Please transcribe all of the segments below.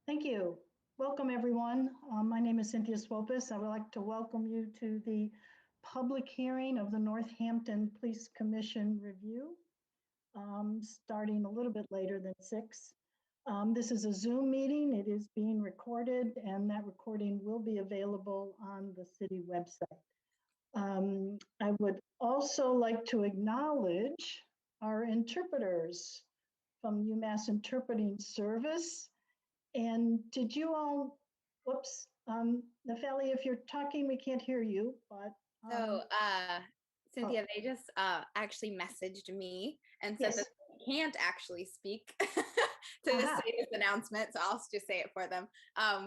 Thank you. Welcome, everyone. My name is Cynthia Swopis. I would like to welcome you to the public hearing of the Northampton Police Commission review, starting a little bit later than 6. This is a Zoom meeting. It is being recorded, and that recording will be available on the city website. I would also like to acknowledge our interpreters from UMass Interpreting Service. And did you all, whoops, Natalie, if you're talking, we can't hear you, but. So, Cynthia, they just actually messaged me and said Yes. that they can't actually speak to say this announcement, so I'll just say it for them.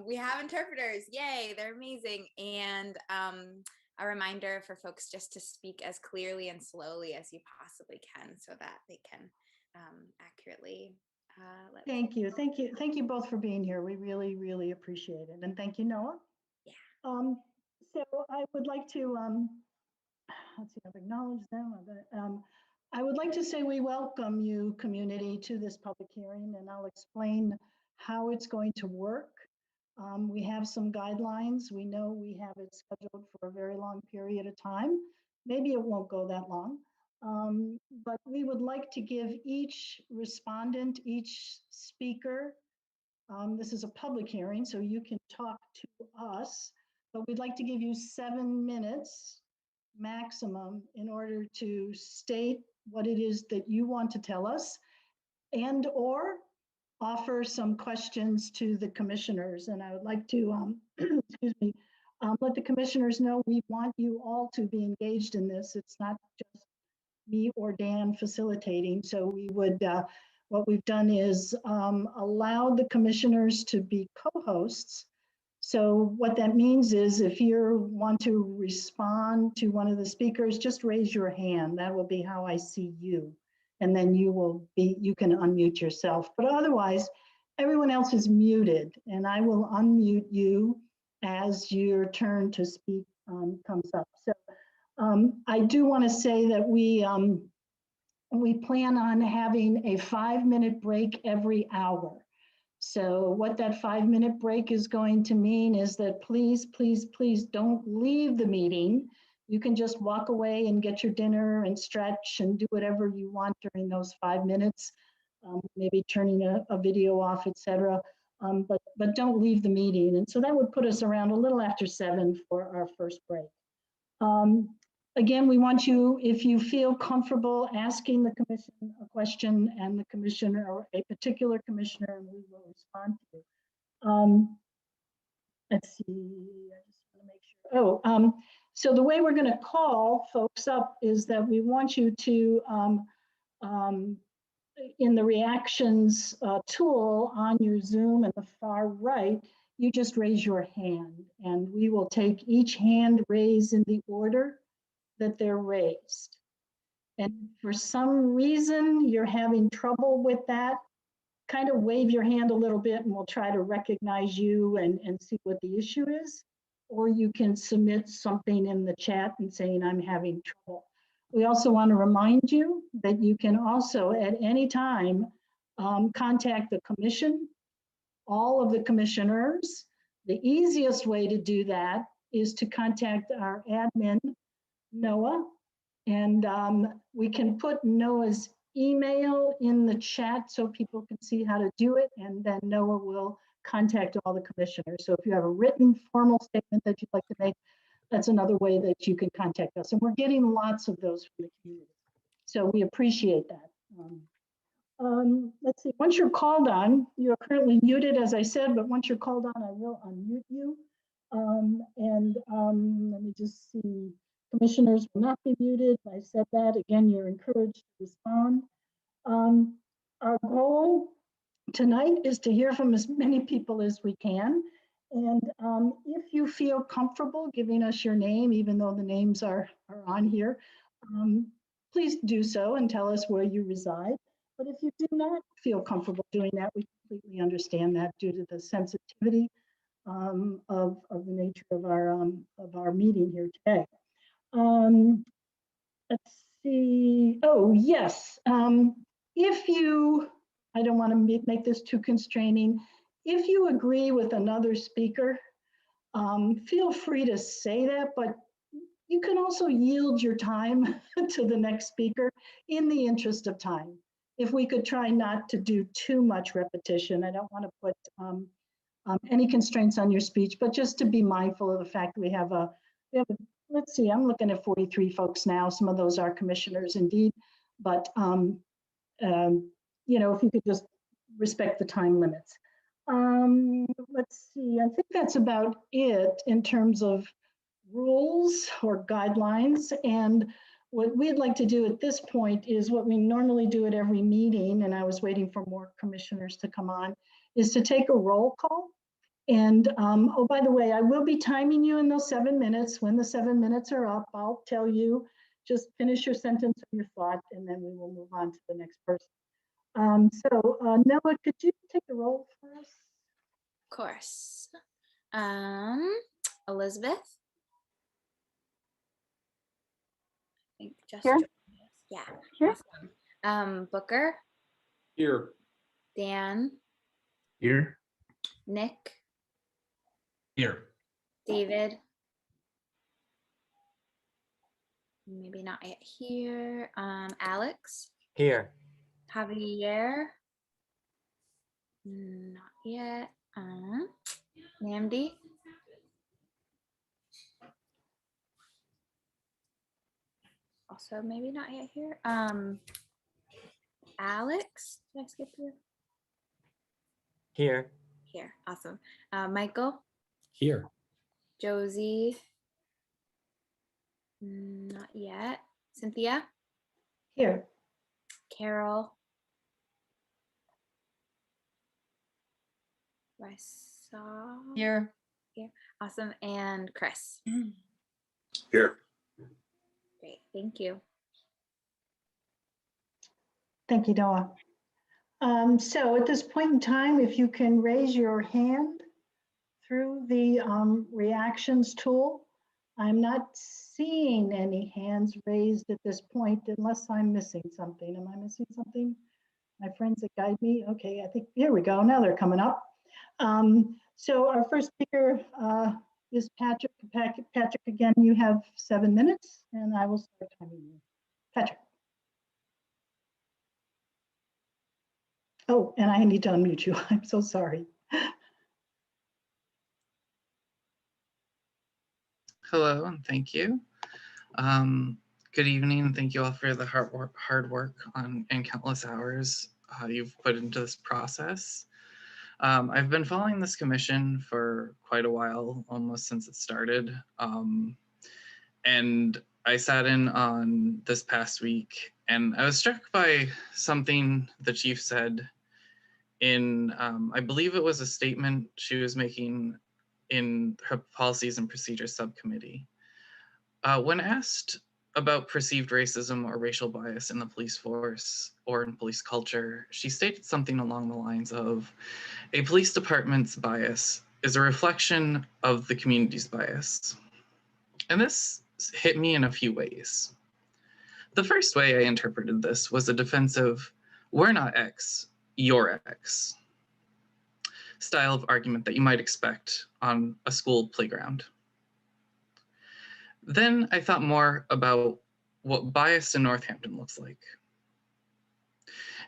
We have interpreters, yay, they're amazing. And a reminder for folks just to speak as clearly and slowly as you possibly can so that they can accurately Thank you. Thank you. Thank you both for being here. We really, really appreciate it. And thank you, Noah. Yeah. So I would like to, let's see, I've acknowledged them. I would like to say we welcome you, community, to this public hearing, and I'll explain how it's going to work. We have some guidelines. We know we have it scheduled for a very long period of time. Maybe it won't go that long. But we would like to give each respondent, each speaker, this is a public hearing, so you can talk to us, but we'd like to give you 7 minutes maximum in order to state what it is that you want to tell us and or offer some questions to the commissioners. And I would like to, excuse me, let the commissioners know we want you all to be engaged in this. It's not just me or Dan facilitating. So we would, what we've done is allow the commissioners to be co-hosts. So what that means is if you want to respond to one of the speakers, just raise your hand. That will be how I see you. And then you can unmute yourself. But otherwise, everyone else is muted, and I will unmute you as your turn to speak comes up. So I do want to say that we plan on having a 5-minute break every hour. So what that 5-minute break is going to mean is that please, please, please don't leave the meeting. You can just walk away and get your dinner and stretch and do whatever you want during those 5 minutes, maybe turning a video off, etc. But don't leave the meeting. And so that would put us around a little after 7 for our first break. Again, we want you, if you feel comfortable asking the commission a question and the commissioner or a particular commissioner, we will respond to you. Let's see, I just want to make sure. So the way we're going to call folks up is that we want you to, in the reactions tool on your Zoom at the far right, you just raise your hand and we will take each hand raised in the order that they're raised. And for some reason you're having trouble with that, kind of wave your hand a little bit and we'll try to recognize you and see what the issue is. Or you can submit something in the chat and saying, I'm having trouble. We also want to remind you that you can also at any time contact the commission, all of the commissioners. The easiest way to do that is to contact our admin, Noah, and we can put Noah's email in the chat so people can see how to do it, and then Noah will contact all the commissioners. So if you have a written formal statement that you'd like to make, that's another way that you can contact us. And we're getting lots of those from the community. So we appreciate that. Let's see, once you're called on, you're currently muted, as I said, but once you're called on, I will unmute you. Let me just see. Commissioners will not be muted. I said that. Again, you're encouraged to respond. Our goal tonight is to hear from as many people as we can. And if you feel comfortable giving us your name, even though the names are on here, please do so and tell us where you reside. But if you do not feel comfortable doing that, we completely understand that due to the sensitivity of the nature of our meeting here today. Let's see. Oh, yes. If you, I don't want to make this too constraining. if you agree with another speaker, feel free to say that, but you can also yield your time to the next speaker in the interest of time. If we could try not to do too much repetition, I don't want to put any constraints on your speech, but just to be mindful of the fact that we have a, let's see, I'm looking at 43 folks now. Some of those are commissioners indeed, but you know, if you could just respect the time limits. Let's see, I think that's about it in terms of rules or guidelines. And what we'd like to do at this point is what we normally do at every meeting, and I was waiting for more commissioners to come on, is to take a roll call. And oh, by the way, I will be timing you in those 7 minutes. When the 7 minutes are up, I'll tell you, just finish your sentence or your thought, and then we will move on to the next person. So Noah, could you take the roll for us? Of course. Elizabeth. I think just Here. yeah. Here. Awesome. Booker. Here. Dan. Here. Nick. Here. David. Maybe not yet here. Alex. Here. Javier. Not yet. Namdi. Also maybe not yet here. Alex. Did I skip you? Here. Here. Awesome. Michael. Here. Josie. Not yet. Cynthia. Here. Carol. I saw Here. Awesome. And Chris. Here. Great. Thank you. Thank you, Noah. So at this point in time, if you can raise your hand through the reactions tool. I'm not seeing any hands raised at this point unless I'm missing something. Am I missing something? My friends that guide me? Okay, I think, here we go. Now they're coming up. So our first speaker is Patrick. Patrick, again, you have 7 minutes and I will start timing you. Patrick. Oh, and I need to unmute you. I'm so sorry. Hello, and thank you. Good evening, and thank you all for the hard work and countless hours you've put into this process. I've been following this commission for quite a while, almost since it started. And I sat in on this past week, and I was struck by something the chief said in, I believe it was a statement she was making in her policies and procedures subcommittee. When asked about perceived racism or racial bias in the police force or in police culture, she stated something along the lines of, a police department's bias is a reflection of the community's bias. And this hit me in a few ways. The first way I interpreted this was a defensive, we're not X, you're X style of argument that you might expect on a school playground. Then I thought more about what bias in Northampton looks like.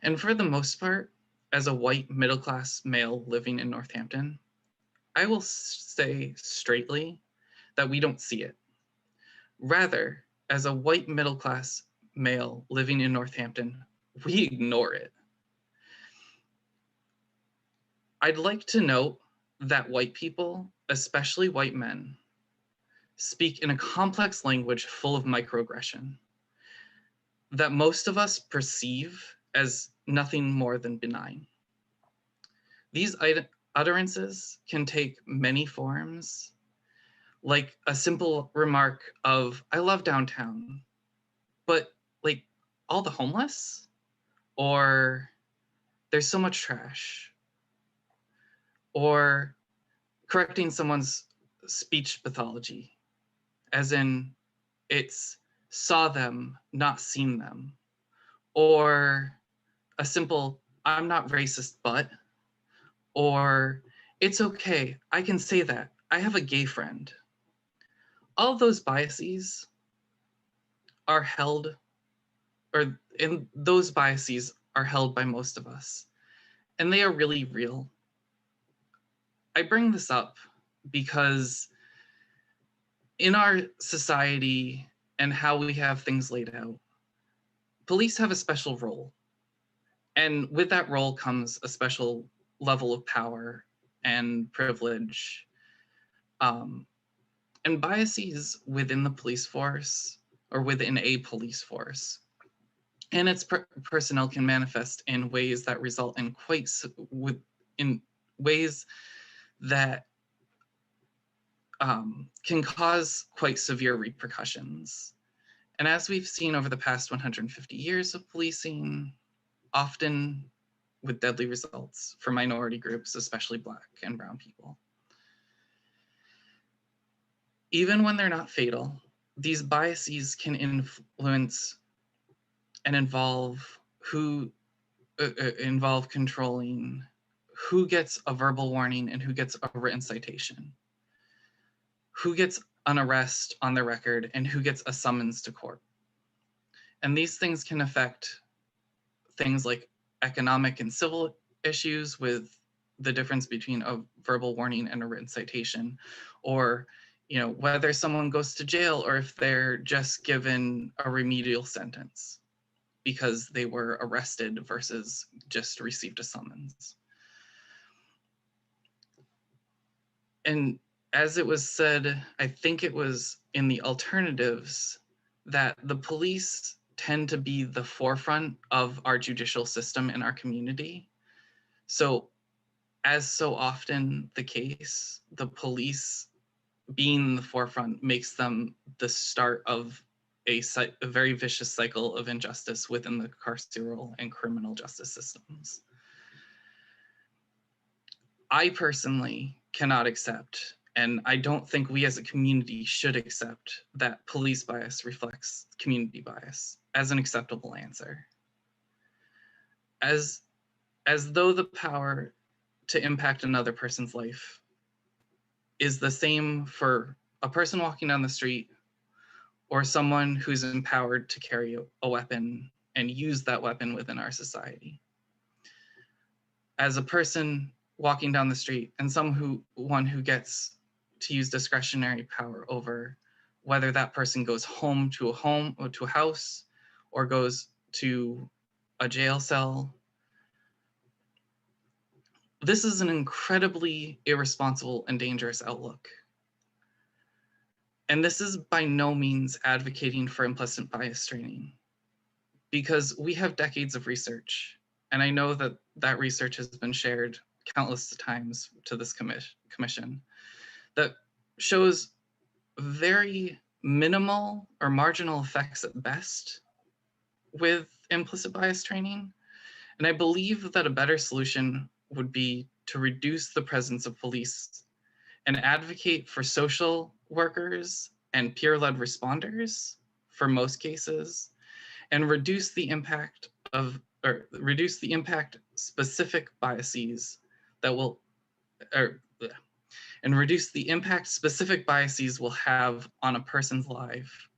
And for the most part, as a white middle-class male living in Northampton, I will say straightly that we don't see it. Rather, as a white middle-class male living in Northampton, we ignore it. I'd like to note that white people, especially white men, speak in a complex language full of microaggression that most of us perceive as nothing more than benign. These utterances can take many forms, like a simple remark of, I love downtown, but like all the homeless? Or there's so much trash? Or correcting someone's speech pathology, as in it's saw them, not seen them. Or a simple, I'm not racist, but, or It's okay. I can say that. I have a gay friend. All those biases are held, and those biases are held by most of us, and they are really real. I bring this up because in our society and how we have things laid out, police have a special role. And with that role comes a special level of power and privilege. And biases within the police force or within a police force and its personnel can manifest in ways that result in in ways that can cause quite severe repercussions. And as we've seen over the past 150 years of policing, often with deadly results for minority groups, especially Black and brown people. Even when they're not fatal, these biases can influence and involve controlling who gets a verbal warning and who gets a written citation, who gets an arrest on their record and who gets a summons to court. And these things can affect things like economic and civil issues with the difference between a verbal warning and a written citation, or whether someone goes to jail or if they're just given a remedial sentence because they were arrested versus just received a summons. And as it was said, I think it was in the alternatives, that the police tend to be the forefront of our judicial system in our community. So as so often the case, the police being the forefront makes them the start of a very vicious cycle of injustice within the carceral and criminal justice systems. I personally cannot accept, and I don't think we as a community should accept, that police bias reflects community bias as an acceptable answer. As though the power to impact another person's life is the same for a person walking down the street or someone who's empowered to carry a weapon and use that weapon within our society. As a person walking down the street and someone who gets to use discretionary power over whether that person goes home or to a house or goes to a jail cell. This is an incredibly irresponsible and dangerous outlook. And this is by no means advocating for implicit bias training, because we have decades of research. And I know that that research has been shared countless times to this commission that shows very minimal or marginal effects at best with implicit bias training. And I believe that a better solution would be to reduce the presence of police and advocate for social workers and peer-led responders for most cases, and reduce the impact specific biases that will, and reduce the impact specific biases will have on a person's life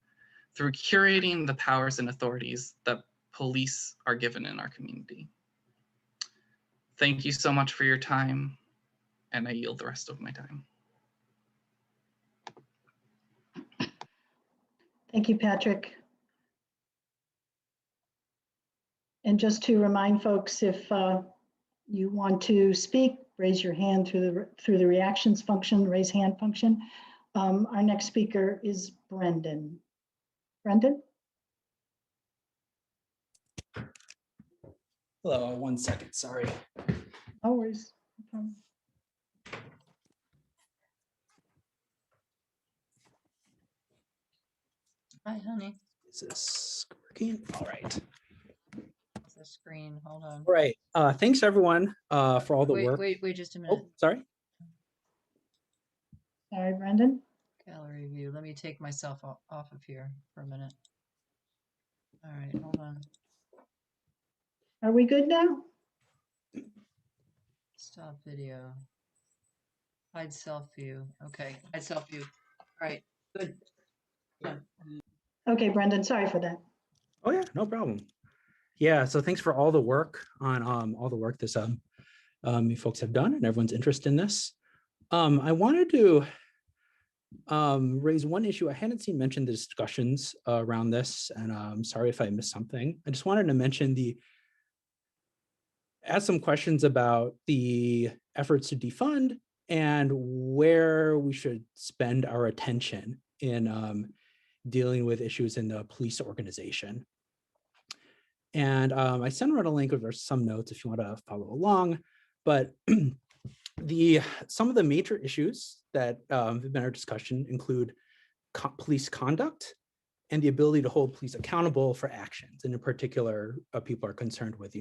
through curating the powers and authorities that police are given in our community. Thank you so much for your time, and I yield the rest of my time. Thank you, Patrick. And just to remind folks, if you want to speak, raise your hand through the reactions function, raise hand function. Our next speaker is Brendan. Brendan? Hello, 1 second, sorry. No worries. Hi, honey. Is this working? All right. It's the screen. Hold on. All right. Thanks everyone for all the work. Wait just a minute. Oh, sorry. Sorry, Brendan. Gallery view. Let me take myself off of here for a minute. All right, hold on. Are we good now? Stop video. Hide self-view. Okay, hide self-view. All right, good. Yeah. Okay, Brendan, sorry for that. Oh yeah, no problem. Yeah, so thanks for all the work on all the work this you folks have done and everyone's interest in this. I wanted to raise one issue. I hadn't seen mentioned the discussions around this, and I'm sorry if I missed something. I just wanted to mention ask some questions about the efforts to defund and where we should spend our attention in dealing with issues in the police organization. And I sent around a link with some notes if you want to follow along, but some of the major issues that have been in our discussion include police conduct and the ability to hold police accountable for actions. And in particular, people are concerned with,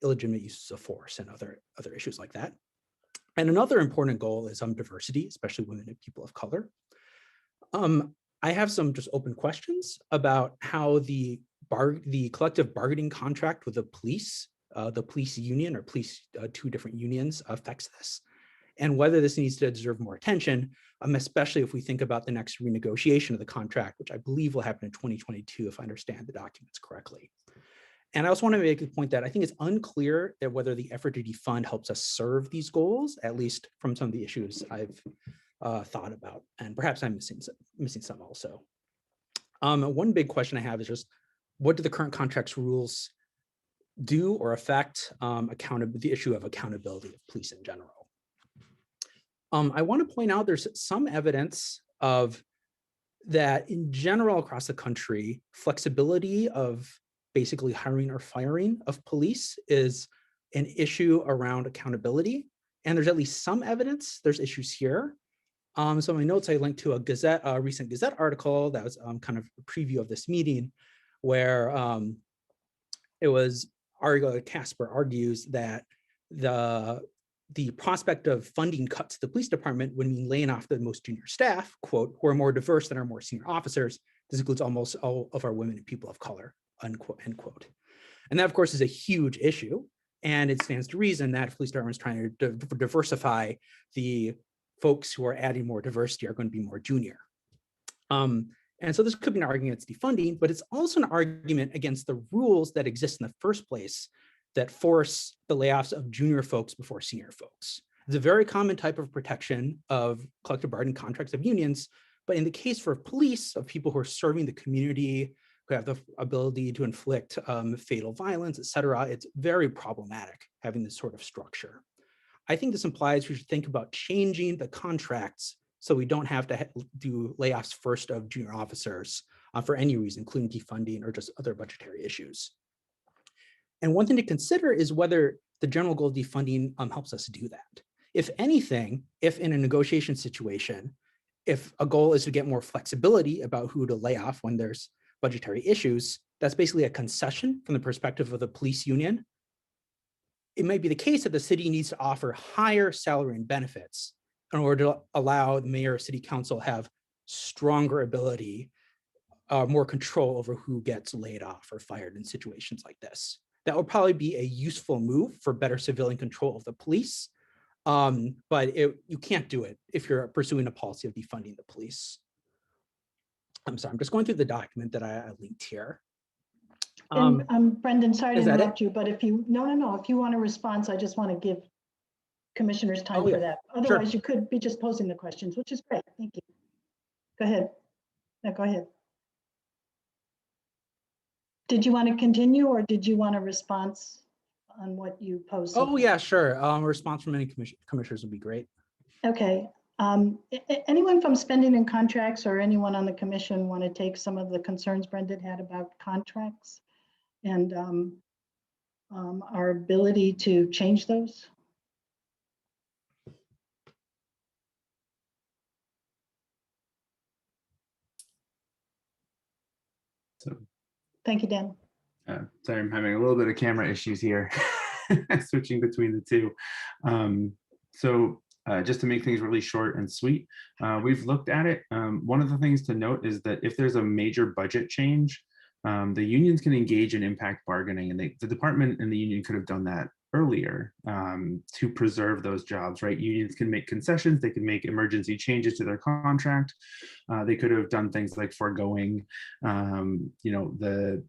illegitimate uses of force and other issues like that. And another important goal is diversity, especially women and people of color. I have some just open questions about how the collective bargaining contract with the police union or two different unions affects this, and whether this needs to deserve more attention, especially if we think about the next renegotiation of the contract, which I believe will happen in 2022, if I understand the documents correctly. And I also want to make the point that I think it's unclear that whether the effort to defund helps us serve these goals, at least from some of the issues I've thought about, and perhaps I'm missing some also. One big question I have is just, what do the current contract's rules do or affect the issue of accountability of police in general? I want to point out there's some evidence of that in general across the country, flexibility of basically hiring or firing of police is an issue around accountability. And there's at least some evidence there's issues here. So in my notes, I linked to a recent Gazette article that was kind of a preview of this meeting, where it was Casper argues that the prospect of funding cuts to the police department would mean laying off the most junior staff, quote, who are more diverse than our more senior officers. This includes almost all of our women and people of color, unquote, end quote. And that, of course, is a huge issue. And it stands to reason that police department is trying to diversify. The folks who are adding more diversity are going to be more junior. And so this could be an argument against defunding, but it's also an argument against the rules that exist in the first place that force the layoffs of junior folks before senior folks. It's a very common type of protection of collective bargaining contracts of unions, but in the case for police, of people who are serving the community, who have the ability to inflict fatal violence, et cetera, it's very problematic having this sort of structure. I think this implies we should think about changing the contracts so we don't have to do layoffs first of junior officers for any reason, including defunding or just other budgetary issues. And one thing to consider is whether the general goal of defunding helps us do that. If anything, if in a negotiation situation, if a goal is to get more flexibility about who to lay off when there's budgetary issues, that's basically a concession from the perspective of the police union. It might be the case that the city needs to offer higher salary and benefits in order to allow the mayor or city council have stronger ability, more control over who gets laid off or fired in situations like this. That would probably be a useful move for better civilian control of the police, but you can't do it if you're pursuing a policy of defunding the police. I'm sorry, I'm just going through the document that I linked here. Brendan, sorry to is that interrupt you, but if you want a response, I just want to give commissioners time for that. Otherwise, sure. You could be just posing the questions, which is great. Thank you. Go ahead. No, go ahead. Did you want to continue, or did you want a response on what you posed? Oh, yeah, sure. A response from any commissioners would be great. Okay. Anyone from spending and contracts or anyone on the commission want to take some of the concerns Brendan had about contracts and our ability to change those? So, thank you, Dan. Sorry, I'm having a little bit of camera issues here, switching between the two. Just to make things really short and sweet, we've looked at it. One of the things to note is that if there's a major budget change, the unions can engage in impact bargaining, and the department and the union could have done that earlier to preserve those jobs, right? Unions can make concessions, they can make emergency changes to their contract. They could have done things like foregoing, the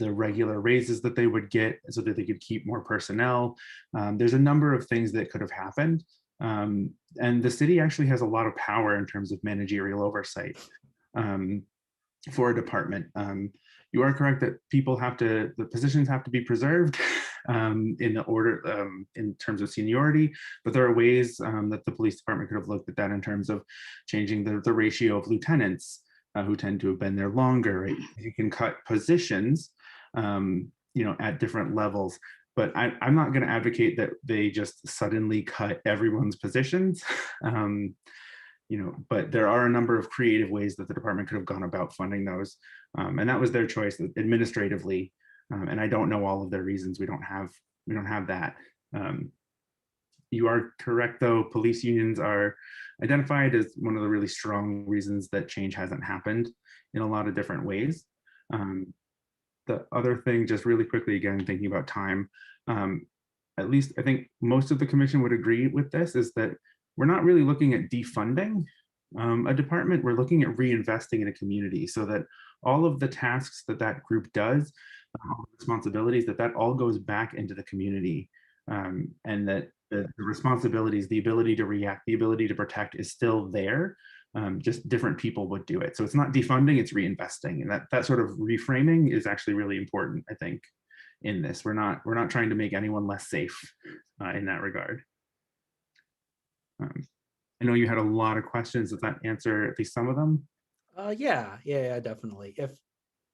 regular raises that they would get so that they could keep more personnel. There's a number of things that could have happened. And the city actually has a lot of power in terms of managerial oversight for a department. You are correct that the positions have to be preserved in the order, in terms of seniority, but there are ways that the police department could have looked at that in terms of changing the ratio of lieutenants who tend to have been there longer. Right? You can cut positions, at different levels, but I'm not going to advocate that they just suddenly cut everyone's positions. But there are a number of creative ways that the department could have gone about funding those. And that was their choice administratively. And I don't know all of their reasons. We don't have that. You are correct, though. Police unions are identified as one of the really strong reasons that change hasn't happened in a lot of different ways. The other thing, just really quickly, again, thinking about time, at least I think most of the commission would agree with this, is that we're not really looking at defunding a department. We're looking at reinvesting in a community so that all of the tasks that group does, responsibilities, that all goes back into the community, and that the responsibilities, the ability to react, the ability to protect is still there. Just different people would do it. So it's not defunding, it's reinvesting. And that sort of reframing is actually really important, I think, in this. We're not trying to make anyone less safe in that regard. I know you had a lot of questions. Does that answer at least some of them? Yeah, definitely.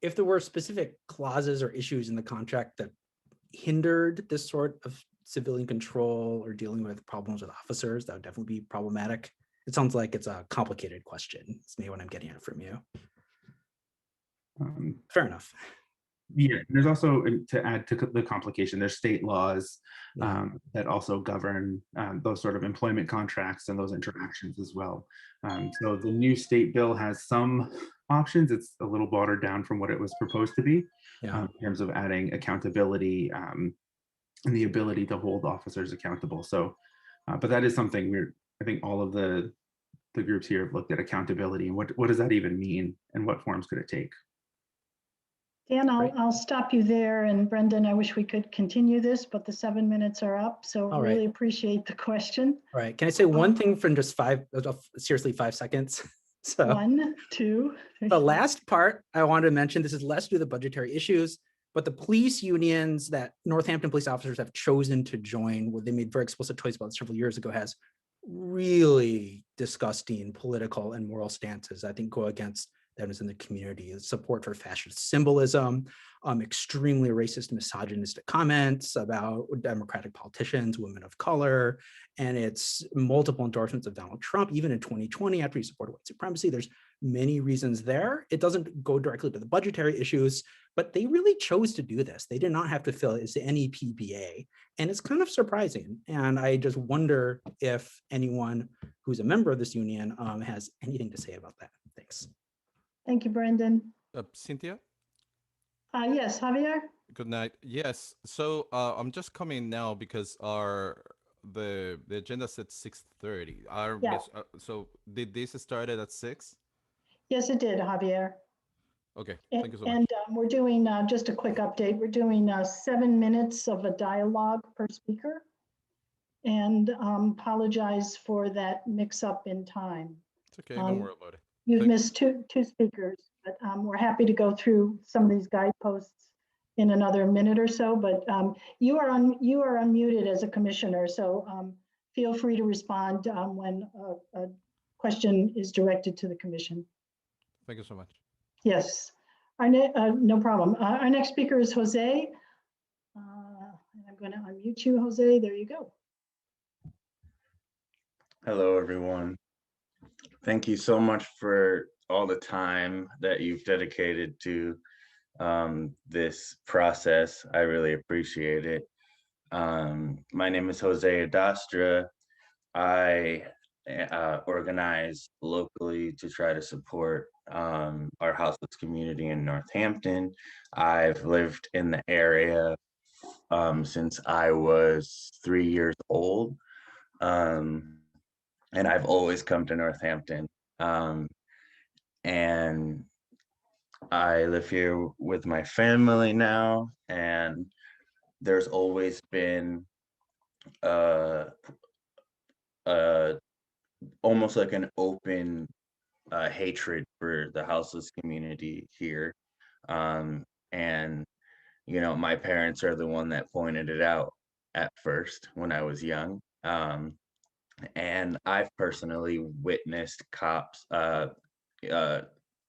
If there were specific clauses or issues in the contract that hindered this sort of civilian control or dealing with problems with officers, that would definitely be problematic. It sounds like it's a complicated question. It's maybe what I'm getting at from you. Fair enough. Yeah, there's also, to add to the complication, there's state laws that also govern those sort of employment contracts and those interactions as well. So the new state bill has some options. It's a little watered down from what it was proposed to be, in terms of adding accountability and the ability to hold officers accountable. So, but that is something I think all of the groups here have looked at accountability and what does that even mean and what forms could it take? Dan, I'll stop you there. And Brendan, I wish we could continue this, but the 7 minutes are up. So I really appreciate the question. All right. Can I say one thing from just 5 seconds? So 1, 2, 3. The last part I wanted to mention, this is less to do with the budgetary issues, but the police unions that Northampton police officers have chosen to join, where they made very explicit choice about several years ago, has really disgusting political and moral stances, I think, go against that is in the community. Support for fascist symbolism, extremely racist, misogynistic comments about Democratic politicians, women of color, and it's multiple endorsements of Donald Trump, even in 2020, after he supported white supremacy. There's many reasons there. It doesn't go directly to the budgetary issues, but they really chose to do this. They did not have to fill it as any PBA, and it's kind of surprising. And I just wonder if anyone who's a member of this union has anything to say about that. Thanks. Thank you, Brendan. Cynthia? Yes, Javier? Good night. Yes, so I'm just coming now because the agenda said 6:30. So did this started at 6? Yes, it did, Javier. Okay, thank you so much. And we're doing, just a quick update, we're doing 7 minutes of a dialogue per speaker. And apologize for that mix up in time. It's okay, don't worry about it. You've missed two speakers, but we're happy to go through some of these guideposts in another minute or so. But you are unmuted as a commissioner, so feel free to respond when a question is directed to the commission. Thank you so much. Yes, no problem. Our next speaker is Jose. And I'm going to unmute you, Jose. There you go. Hello, everyone. Thank you so much for all the time that you've dedicated to this process. I really appreciate it. My name is Jose Adastra. I organize locally to try to support our houseless community in Northampton. I've lived in the area since I was 3 years old. And I've always come to Northampton. And I live here with my family now, and there's always been uh, almost like an open hatred for the houseless community here. And my parents are the one that pointed it out at first when I was young. And I've personally witnessed cops,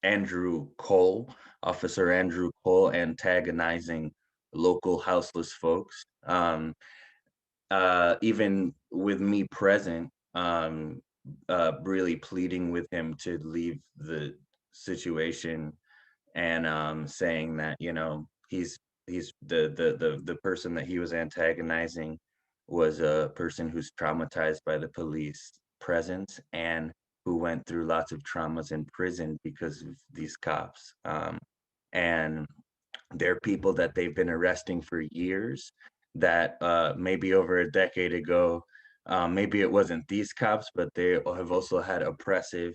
Andrew Cole, Officer Andrew Cole, antagonizing local houseless folks. Even with me present, really pleading with him to leave the situation, and saying that he's the person that he was antagonizing was a person who's traumatized by the police presence and who went through lots of traumas in prison because of these cops. And they're people that they've been arresting for years, that maybe over a decade ago, maybe it wasn't these cops, but they have also had oppressive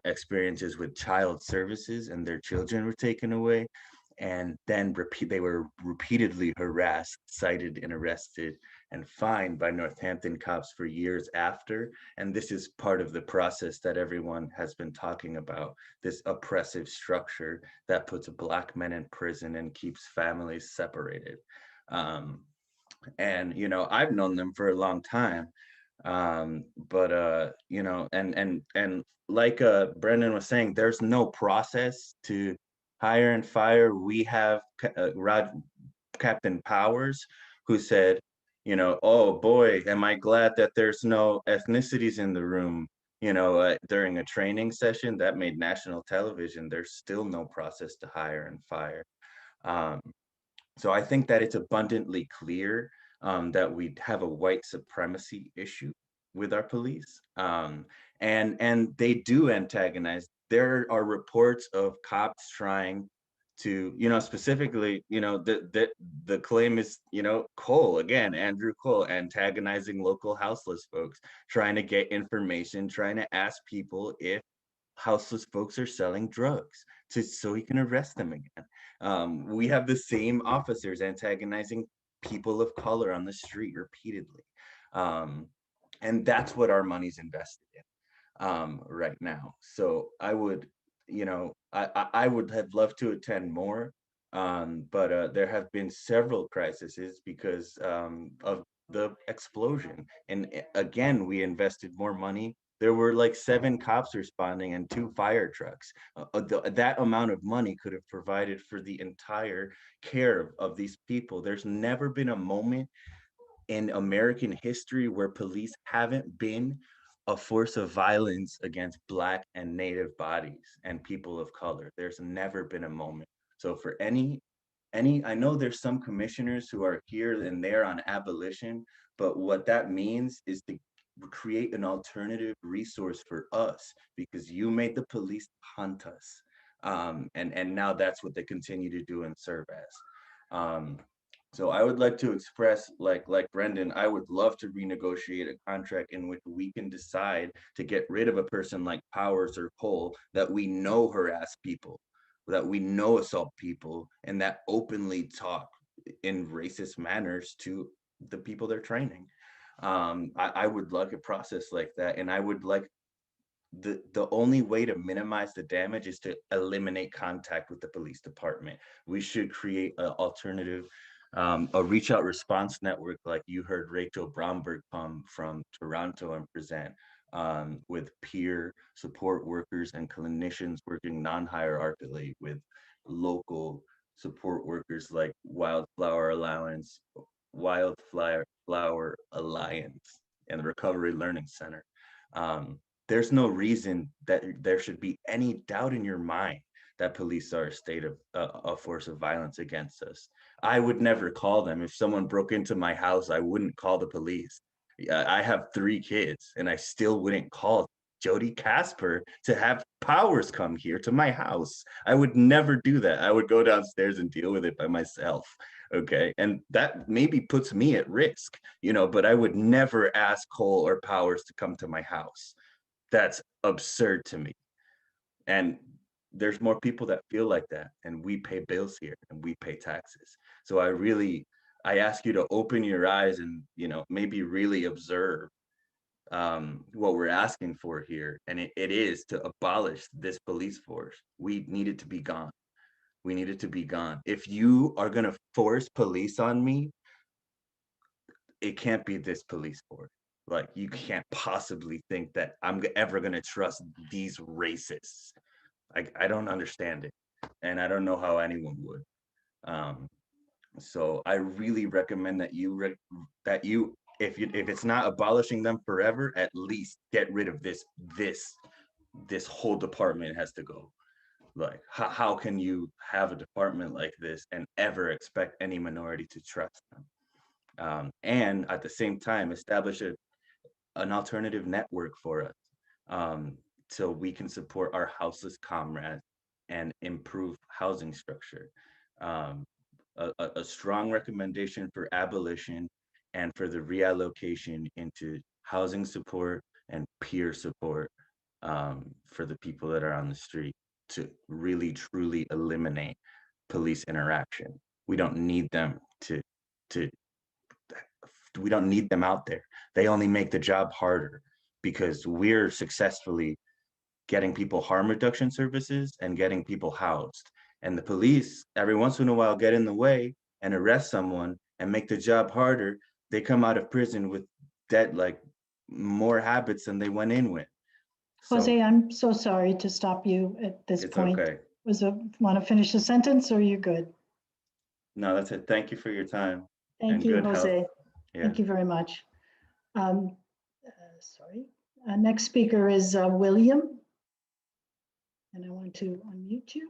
experiences with child services, and their children were taken away. And then they were repeatedly harassed, cited, and arrested and fined by Northampton cops for years after. And this is part of the process that everyone has been talking about, this oppressive structure that puts Black men in prison and keeps families separated. And I've known them for a long time. But and like Brendan was saying, there's no process to hire and fire. We have Captain Powers, who said, oh boy, am I glad that there's no ethnicities in the room. During a training session that made national television, there's still no process to hire and fire. So I think that it's abundantly clear that we have a white supremacy issue with our police, and they do antagonize. There are reports of cops trying to, specifically, the claim is, Cole, again, Andrew Cole, antagonizing local houseless folks, trying to get information, trying to ask people if houseless folks are selling drugs so he can arrest them again. We have the same officers antagonizing people of color on the street repeatedly. And that's what our money's invested in right now. So I would, I would have loved to attend more, but there have been several crises because of the explosion. And again, we invested more money. There were like 7 cops responding and 2 fire trucks. That amount of money could have provided for the entire care of these people. There's never been a moment in American history where police haven't been a force of violence against Black and Native bodies and people of color. There's never been a moment. So for any, I know there's some commissioners who are here and there on abolition, but what that means is to create an alternative resource for us, because you made the police hunt us. And now that's what they continue to do and serve as. So I would like to express, like Brendan, I would love to renegotiate a contract in which we can decide to get rid of a person like Powers or Cole that we know harass people, that we know assault people, and that openly talk in racist manners to the people they're training. I would like a process like that, and I would like the only way to minimize the damage is to eliminate contact with the police department. We should create an alternative, a reach out response network, like you heard Rachel Bromberg come from Toronto and present, with peer support workers and clinicians working non-hierarchically with local support workers like Wildflower Alliance, and the Recovery Learning Center. There's no reason that there should be any doubt in your mind that police are a force of violence against us. I would never call them. If someone broke into my house, I wouldn't call the police. I have 3 kids and I still wouldn't call Jody Casper to have Powers come here to my house. I would never do that. I would go downstairs and deal with it by myself. Okay. And that maybe puts me at risk, you know, but I would never ask Cole or Powers to come to my house. That's absurd to me. And there's more people that feel like that, and we pay bills here and we pay taxes. So I ask you to open your eyes and, you know, maybe really observe what we're asking for here. And it is to abolish this police force. We need it to be gone. We need it to be gone. If you are going to force police on me, it can't be this police force. Like, you can't possibly think that I'm ever going to trust these racists. I don't understand it, and I don't know how anyone would. So I really recommend that if it's not abolishing them forever, at least get rid of this whole department has to go. Like, how can you have a department like this and ever expect any minority to trust them? And at the same time, establish an alternative network for us, so we can support our houseless comrades and improve housing structure. A strong recommendation for abolition and for the reallocation into housing support and peer support, for the people that are on the street, to really truly eliminate police interaction. We don't need them we don't need them out there. They only make the job harder, because we're successfully getting people harm reduction services and getting people housed. And the police, every once in a while, get in the way and arrest someone and make the job harder. They come out of prison with more habits than they went in with. Jose, I'm so sorry to stop you at this It's point. okay. Want to finish the sentence, or you're good? No, that's it. Thank you for your time. Thank you, good health. Jose. Yeah. Thank you very much. Sorry. Next speaker is William. And I want to unmute you.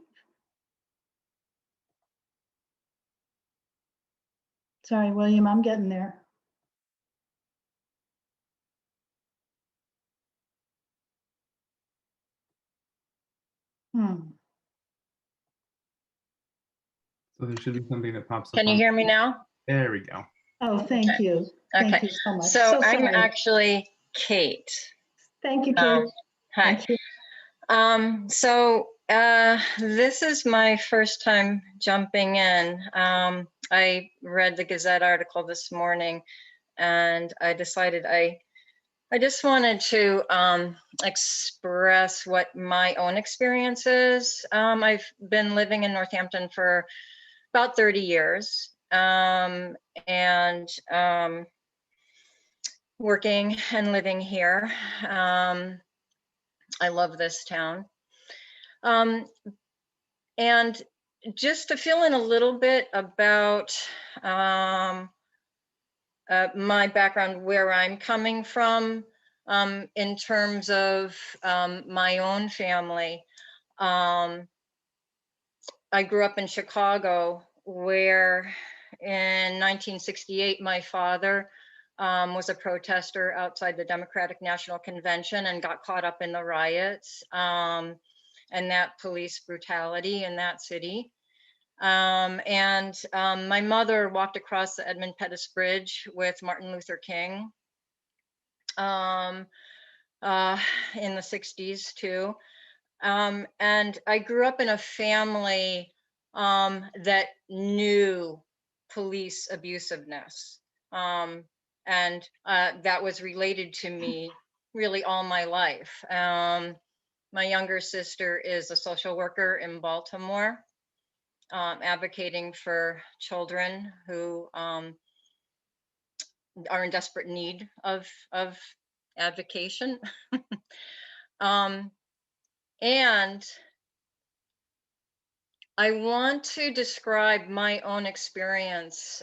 Sorry, William, I'm getting there. So there should be something that pops up. Can you hear me now? There we go. Oh, thank you. Thank you so much. So I'm sorry. actually Kate. Thank you, Kate. Hi. Thank you. This is my first time jumping in. I read the Gazette article this morning, and I decided I just wanted to express what my own experience is. I've been living in Northampton for about 30 years, and working and living here. I love this town. And just to fill in a little bit about my background, where I'm coming from, in terms of my own family. I grew up in Chicago, where in 1968, my father was a protester outside the Democratic National Convention and got caught up in the riots and that police brutality in that city. My mother walked across the Edmund Pettus Bridge with Martin Luther King in the 60s too. And I grew up in a family that knew police abusiveness. And that was related to me really all my life. My younger sister is a social worker in Baltimore, advocating for children who are in desperate need of advocation. And I want to describe my own experience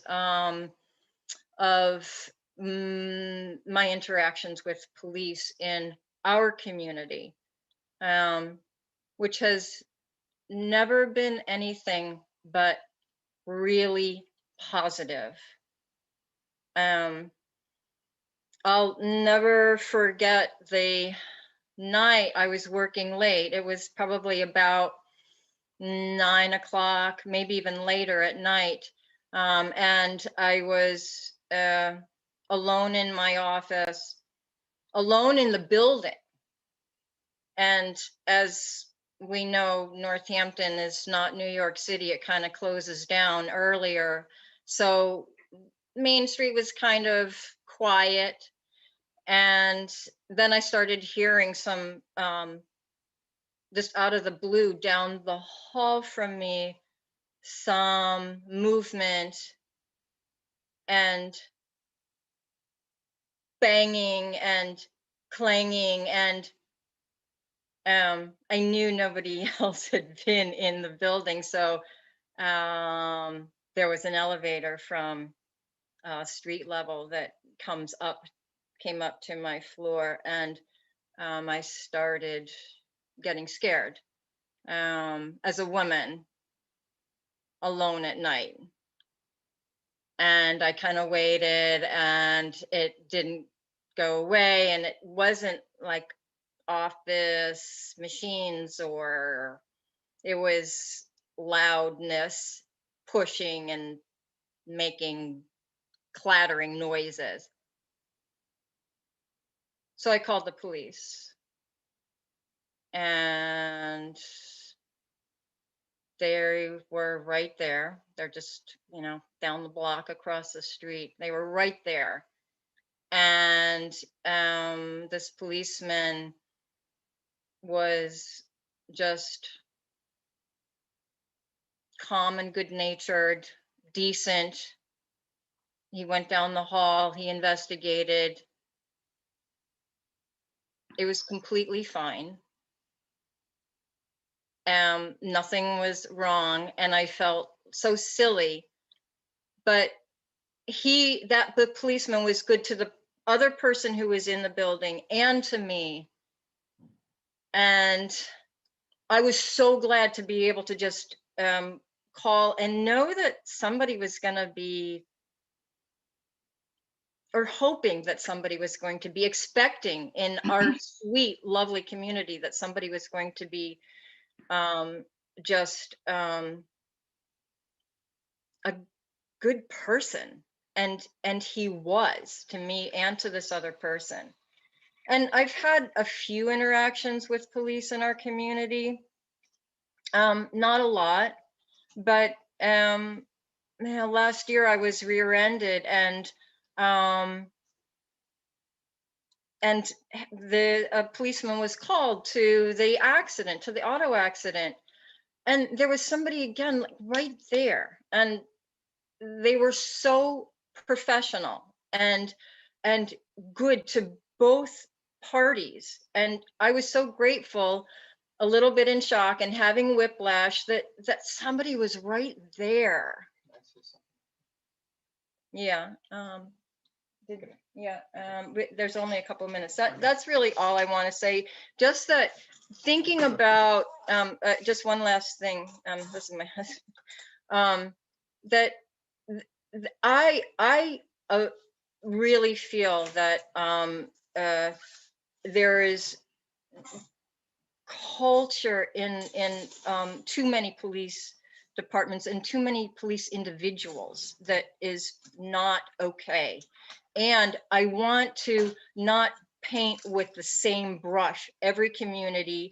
of my interactions with police in our community, which has never been anything but really positive. I'll never forget the night I was working late. It was probably about 9 o'clock, maybe even later at night. And I was alone in my office, alone in the building. And as we know, Northampton is not New York City. It kind of closes down earlier. So Main Street was kind of quiet. And then I started hearing some, just out of the blue down the hall from me, some movement and banging and clanging, and I knew nobody else had been in the building. So there was an elevator from street level that came up to my floor, and I started getting scared as a woman alone at night. And I kind of waited, and it didn't go away. And it wasn't like office machines, or it was loudness, pushing and making clattering noises. So I called the police, and they were right there. They're just, down the block across the street. They were right there. And this policeman was just calm and good-natured, decent. He went down the hall, he investigated. It was completely fine. Nothing was wrong, and I felt so silly. But the policeman was good to the other person who was in the building and to me. And I was so glad to be able to just call and know that somebody was going to be, or hoping that somebody was going to be, expecting in our sweet, lovely community that somebody was going to be just a good person. And he was, to me and to this other person. And I've had a few interactions with police in our community, not a lot, but last year I was rear-ended, and the policeman was called to the accident, to the auto accident, and there was somebody again, like, right there, and they were so professional and good to both parties. And I was so grateful, a little bit in shock and having whiplash, that somebody was right there. Yeah. There's only a couple of minutes. That's really all I want to say. Just that, thinking about just one last thing. This is my husband. That I really feel that there is culture in too many police departments and too many police individuals that is not okay. And I want to not paint with the same brush every community,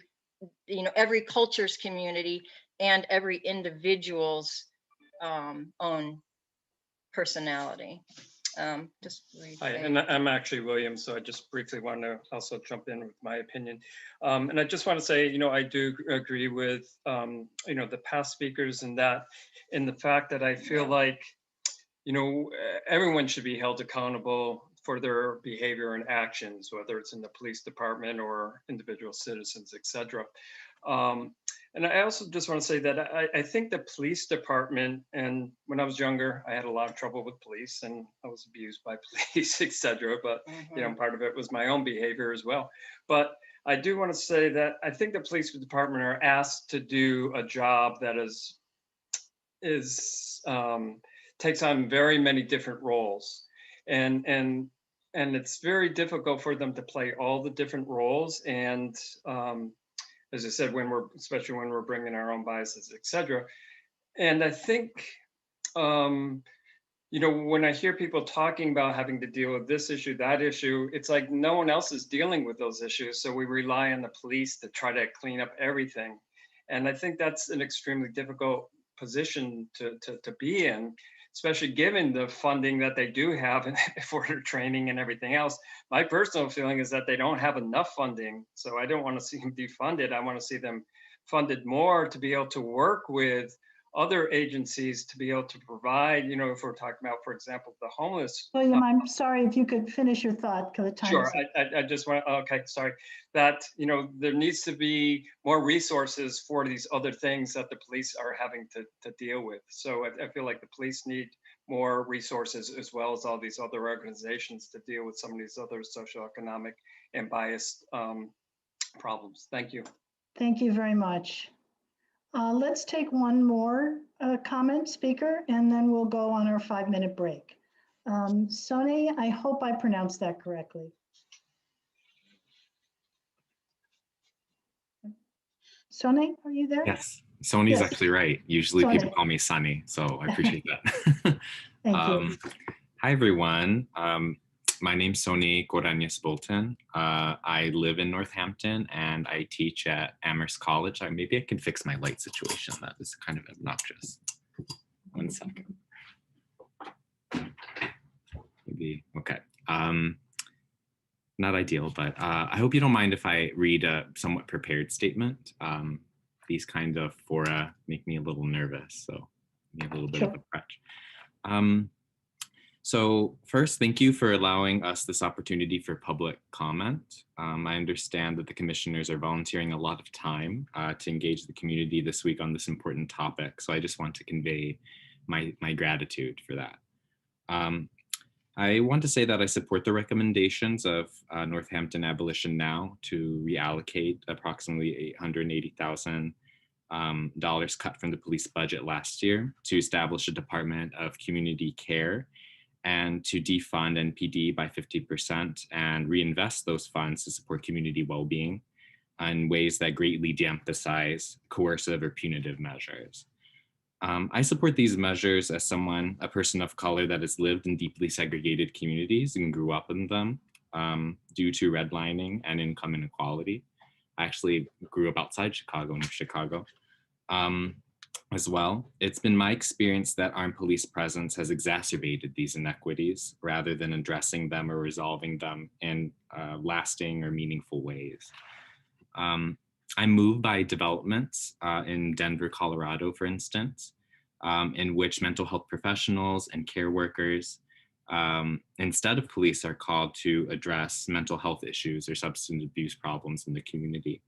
every culture's community, and every individual's own personality. Hi, and I'm actually William, so I just briefly want to also jump in with my opinion. And I just want to say, I do agree with, the past speakers in the fact that I feel like, everyone should be held accountable for their behavior and actions, whether it's in the police department or individual citizens, etc. And I also just want to say that I think the police department, and when I was younger, I had a lot of trouble with police and I was abused by police, etc. But, part of it was my own behavior as well. But I do want to say that I think the police department are asked to do a job that takes on very many different roles. And and it's very difficult for them to play all the different roles. And as I said, especially when we're bringing our own biases, etc. And I think, you know, when I hear people talking about having to deal with this issue, that issue, it's like no one else is dealing with those issues. So we rely on the police to try to clean up everything. And I think that's an extremely difficult position to be in, especially given the funding that they do have for their training and everything else. My personal feeling is that they don't have enough funding. So I don't want to see them defunded. I want to see them funded more to be able to work with other agencies to be able to provide, you know, if we're talking about, for example, the homeless. William, I'm sorry if you could finish your thought because the time Sure, is I just want, okay, sorry. That, you know, there needs to be more resources for these other things that the police are having to deal with. So I feel like the police need more resources as well as all these other organizations to deal with some of these other socioeconomic and biased problems. Thank you. Thank you very much. Let's take one more comment speaker, and then we'll go on our 5-minute break. Sonny, I hope I pronounced that correctly. Sonny, are you there? Yes, Sony's Yes. actually right. Usually Sonny. people call me Sunny, so I appreciate that. Thank you. Hi, everyone. My name's Sony Coranias Bolton. I live in Northampton and I teach at Amherst College. Maybe I can fix my light situation. That is kind of obnoxious. 1 second. Maybe, okay. Not ideal, but I hope you don't mind if I read a somewhat prepared statement. These kind of fora make me a little nervous, so give me a little bit of a crutch. So first, thank you for allowing us this opportunity for public comment. I understand that the commissioners are volunteering a lot of time to engage the community this week on this important topic. So I just want to convey my gratitude for that. I want to say that I support the recommendations of Northampton Abolition Now to reallocate approximately $880,000 cut from the police budget last year to establish a Department of Community Care and to defund NPD by 50% and reinvest those funds to support community well-being in ways that greatly de-emphasize coercive or punitive measures. I support these measures as a person of color that has lived in deeply segregated communities and grew up in them due to redlining and income inequality. I actually grew up outside Chicago, near Chicago. As well, it's been my experience that armed police presence has exacerbated these inequities rather than addressing them or resolving them in lasting or meaningful ways. I'm moved by developments in Denver, Colorado, for instance, in which mental health professionals and care workers, instead of police, are called to address mental health issues or substance abuse problems in the community.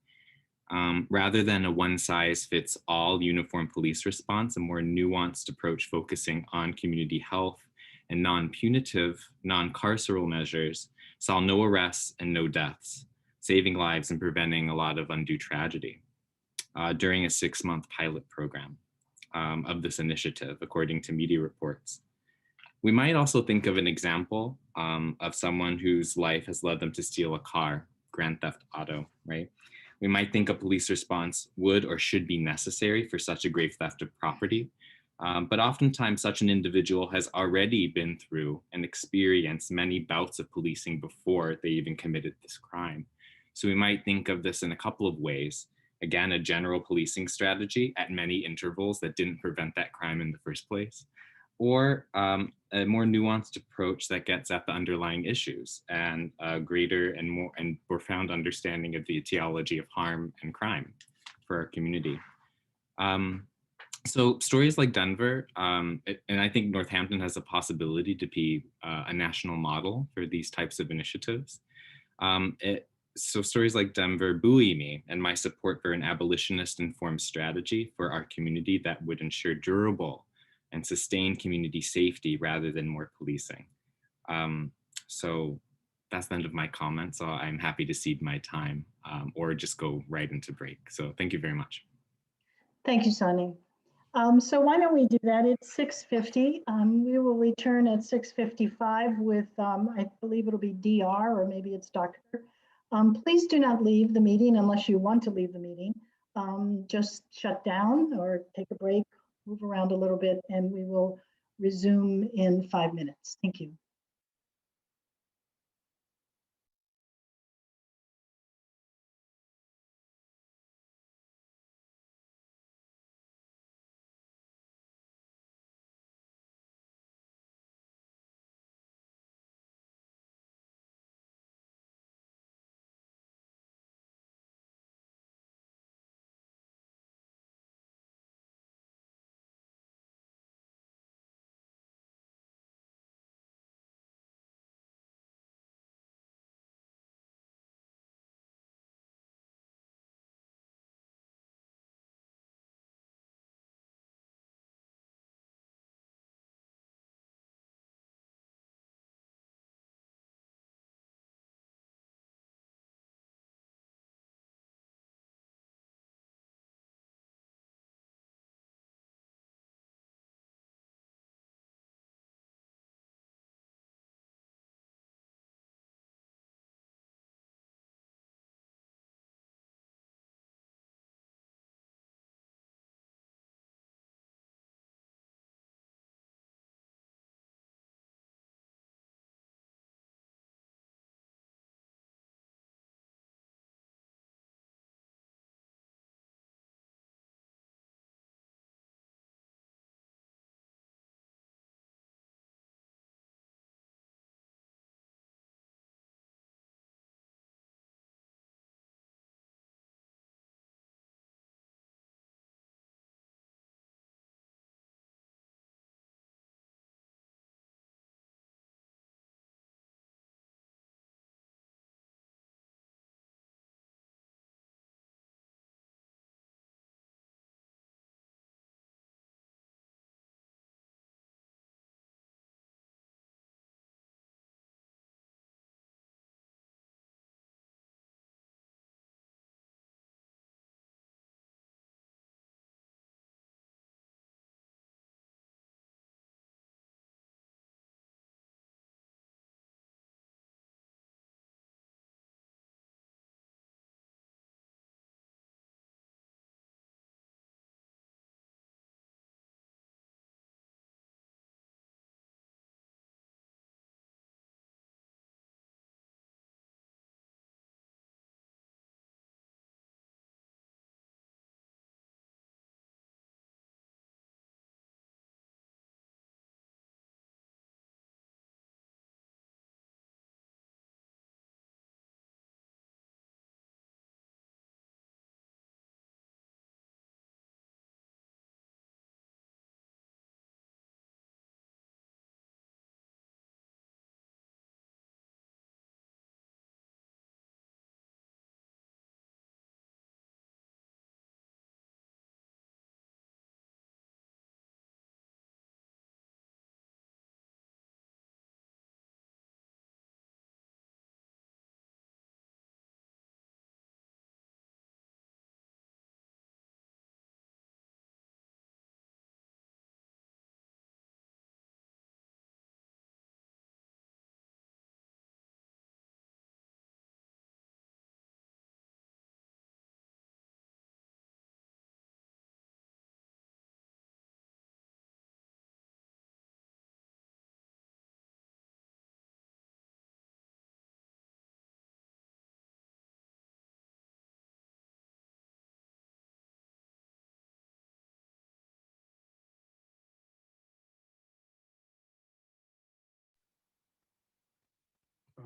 Rather than a one-size-fits-all uniform police response, a more nuanced approach focusing on community health and non-punitive, non-carceral measures saw no arrests and no deaths, saving lives and preventing a lot of undue tragedy during a 6-month pilot program of this initiative, according to media reports. We might also think of an example of someone whose life has led them to steal a car, grand theft auto, right? We might think a police response would or should be necessary for such a grave theft of property, but oftentimes such an individual has already been through and experienced many bouts of policing before they even committed this crime. So we might think of this in a couple of ways. Again, a general policing strategy at many intervals that didn't prevent that crime in the first place, or a more nuanced approach that gets at the underlying issues and a greater and more and profound understanding of the etiology of harm and crime for our community. So stories like Denver, and I think Northampton has a possibility to be a national model for these types of initiatives. So stories like Denver buoy me and my support for an abolitionist-informed strategy for our community that would ensure durable and sustain community safety rather than more policing. So that's the end of my comments. So I'm happy to cede my time or just go right into break. So thank you very much. Thank you, Sonny. So why don't we do that? It's 6:50. We will return at 6:55 with, I believe it'll be DR, or maybe it's Dr. Please do not leave the meeting unless you want to leave the meeting. Just shut down or take a break, move around a little bit, and we will resume in 5 minutes. Thank you.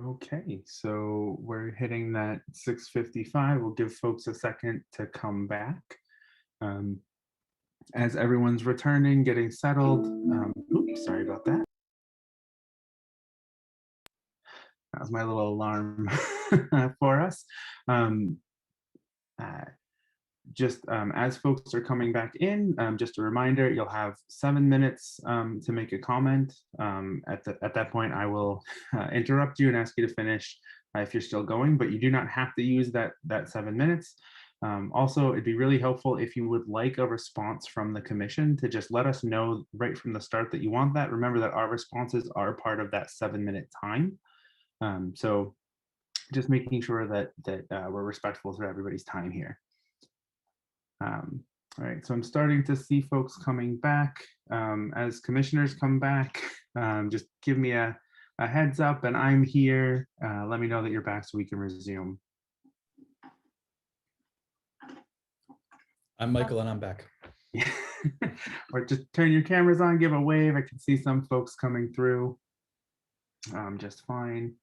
Okay, so we're hitting that 6:55. We'll give folks a second to come back. As everyone's returning, getting settled. Oops, sorry about that. That was my little alarm for us. As folks are coming back in, just a reminder, you'll have 7 minutes to make a comment. At that point, I will interrupt you and ask you to finish if you're still going, but you do not have to use that 7 minutes. Also, it'd be really helpful if you would like a response from the commission to just let us know right from the start that you want that. Remember that our responses are part of that 7-minute time. So just making sure that we're respectful to everybody's time here. All right, so I'm starting to see folks coming back. As commissioners come back, just give me a heads up and I'm here. Let me know that you're back so we can resume. I'm Michael and I'm back. Or just turn your cameras on, give a wave. I can see some folks coming through just fine.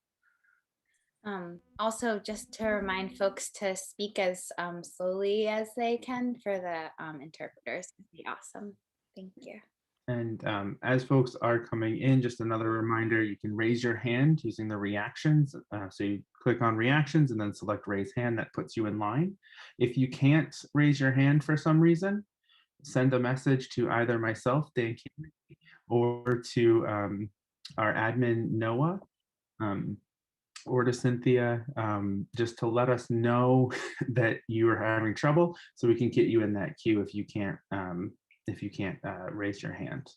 Also, just to remind folks to speak as slowly as they can for the interpreters would be awesome. Thank you. And as folks are coming in, just another reminder, you can raise your hand using the reactions. So you click on reactions and then select raise hand. That puts you in line. If you can't raise your hand for some reason, send a message to either myself, Dan Kennedy, or to our admin, Noah, or to Cynthia, just to let us know that you are having trouble so we can get you in that queue if you can't raise your hand.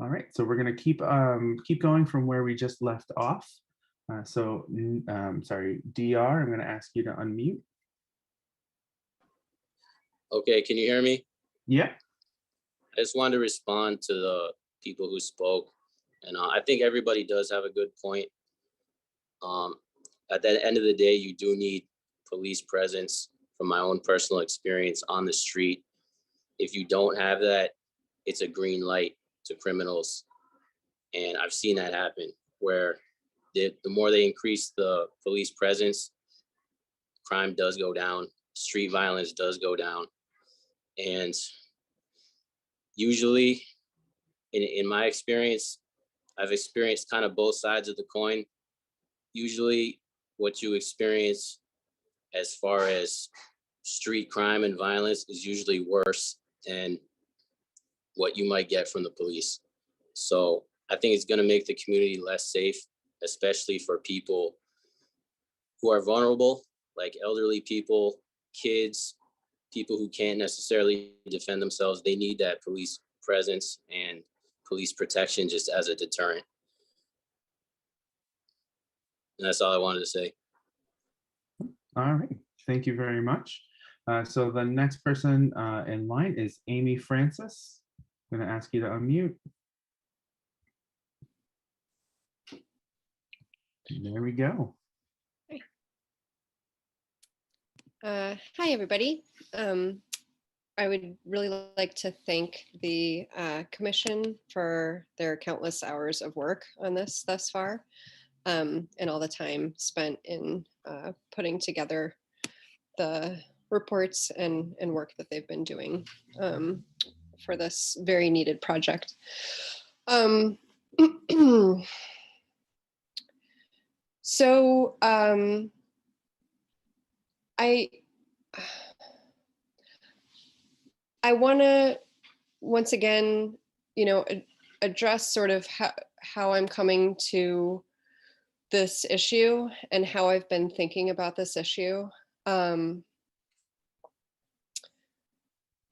All right, so we're gonna keep going from where we just left off. Sorry, DR, I'm gonna ask you to unmute. Okay, can you hear me? Yeah. I just wanted to respond to the people who spoke. And I think everybody does have a good point. At the end of the day, you do need police presence, from my own personal experience, on the street. If you don't have that, it's a green light to criminals. And I've seen that happen, where the more they increase the police presence, crime does go down, street violence does go down. And usually, in my experience, I've experienced kind of both sides of the coin. Usually what you experience as far as street crime and violence is usually worse than what you might get from the police. So I think it's going to make the community less safe, especially for people who are vulnerable, like elderly people, kids, people who can't necessarily defend themselves. They need that police presence and police protection just as a deterrent. And that's all I wanted to say. All right, thank you very much. So the next person in line is Amy Francis. I'm going to ask you to unmute. There we go. Hi, everybody. I would really like to thank the commission for their countless hours of work on this thus far, and all the time spent in putting together the reports and work that they've been doing for this very needed project. So I want to once again, address sort of how I'm coming to this issue and how I've been thinking about this issue. I'm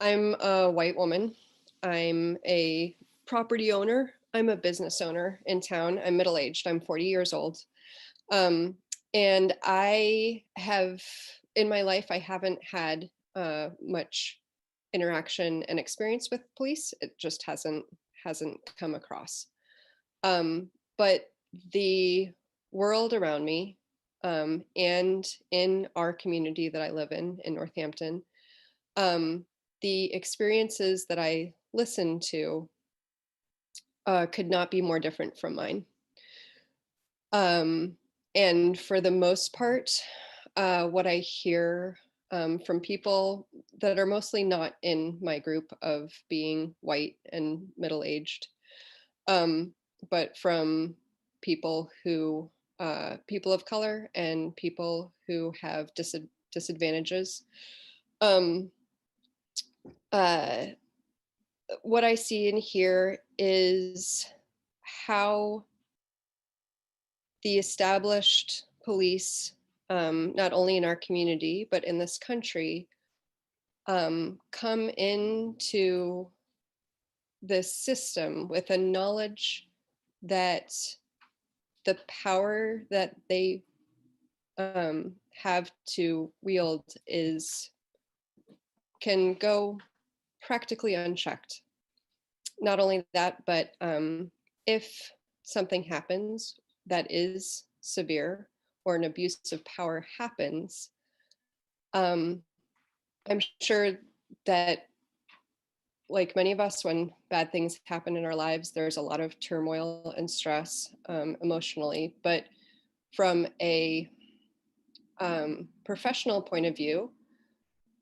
a white woman. I'm a property owner. I'm a business owner in town. I'm middle-aged. I'm 40 years old. And I have, in my life, I haven't had much interaction and experience with police. It just hasn't come across. But the world around me and in our community that I live in Northampton, the experiences that I listen to could not be more different from mine. And for the most part, what I hear from people that are mostly not in my group of being white and middle-aged, but from people who, people of color and people who have disadvantages. What I see and hear is how the established police not only in our community, but in this country, come into this system with a knowledge that the power that they have to wield can go practically unchecked. Not only that, but if something happens that is severe or an abuse of power happens, I'm sure that, like many of us, when bad things happen in our lives, there's a lot of turmoil and stress emotionally. But from a professional point of view,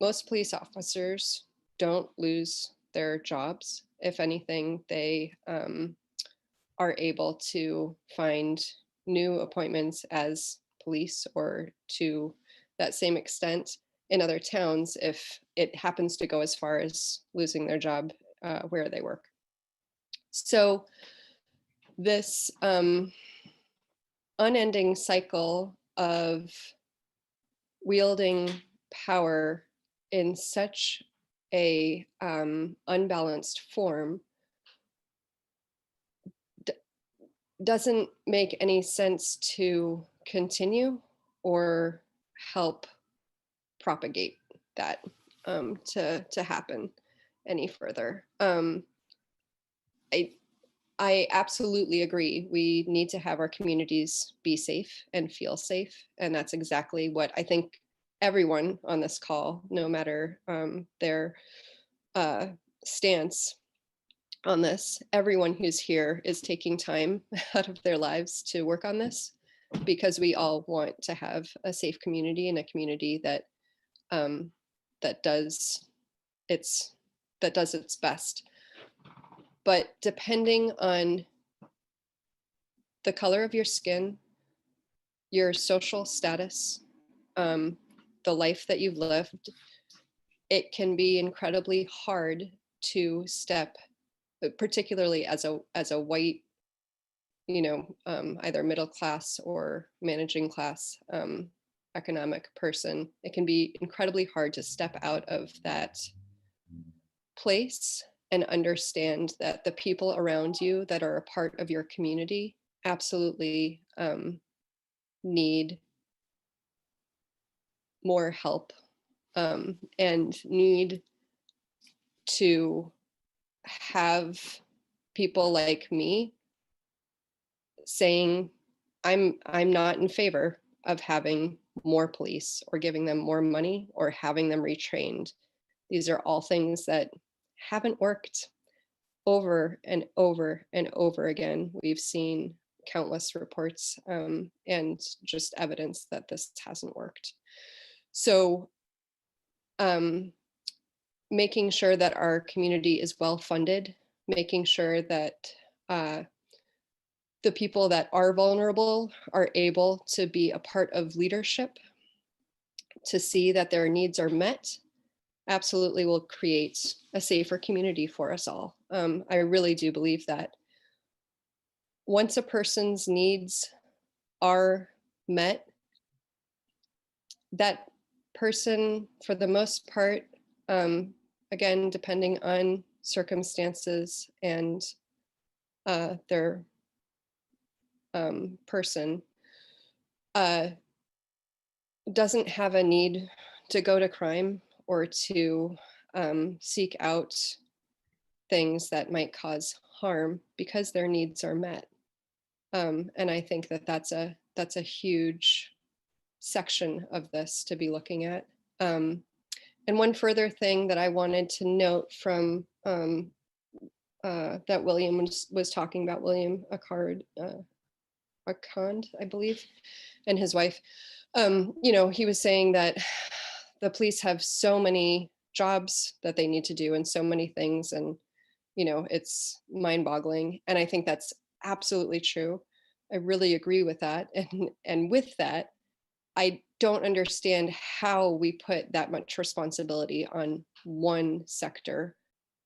most police officers don't lose their jobs. If anything, they are able to find new appointments as police, or to that same extent in other towns if it happens to go as far as losing their job where they work. So this unending cycle of wielding power in such a unbalanced form doesn't make any sense to continue or help propagate that to happen any further. I absolutely agree. We need to have our communities be safe and feel safe. And that's exactly what I think everyone on this call, no matter their stance on this, everyone who's here is taking time out of their lives to work on this, because we all want to have a safe community, and a community that that does its best. But depending on the color of your skin, your social status, the life that you've lived, it can be incredibly hard to step, particularly as a white, either middle class or managing class economic person. It can be incredibly hard to step out of that place and understand that the people around you that are a part of your community absolutely need more help and need to have people like me saying, I'm not in favor of having more police or giving them more money or having them retrained. These are all things that haven't worked. Over and over and over again, we've seen countless reports and just evidence that this hasn't worked. So making sure that our community is well funded, making sure that the people that are vulnerable are able to be a part of leadership, to see that their needs are met, absolutely will create a safer community for us all. I really do believe that once a person's needs are met, that person, for the most part, again, depending on circumstances and their person, doesn't have a need to go to crime or to seek out things that might cause harm, because their needs are met. And I think that that's a huge section of this to be looking at. And one further thing that I wanted to note from that William was talking about, William Akand, I believe, and his wife, he was saying that the police have so many jobs that they need to do and so many things, and it's mind-boggling. And I think that's absolutely true. I really agree with that. And with that, I don't understand how we put that much responsibility on one sector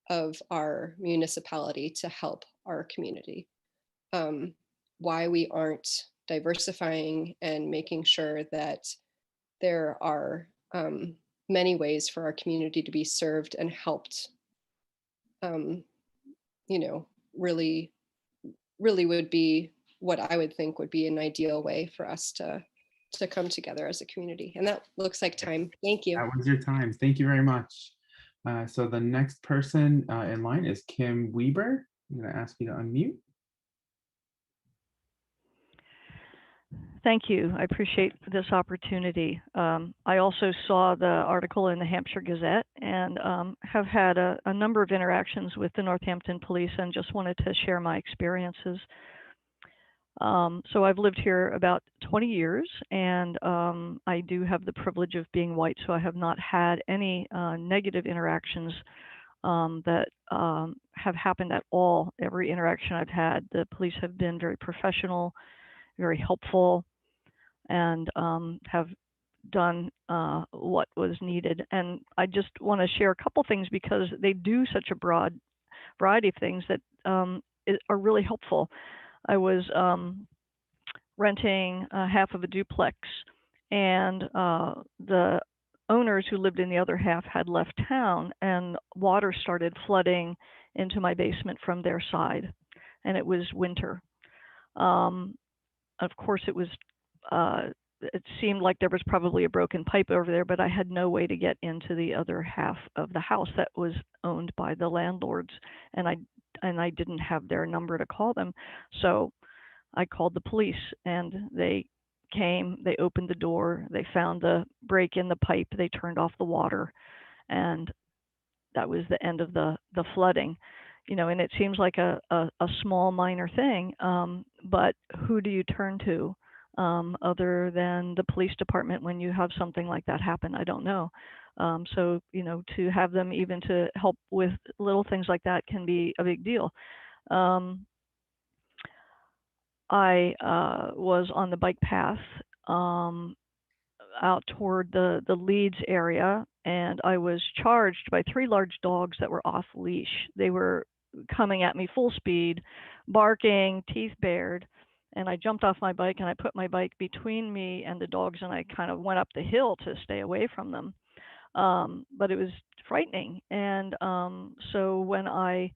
of our municipality to help our community. Why we aren't diversifying and making sure that there are many ways for our community to be served and helped, you know, really would be what I would think would be an ideal way for us to come together as a community. And that looks like time. Thank you. That was your time. Thank you very much. So the next person in line is Kim Weber. I'm going to ask you to unmute. Thank you. I appreciate this opportunity. I also saw the article in the Hampshire Gazette and have had a number of interactions with the Northampton police and just wanted to share my experiences. So I've lived here about 20 years and I do have the privilege of being white, so I have not had any negative interactions that have happened at all. Every interaction I've had, the police have been very professional, very helpful, and have done what was needed. And I just want to share a couple things because they do such a broad variety of things that are really helpful. I was renting half of a duplex, and the owners who lived in the other half had left town, and water started flooding into my basement from their side, and it was winter. Of course, it was. It seemed like there was probably a broken pipe over there, but I had no way to get into the other half of the house that was owned by the landlords, and I didn't have their number to call them. So I called the police, and they came, they opened the door, they found the break in the pipe, they turned off the water, and that was the end of the flooding. You know, and it seems like a small minor thing, but who do you turn to other than the police department when you have something like that happen? I don't know. So, you know, to have them even to help with little things like that can be a big deal. I was on the bike path out toward the Leeds area, and I was charged by 3 large dogs that were off leash. They were coming at me full speed, barking, teeth bared, and I jumped off my bike and I put my bike between me and the dogs, and I kind of went up the hill to stay away from them. But it was frightening. And so when I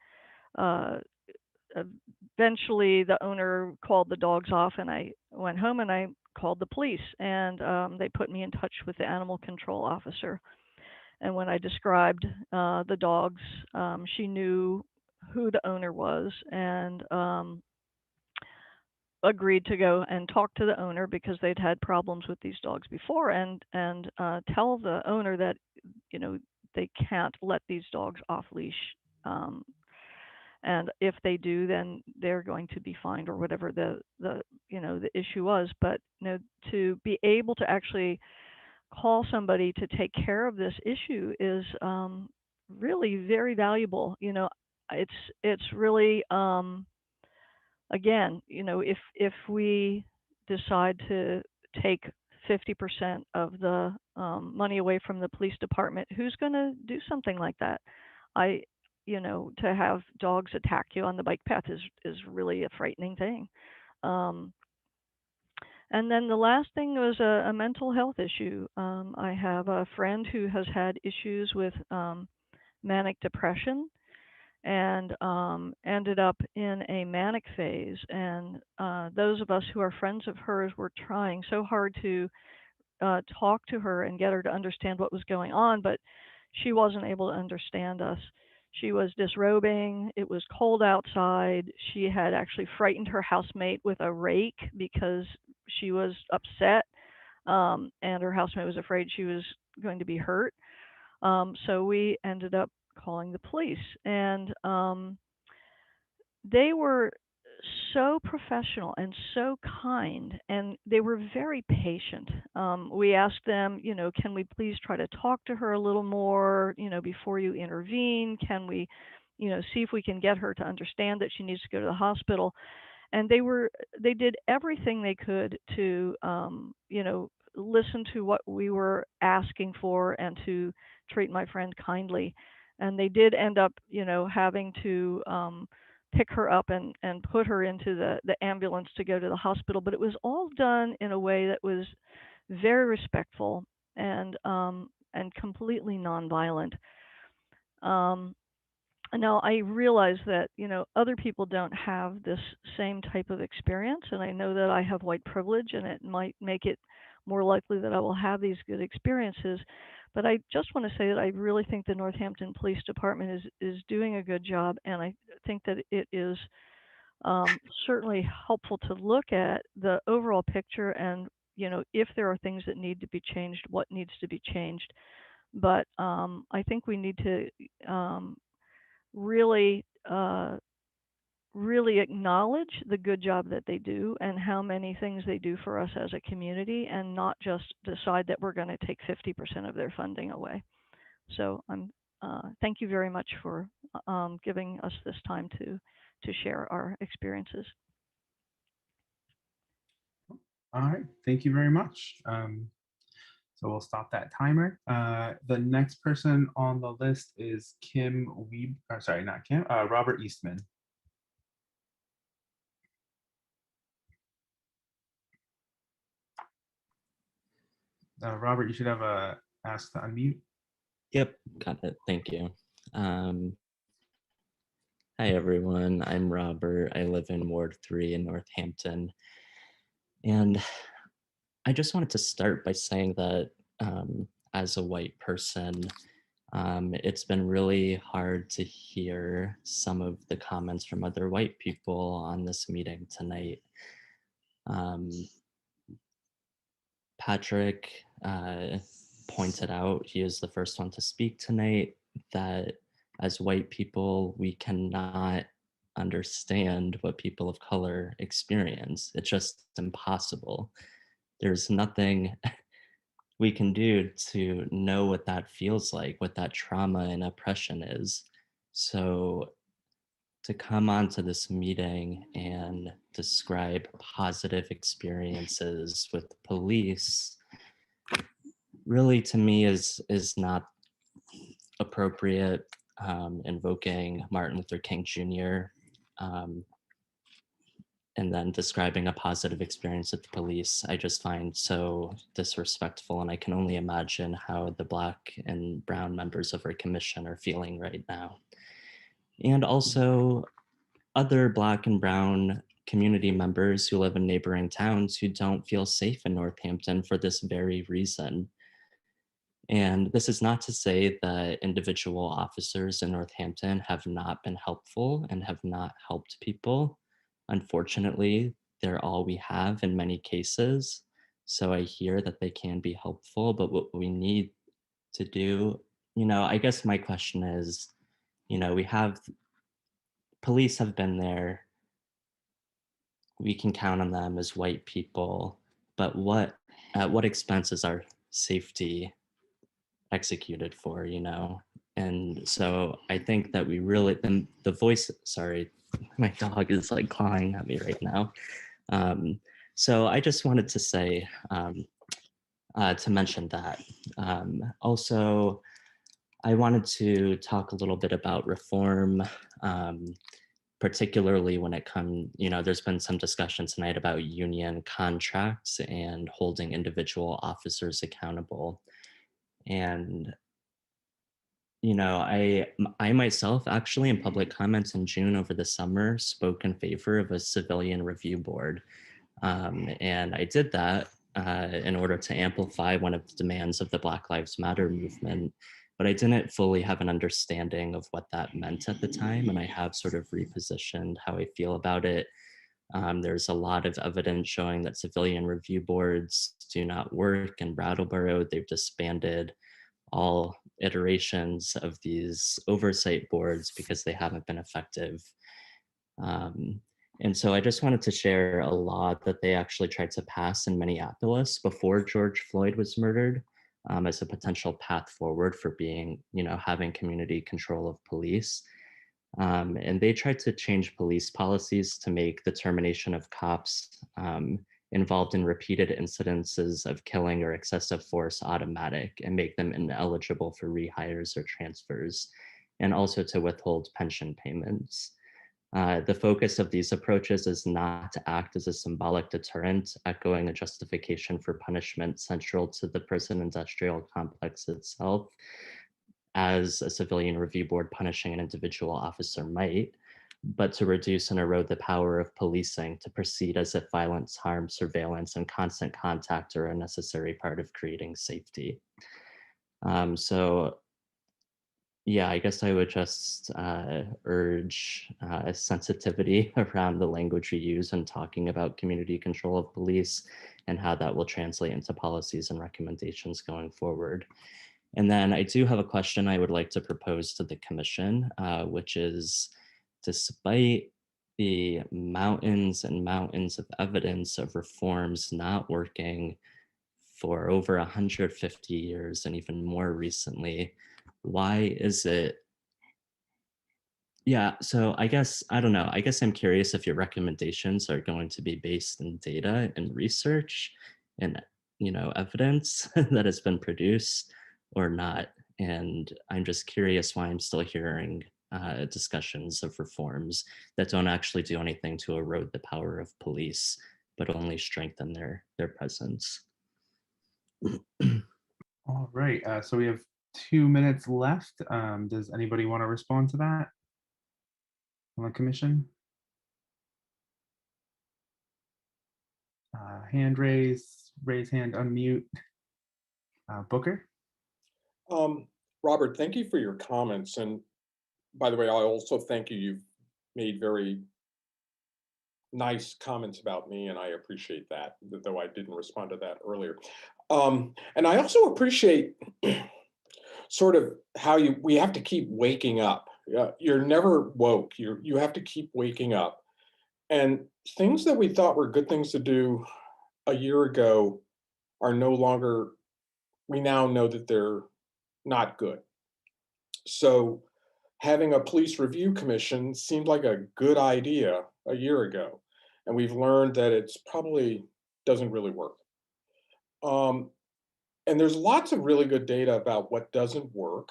eventually the owner called the dogs off, and I went home and I called the police, and they put me in touch with the animal control officer. And when I described the dogs, she knew who the owner was and agreed to go and talk to the owner because they'd had problems with these dogs before, and tell the owner that, you know, they can't let these dogs off leash. And if they do, then they're going to be fined or whatever the you know, the issue was. But, you know, to be able to actually call somebody to take care of this issue is really very valuable. You know, it's really again, you know, if we decide to take 50% of the money away from the police department, who's going to do something like that? You know, to have dogs attack you on the bike path is really a frightening thing. And then the last thing was a mental health issue. I have a friend who has had issues with manic depression and ended up in a manic phase. And those of us who are friends of hers were trying so hard to talk to her and get her to understand what was going on, but she wasn't able to understand us. She was disrobing. It was cold outside. She had actually frightened her housemate with a rake because she was upset, and her housemate was afraid she was going to be hurt. So we ended up calling the police, and they were so professional and so kind, and they were very patient. We asked them, you know, can we please try to talk to her a little more, you know, before you intervene? Can we, you know, see if we can get her to understand that she needs to go to the hospital? And they did everything they could to, you know, listen to what we were asking for and to treat my friend kindly. And they did end up, you know, having to pick her up and put her into the ambulance to go to the hospital. But it was all done in a way that was very respectful and completely nonviolent. Now I realize that, you know, other people don't have this same type of experience, and I know that I have white privilege, and it might make it more likely that I will have these good experiences. But I just want to say that I really think the Northampton Police Department is doing a good job, and I think that it is certainly helpful to look at the overall picture, and, you know, if there are things that need to be changed, what needs to be changed. But I think we need to really really acknowledge the good job that they do and how many things they do for us as a community, and not just decide that we're going to take 50% of their funding away. So thank you very much for giving us this time to share our experiences. All right, thank you very much. So we'll stop that timer. The next person on the list is Kim Weeb, sorry, not Kim, Robert Eastman. Robert, you should have a ask to unmute. Yep, got it. Thank you. Hi, everyone. I'm Robert. I live in Ward 3 in Northampton. And I just wanted to start by saying that as a white person, it's been really hard to hear some of the comments from other white people on this meeting tonight. Patrick pointed out, he is the first one to speak tonight, that as white people, we cannot understand what people of color experience. It's just impossible. There's nothing we can do to know what that feels like, what that trauma and oppression is. So to come onto this meeting and describe positive experiences with police really, to me, is not appropriate. Invoking Martin Luther King Jr. And then describing a positive experience with the police, I just find so disrespectful, and I can only imagine how the Black and Brown members of our commission are feeling right now. And also other Black and Brown community members who live in neighboring towns who don't feel safe in Northampton for this very reason. And this is not to say that individual officers in Northampton have not been helpful and have not helped people. Unfortunately, they're all we have in many cases. So I hear that they can be helpful, but what we need to do, you know, I guess my question is, you know, we have, police have been there. We can count on them as white people, but at what expense is our safety executed for, you know? And so I think that we really, the voice, sorry, my dog is like clawing at me right now. So I just wanted to say, to mention that. Also, I wanted to talk a little bit about reform, particularly when it comes, you know, there's been some discussion tonight about union contracts and holding individual officers accountable. And, you know, I myself actually in public comments in June over the summer spoke in favor of a civilian review board. And I did that in order to amplify one of the demands of the Black Lives Matter movement, but I didn't fully have an understanding of what that meant at the time. And I have sort of repositioned how I feel about it. There's a lot of evidence showing that civilian review boards do not work in Brattleboro. They've disbanded all iterations of these oversight boards because they haven't been effective. And so I just wanted to share a law that they actually tried to pass in Minneapolis before George Floyd was murdered, as a potential path forward for being, you know, having community control of police. And they tried to change police policies to make the termination of cops involved in repeated incidences of killing or excessive force automatic and make them ineligible for rehires or transfers, and also to withhold pension payments. The focus of these approaches is not to act as a symbolic deterrent, echoing a justification for punishment central to the prison industrial complex itself, as a civilian review board punishing an individual officer might, but to reduce and erode the power of policing to proceed as if violence, harm, surveillance, and constant contact are a necessary part of creating safety. So yeah, I guess I would just urge sensitivity around the language we use when talking about community control of police and how that will translate into policies and recommendations going forward. And then I do have a question I would like to propose to the commission, which is, despite the mountains and mountains of evidence of reforms not working for over 150 years and even more recently, why is it? Yeah, so I guess, I don't know, I guess I'm curious if your recommendations are going to be based in data and research and, you know, evidence that has been produced or not. And I'm just curious why I'm still hearing discussions of reforms that don't actually do anything to erode the power of police, but only strengthen their presence. All right, so we have 2 minutes left. Does anybody want to respond to that on the commission? Hand raise hand, unmute. Booker? Robert, thank you for your comments. And by the way, I also thank you. You've made very nice comments about me, and I appreciate that, though I didn't respond to that earlier. And I also appreciate sort of how we have to keep waking up. You're never woke. You have to keep waking up. And things that we thought were good things to do a year ago are no longer, we now know that they're not good. So having a police review commission seemed like a good idea a year ago. And we've learned that it's probably doesn't really work. And there's lots of really good data about what doesn't work.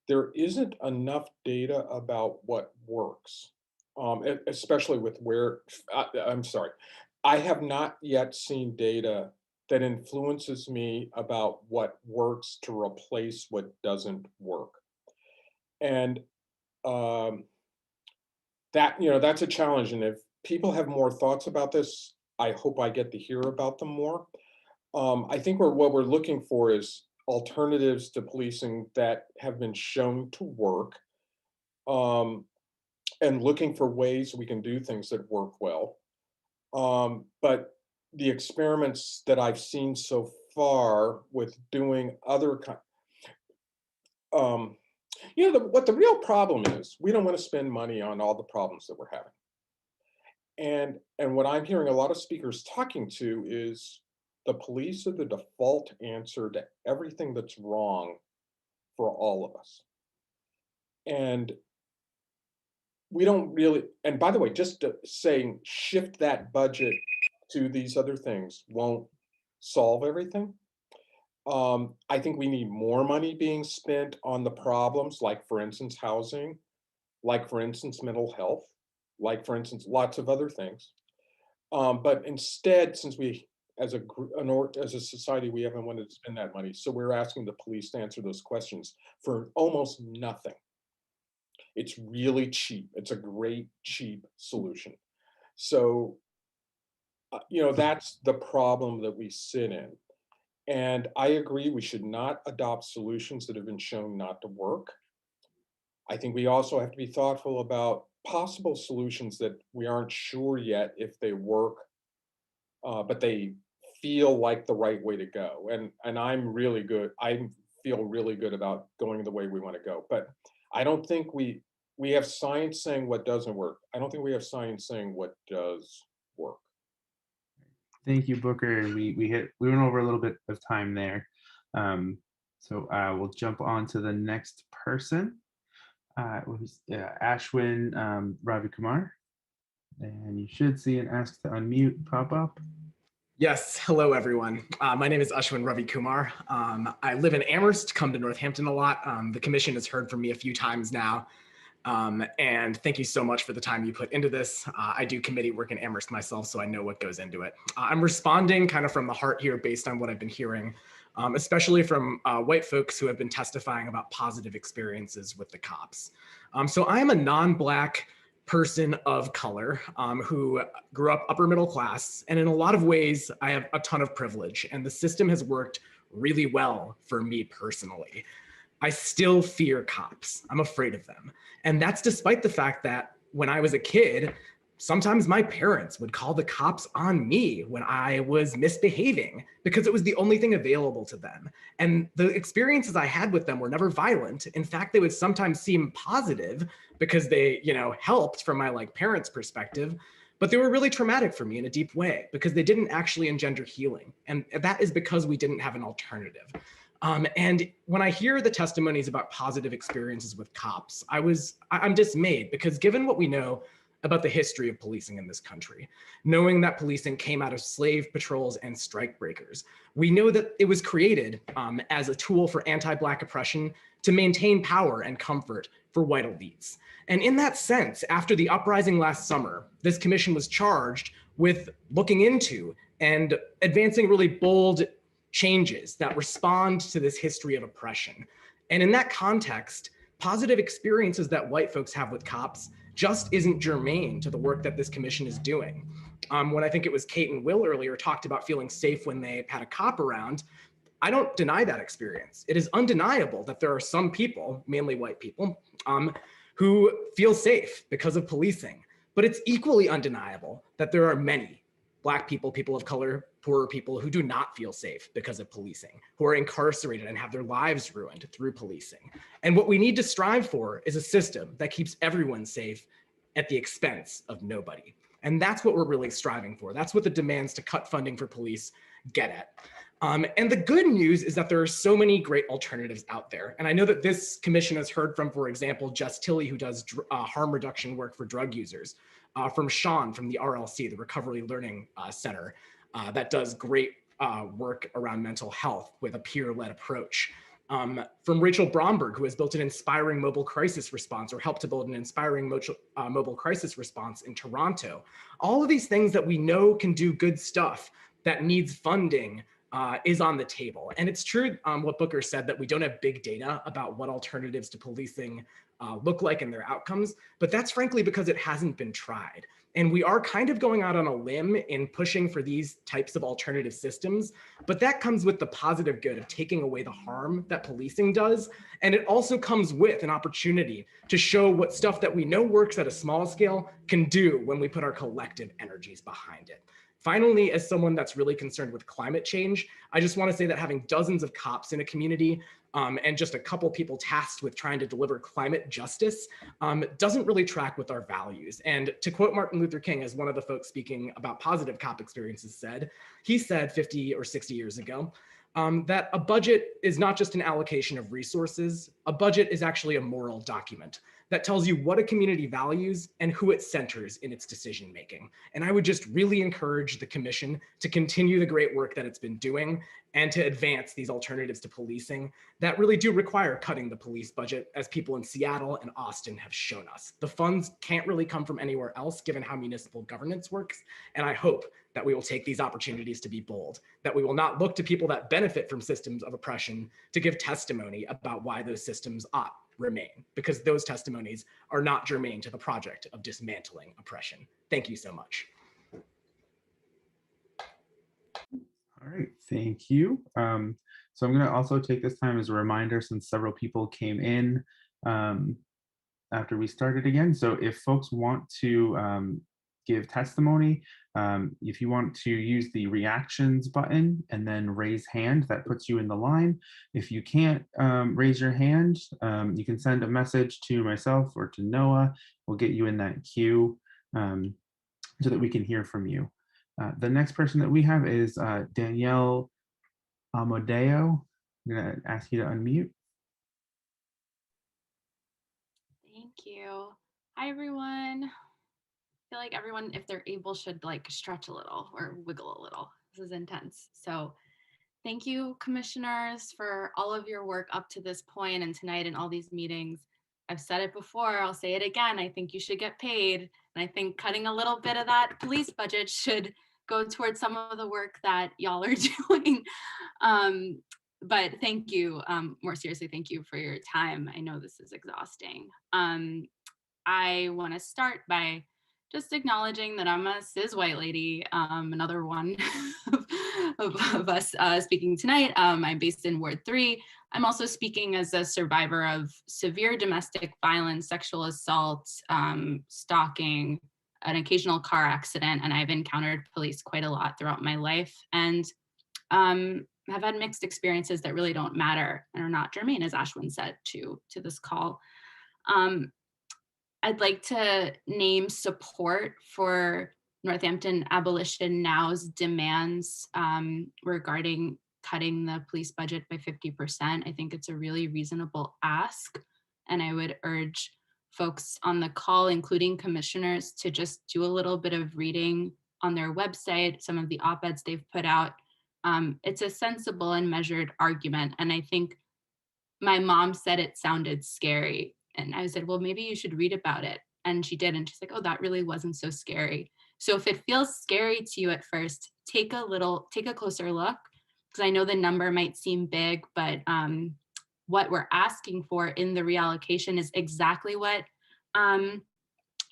There isn't enough data about what works, especially with where, I'm sorry, I have not yet seen data that influences me about what works to replace what doesn't work. And that, you know, that's a challenge. And if people have more thoughts about this, I hope I get to hear about them more. I think what we're looking for is alternatives to policing that have been shown to work, and looking for ways we can do things that work well. But the experiments that I've seen so far with doing other you know, what the real problem is, we don't want to spend money on all the problems that we're having. And what I'm hearing a lot of speakers talking to is the police are the default answer to everything that's wrong for all of us. And we don't really, and by the way, just saying shift that budget to these other things won't solve everything. I think we need more money being spent on the problems, like for instance, housing, like for instance, mental health, like for instance, lots of other things. But instead, since we, as a society, we haven't wanted to spend that money, so we're asking the police to answer those questions for almost nothing. It's really cheap. It's a great, cheap solution. So, you know, that's the problem that we sit in. And I agree, we should not adopt solutions that have been shown not to work. I think we also have to be thoughtful about possible solutions that we aren't sure yet if they work, but they feel like the right way to go. And I'm really good. I feel really good about going the way we want to go. But I don't think we have science saying what doesn't work. I don't think we have science saying what does work. Thank you, Booker. We went over a little bit of time there. So we'll jump on to the next person. Ashwin Ravi Kumar. And you should see an ask to unmute pop up. Yes, hello everyone. My name is Ashwin Ravi Kumar. I live in Amherst, come to Northampton a lot. The commission has heard from me a few times now. And thank you so much for the time you put into this. I do committee work in Amherst myself, so I know what goes into it. I'm responding kind of from the heart here based on what I've been hearing, especially from white folks who have been testifying about positive experiences with the cops. So I am a non-Black person of color who grew up upper middle class, and in a lot of ways, I have a ton of privilege, and the system has worked really well for me personally. I still fear cops. I'm afraid of them. And that's despite the fact that when I was a kid, sometimes my parents would call the cops on me when I was misbehaving because it was the only thing available to them. And the experiences I had with them were never violent. In fact, they would sometimes seem positive because they, helped from my parents' perspective, but they were really traumatic for me in a deep way because they didn't actually engender healing. And that is because we didn't have an alternative. And when I hear the testimonies about positive experiences with cops, I'm dismayed because given what we know about the history of policing in this country, knowing that policing came out of slave patrols and strike breakers, we know that it was created as a tool for anti-Black oppression to maintain power and comfort for white elites. And in that sense, after the uprising last summer, this commission was charged with looking into and advancing really bold changes that respond to this history of oppression. And in that context, positive experiences that white folks have with cops just isn't germane to the work that this commission is doing. When I think it was Kate and Will earlier talked about feeling safe when they had a cop around, I don't deny that experience. It is undeniable that there are some people, mainly white people, who feel safe because of policing. But it's equally undeniable that there are many Black people, people of color, poorer people who do not feel safe because of policing, who are incarcerated and have their lives ruined through policing. And what we need to strive for is a system that keeps everyone safe at the expense of nobody. And that's what we're really striving for. That's what the demands to cut funding for police get at. And the good news is that there are so many great alternatives out there. And I know that this commission has heard from, for example, Jess Tilley, who does harm reduction work for drug users, from Sean from the RLC, the Recovery Learning Center, that does great work around mental health with a peer-led approach. From Rachel Bromberg, who has built an inspiring mobile crisis response or helped to build an inspiring mobile crisis response in Toronto. All of these things that we know can do good stuff that needs funding is on the table. And it's true what Booker said, that we don't have big data about what alternatives to policing look like and their outcomes, but that's frankly because it hasn't been tried. And we are kind of going out on a limb in pushing for these types of alternative systems, but that comes with the positive good of taking away the harm that policing does. And it also comes with an opportunity to show what stuff that we know works at a small scale can do when we put our collective energies behind it. Finally, as someone that's really concerned with climate change, I just want to say that having dozens of cops in a community and just a couple people tasked with trying to deliver climate justice doesn't really track with our values. And to quote Martin Luther King, as one of the folks speaking about positive cop experiences said, he said 50 or 60 years ago, that a budget is not just an allocation of resources. A budget is actually a moral document that tells you what a community values and who it centers in its decision making. And I would just really encourage the commission to continue the great work that it's been doing and to advance these alternatives to policing that really do require cutting the police budget, as people in Seattle and Austin have shown us. The funds can't really come from anywhere else given how municipal governance works. And I hope that we will take these opportunities to be bold, that we will not look to people that benefit from systems of oppression to give testimony about why those systems ought remain, because those testimonies are not germane to the project of dismantling oppression. Thank you so much. All right, thank you. So I'm going to also take this time as a reminder, since several people came in after we started again. So if folks want to give testimony, if you want to use the reactions button and then raise hand, that puts you in the line. If you can't raise your hand, you can send a message to myself or to Noah. We'll get you in that queue so that we can hear from you. The next person that we have is Danielle Amadeo. I'm going to ask you to unmute. Thank you. Hi, everyone. I feel like everyone, if they're able, should stretch a little or wiggle a little. This is intense. So thank you, commissioners, for all of your work up to this point and tonight and all these meetings. I've said it before, I'll say it again. I think you should get paid. And I think cutting a little bit of that police budget should go towards some of the work that y'all are doing. But thank you, more seriously, thank you for your time. I know this is exhausting. I want to start by just acknowledging that I'm a cis white lady, another one of us speaking tonight. I'm based in Ward 3. I'm also speaking as a survivor of severe domestic violence, sexual assault, stalking, an occasional car accident, and I've encountered police quite a lot throughout my life, and have had mixed experiences that really don't matter and are not germane, as Ashwin said, to this call. I'd like to name support for Northampton Abolition Now's demands regarding cutting the police budget by 50%. I think it's a really reasonable ask. And I would urge folks on the call, including commissioners, to just do a little bit of reading on their website, some of the op-eds they've put out. It's a sensible and measured argument. And I think my mom said it sounded scary. And I said, well, maybe you should read about it. And she did. And she's like, oh, that really wasn't so scary. So if it feels scary to you at first, take a closer look, because I know the number might seem big, but what we're asking for in the reallocation is exactly what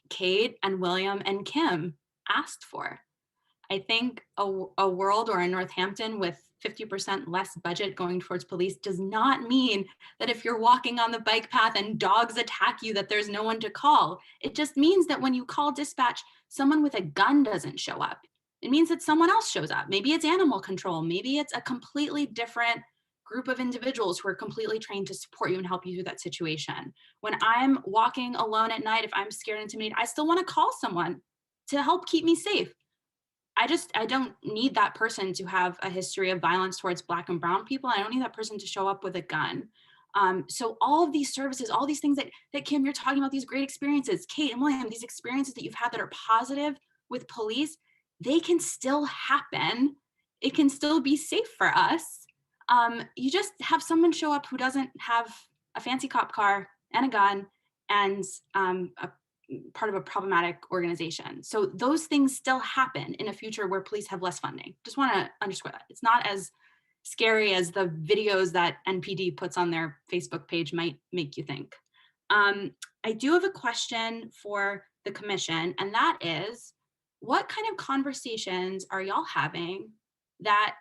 Kate and William and Kim asked for. I think a world or a Northampton with 50% less budget going towards police does not mean that if you're walking on the bike path and dogs attack you, that there's no one to call. It just means that when you call dispatch, someone with a gun doesn't show up. It means that someone else shows up. Maybe it's animal control. Maybe it's a completely different group of individuals who are completely trained to support you and help you through that situation. When I'm walking alone at night, if I'm scared and intimidated, I still want to call someone to help keep me safe. I don't need that person to have a history of violence towards Black and brown people. I don't need that person to show up with a gun. So all of these services, all these things that Kim, you're talking about, these great experiences, Kate and William, these experiences that you've had that are positive with police, they can still happen. It can still be safe for us. You just have someone show up who doesn't have a fancy cop car and a gun and a part of a problematic organization. So those things still happen in a future where police have less funding. Just want to underscore that. It's not as scary as the videos that NPD puts on their Facebook page might make you think. I do have a question for the commission, and that is, what kind of conversations are y'all having that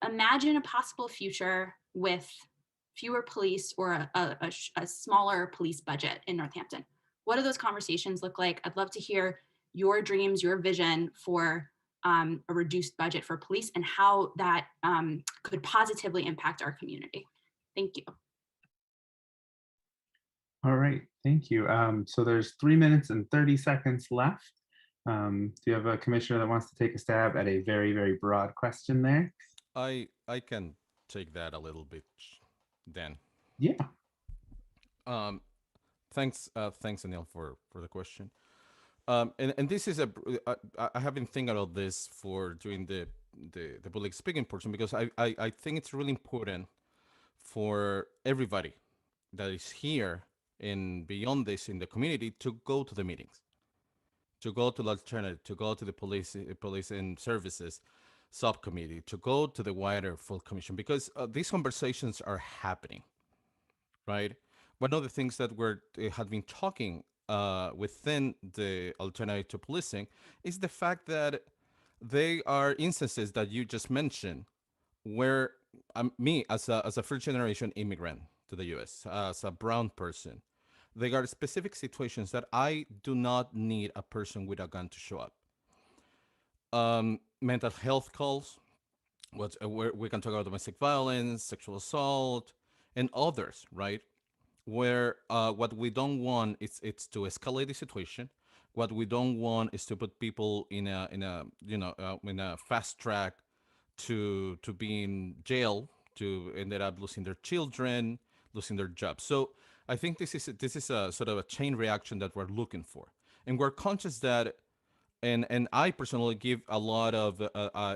imagine a possible future with fewer police or a smaller police budget in Northampton? What do those conversations look like? I'd love to hear your dreams, your vision for a reduced budget for police and how that could positively impact our community. Thank you. All right, thank you. So there's 3 minutes and 30 seconds left. Do you have a commissioner that wants to take a stab at a very, very broad question there? I can take that a little bit, Dan. Yeah. Thanks, Anil, for the question. And this is I have been thinking about this for during the public speaking portion, because I think it's really important for everybody that is here and beyond this in the community to go to the meetings, to go to the alternative, to go to the police and services subcommittee, to go to the wider full commission, because these conversations are happening, right? One of the things that have been talking within the alternative to policing is the fact that there are instances that you just mentioned where me as a first generation immigrant to the US, as a brown person, there are specific situations that I do not need a person with a gun to show up. Mental health calls, where we can talk about domestic violence, sexual assault, and others, right? Where what we don't want is to escalate the situation. What we don't want is to put people in a fast track to be in jail, to end up losing their children, losing their jobs. So I think this is a sort of a chain reaction that we're looking for, and we're conscious that, and I personally give a lot of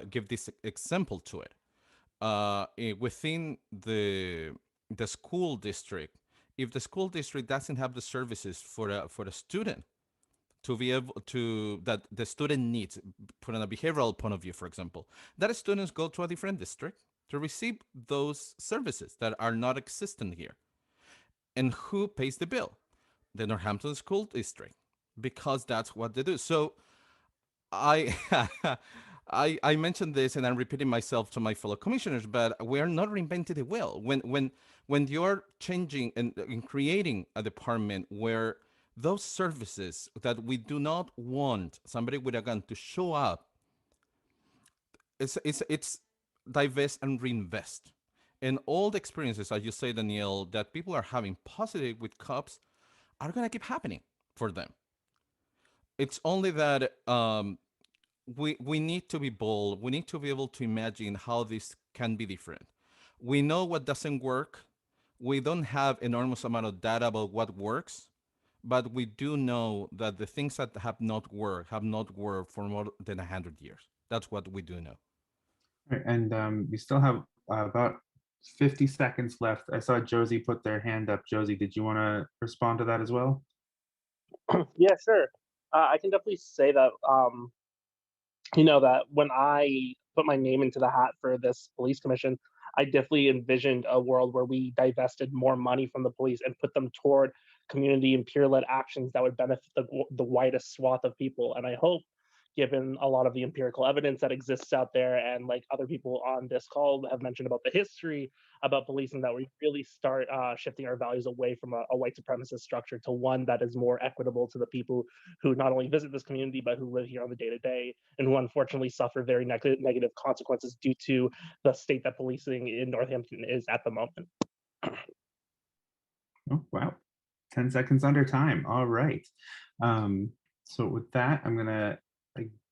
give this example to it within the school district. if the school district doesn't have the services for a student to be able to, that the student needs, put on a behavioral point of view, for example, that students go to a different district to receive those services that are not existent here. And who pays the bill? The Northampton School District, because that's what they do. So I I mentioned this, and I'm repeating myself to my fellow commissioners, but we are not reinventing the wheel. When you're changing and creating a department where those services that we do not want somebody with a gun to show up, it's divest and reinvest. And all the experiences, as you say, Danielle, that people are having positive with cops are gonna keep happening for them. It's only that we need to be bold. We need to be able to imagine how this can be different. We know what doesn't work. We don't have enormous amount of data about what works, but we do know that the things that have not worked for more than 100 years. That's what we do know. Right, and we still have about 50 seconds left. I saw Josie put their hand up. Josie, did you want to respond to that as well? Yeah, sure. I can definitely say that, that when I put my name into the hat for this police commission, I definitely envisioned a world where we divested more money from the police and put them toward community and peer-led actions that would benefit the widest swath of people. And I hope, given a lot of the empirical evidence that exists out there, and like other people on this call have mentioned about the history about policing, that we really start shifting our values away from a white supremacist structure to one that is more equitable to the people who not only visit this community, but who live here on the day-to-day, and who unfortunately suffer very negative consequences due to the state that policing in Northampton is at the moment. Oh, wow. 10 seconds under time. All right. So with that, I'm gonna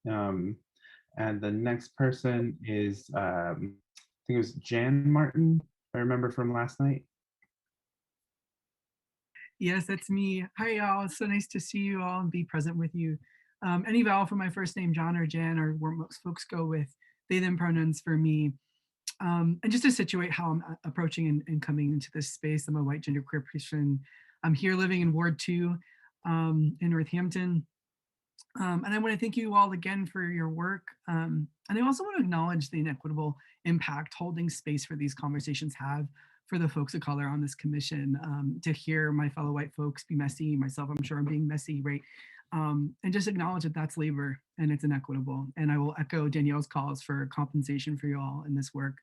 and the next person is I think it was Jan Martin, if I remember from last night. Yes, that's me. Hi, y'all. It's so nice to see you all and be present with you. Any vowel for my first name, John or Jan, or where most folks go with they, them pronouns for me. And just to situate how I'm approaching and coming into this space, I'm a white genderqueer person. I'm here living in Ward 2 in Northampton. And I want to thank you all again for your work. And I also want to acknowledge the inequitable impact holding space for these conversations have for the folks of color on this commission. To hear my fellow white folks be messy, myself, I'm sure I'm being messy, right? And just acknowledge that that's labor and it's inequitable. And I will echo Danielle's calls for compensation for you all in this work.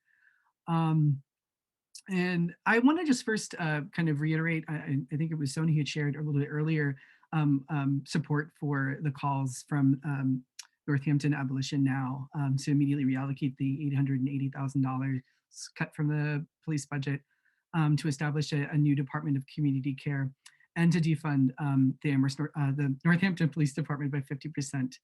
And I want to just first kind of reiterate, I think it was Sony who had shared a little bit earlier, support for the calls from Northampton Abolition Now to immediately reallocate the $880,000 cut from the police budget to establish a new Department of Community Care and to defund the Northampton Police Department by 50%.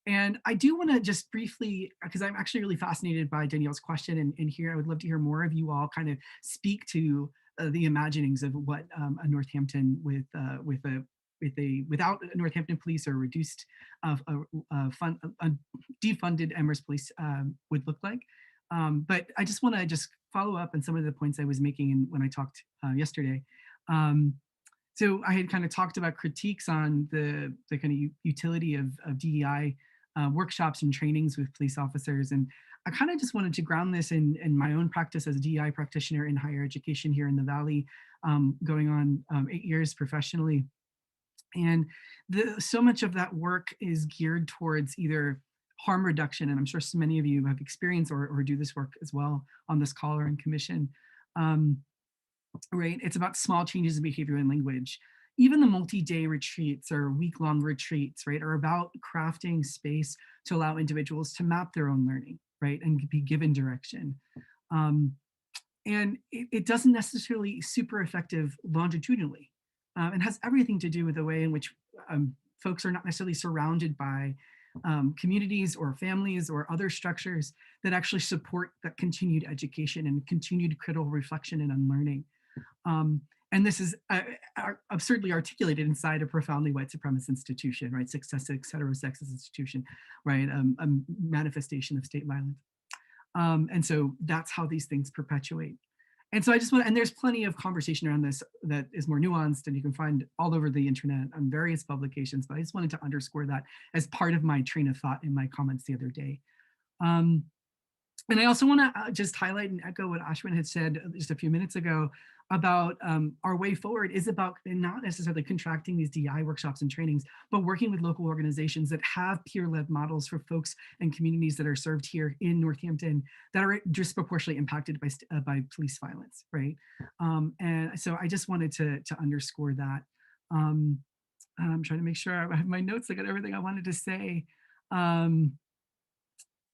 And I do want to just briefly, because I'm actually really fascinated by Danielle's question, and here I would love to hear more of you all kind of speak to the imaginings of what a Northampton without Northampton Police or reduced defunded Amherst Police would look like. But I just want to follow up on some of the points I was making when I talked yesterday. So I had kind of talked about critiques on the kind of utility of DEI workshops and trainings with police officers. And I kind of just wanted to ground this in my own practice as a DEI practitioner in higher education here in the Valley, going on 8 years professionally. And so much of that work is geared towards either harm reduction, and I'm sure so many of you have experienced or do this work as well on this call or in commission. Right, it's about small changes in behavior and language. Even the multi-day retreats or week-long retreats, right, are about crafting space to allow individuals to map their own learning, right, and be given direction. And it doesn't necessarily super effective longitudinally. It has everything to do with the way in which folks are not necessarily surrounded by communities or families or other structures that actually support that continued education and continued critical reflection and unlearning. And this is absurdly articulated inside a profoundly white supremacist institution, right? Successive heterosexist institution, right? A manifestation of state violence. And so that's how these things perpetuate. And so I just want, and there's plenty of conversation around this that is more nuanced and you can find all over the internet on various publications, but I just wanted to underscore that as part of my train of thought in my comments the other day. And I also want to just highlight and echo what Ashwin had said just a few minutes ago about our way forward is about not necessarily contracting these DEI workshops and trainings, but working with local organizations that have peer-led models for folks and communities that are served here in Northampton that are disproportionately impacted by police violence, right? And so I just wanted to underscore that. I'm trying to make sure I have my notes, I got everything I wanted to say.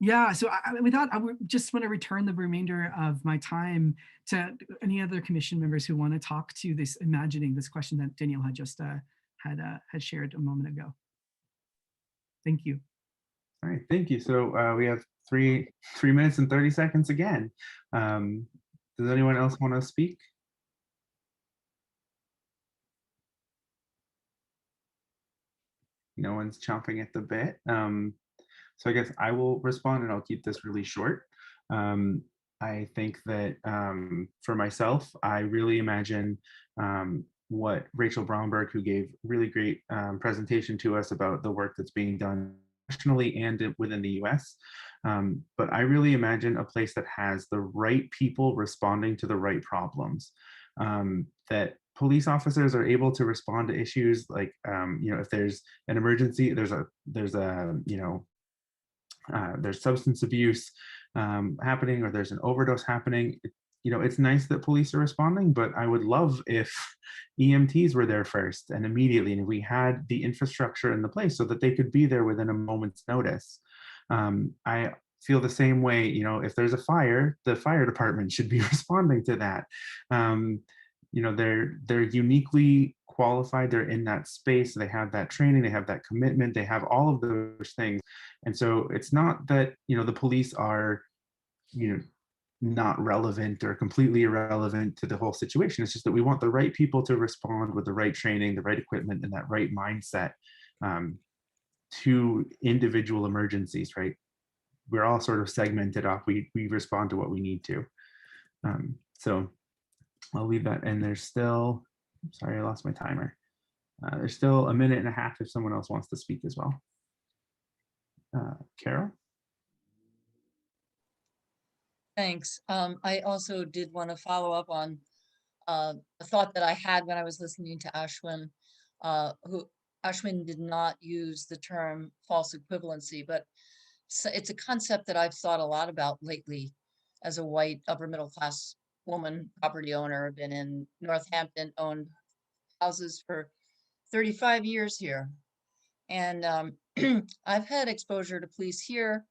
Yeah, so with that, just want to return the remainder of my time to any other commission members who want to talk to this, imagining this question that Danielle had just had shared a moment ago. Thank you. All right, thank you. So we have 3 minutes and 30 seconds again. Does anyone else want to speak? No one's chomping at the bit. So I guess I will respond and I'll keep this really short. I think that for myself, I really imagine what Rachel Bromberg, who gave really great presentation to us about the work that's being done nationally and within the US. But I really imagine a place that has the right people responding to the right problems. That police officers are able to respond to issues like, if there's an emergency, there's substance abuse happening, or there's an overdose happening. It's nice that police are responding, but I would love if EMTs were there first and immediately, and we had the infrastructure in the place so that they could be there within a moment's notice. I feel the same way, if there's a fire, the fire department should be responding to that. They're uniquely qualified, they're in that space, they have that training, they have that commitment, they have all of those things. And so it's not that the police are not relevant or completely irrelevant to the whole situation. It's just that we want the right people to respond with the right training, the right equipment, and that right mindset to individual emergencies, right? We're all sort of segmented off. We respond to what we need to. So I'll leave that. And there's still, sorry, I lost my timer. There's still a minute and a half if someone else wants to speak as well. Carol? Thanks. I also did want to follow up on a thought that I had when I was listening to Ashwin, Ashwin did not use the term false equivalency, but it's a concept that I've thought a lot about lately as a white upper middle class woman, property owner. I've been in Northampton, owned houses for 35 years here. And I've had exposure to police here.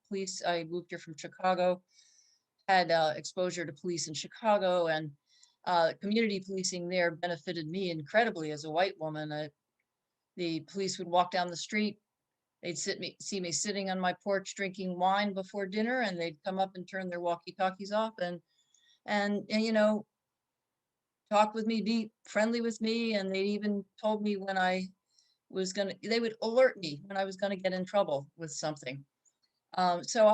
I moved here from Chicago, had exposure to police in Chicago, and community policing there benefited me incredibly as a white woman. The police would walk down the street, they'd see me sitting on my porch drinking wine before dinner, and they'd come up and turn their walkie-talkies off and talk with me, be friendly with me, and they even told me when they would alert me when I was gonna get in trouble with something. So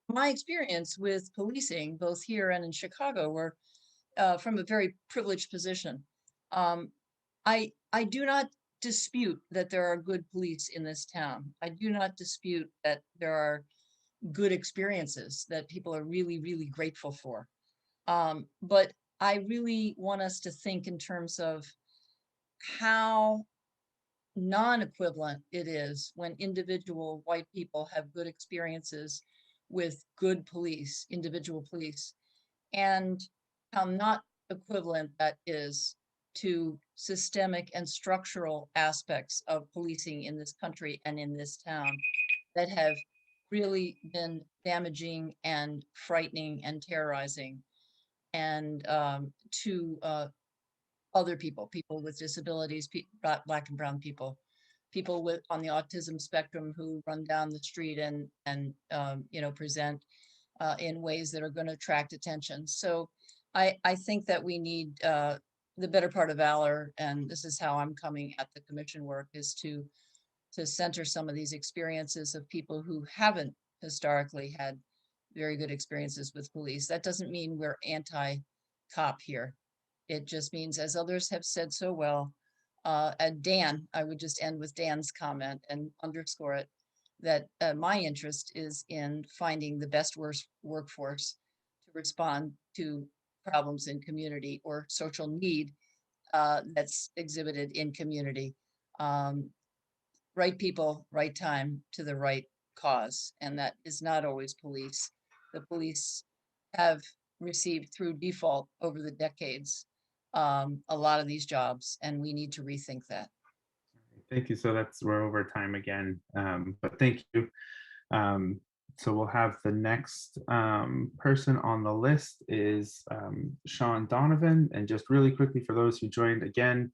my experience with policing, both here and in Chicago, were from a very privileged position. I do not dispute that there are good police in this town. I do not dispute that there are good experiences that people are really, really grateful for. But I really want us to think in terms of how non-equivalent it is when individual white people have good experiences with good police, individual police, and how not equivalent that is to systemic and structural aspects of policing in this country and in this town that have really been damaging and frightening and terrorizing and to other people with disabilities, Black and brown people on the autism spectrum who run down the street and present in ways that are going to attract attention. So I think that we need the better part of valor, and this is how I'm coming at the commission work, is to center some of these experiences of people who haven't historically had very good experiences with police. That doesn't mean we're anti cop here. It just means, as others have said so well, and Dan, I would just end with Dan's comment and underscore it, that my interest is in finding the best workforce to respond to problems in community or social need that's exhibited in community. Right people, right time to the right cause. And that is not always police. The police have received through default over the decades a lot of these jobs, and we need to rethink that. Thank you. So we're over time again, but thank you. So we'll have the next person on the list is Sean Donovan. And just really quickly for those who joined again,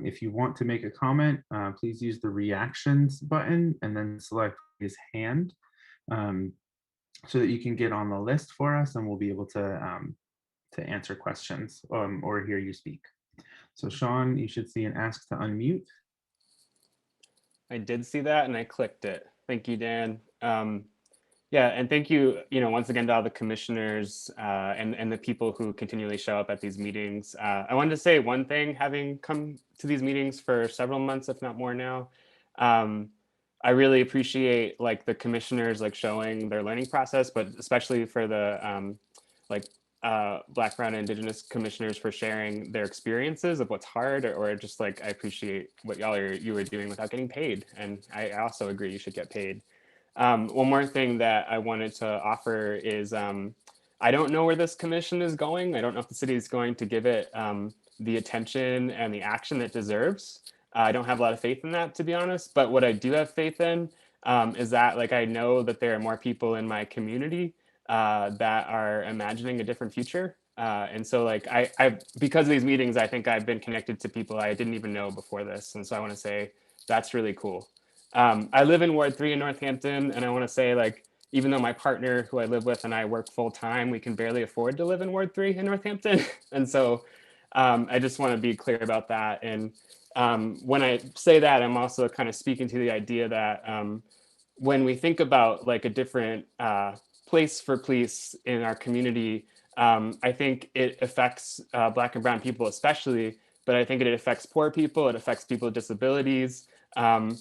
if you want to make a comment, please use the reactions button and then select his hand so that you can get on the list for us and we'll be able to answer questions or hear you speak. So Sean, you should see an ask to unmute. I did see that and I clicked it. Thank you, Dan. Yeah, and thank you, once again to all the commissioners and the people who continually show up at these meetings. I wanted to say one thing, having come to these meetings for several months, if not more now. I really appreciate the commissioners showing their learning process, but especially for the Black, Brown, and Indigenous commissioners for sharing their experiences of what's hard, or just I appreciate what you were doing without getting paid. And I also agree you should get paid. One more thing that I wanted to offer is I don't know where this commission is going. I don't know if the city is going to give it the attention and the action it deserves. I don't have a lot of faith in that, to be honest. But what I do have faith in is that I know that there are more people in my community that are imagining a different future. And so I because of these meetings, I think I've been connected to people I didn't even know before this. And so I want to say that's really cool. I live in Ward 3 in Northampton, and I want to say even though my partner who I live with and I work full time, we can barely afford to live in Ward 3 in Northampton. And so I just want to be clear about that. And when I say that, I'm also kind of speaking to the idea that when we think about a different place for police in our community, I think it affects Black and Brown people especially, but I think it affects poor people, it affects people with disabilities.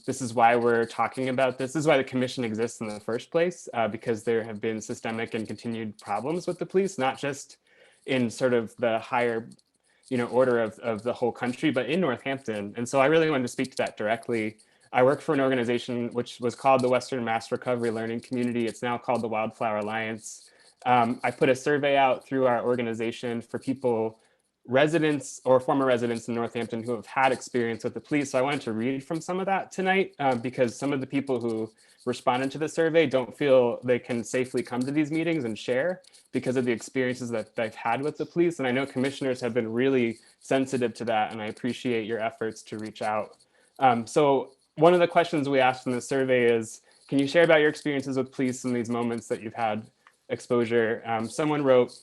This is why we're talking about this. This is why the commission exists in the first place, because there have been systemic and continued problems with the police, not just in sort of the higher order of the whole country, but in Northampton. And so I really wanted to speak to that directly. I work for an organization which was called the Western Mass Recovery Learning Community. It's now called the Wildflower Alliance. I put a survey out through our organization for people, residents or former residents in Northampton who have had experience with the police. So I wanted to read from some of that tonight because some of the people who responded to the survey don't feel they can safely come to these meetings and share because of the experiences that they've had with the police. And I know commissioners have been really sensitive to that, and I appreciate your efforts to reach out. So one of the questions we asked in the survey is, can you share about your experiences with police in these moments that you've had exposure? Someone wrote,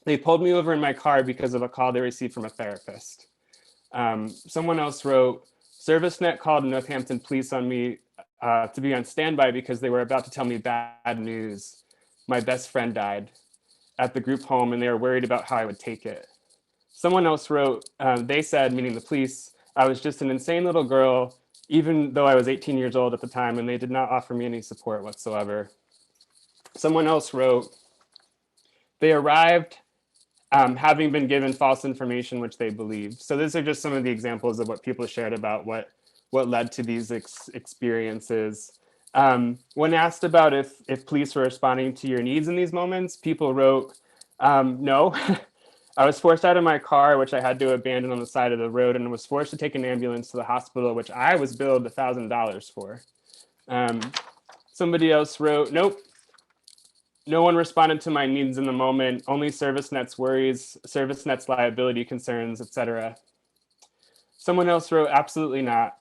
they pulled me over in my car because of a call they received from a therapist. Someone else wrote, ServiceNet called Northampton police on me to be on standby because they were about to tell me bad news. My best friend died at the group home and they were worried about how I would take it. Someone else wrote, they said, meaning the police, I was just an insane little girl, even though I was 18 years old at the time, and they did not offer me any support whatsoever. Someone else wrote, they arrived having been given false information, which they believed. So these are just some of the examples of what people shared about what led to these experiences. When asked about if police were responding to your needs in these moments, people wrote, no. I was forced out of my car, which I had to abandon on the side of the road, and was forced to take an ambulance to the hospital, which I was billed $1,000 for. Somebody else wrote, nope. No one responded to my needs in the moment, only ServiceNet's worries, ServiceNet's liability concerns, etc. Someone else wrote, absolutely not.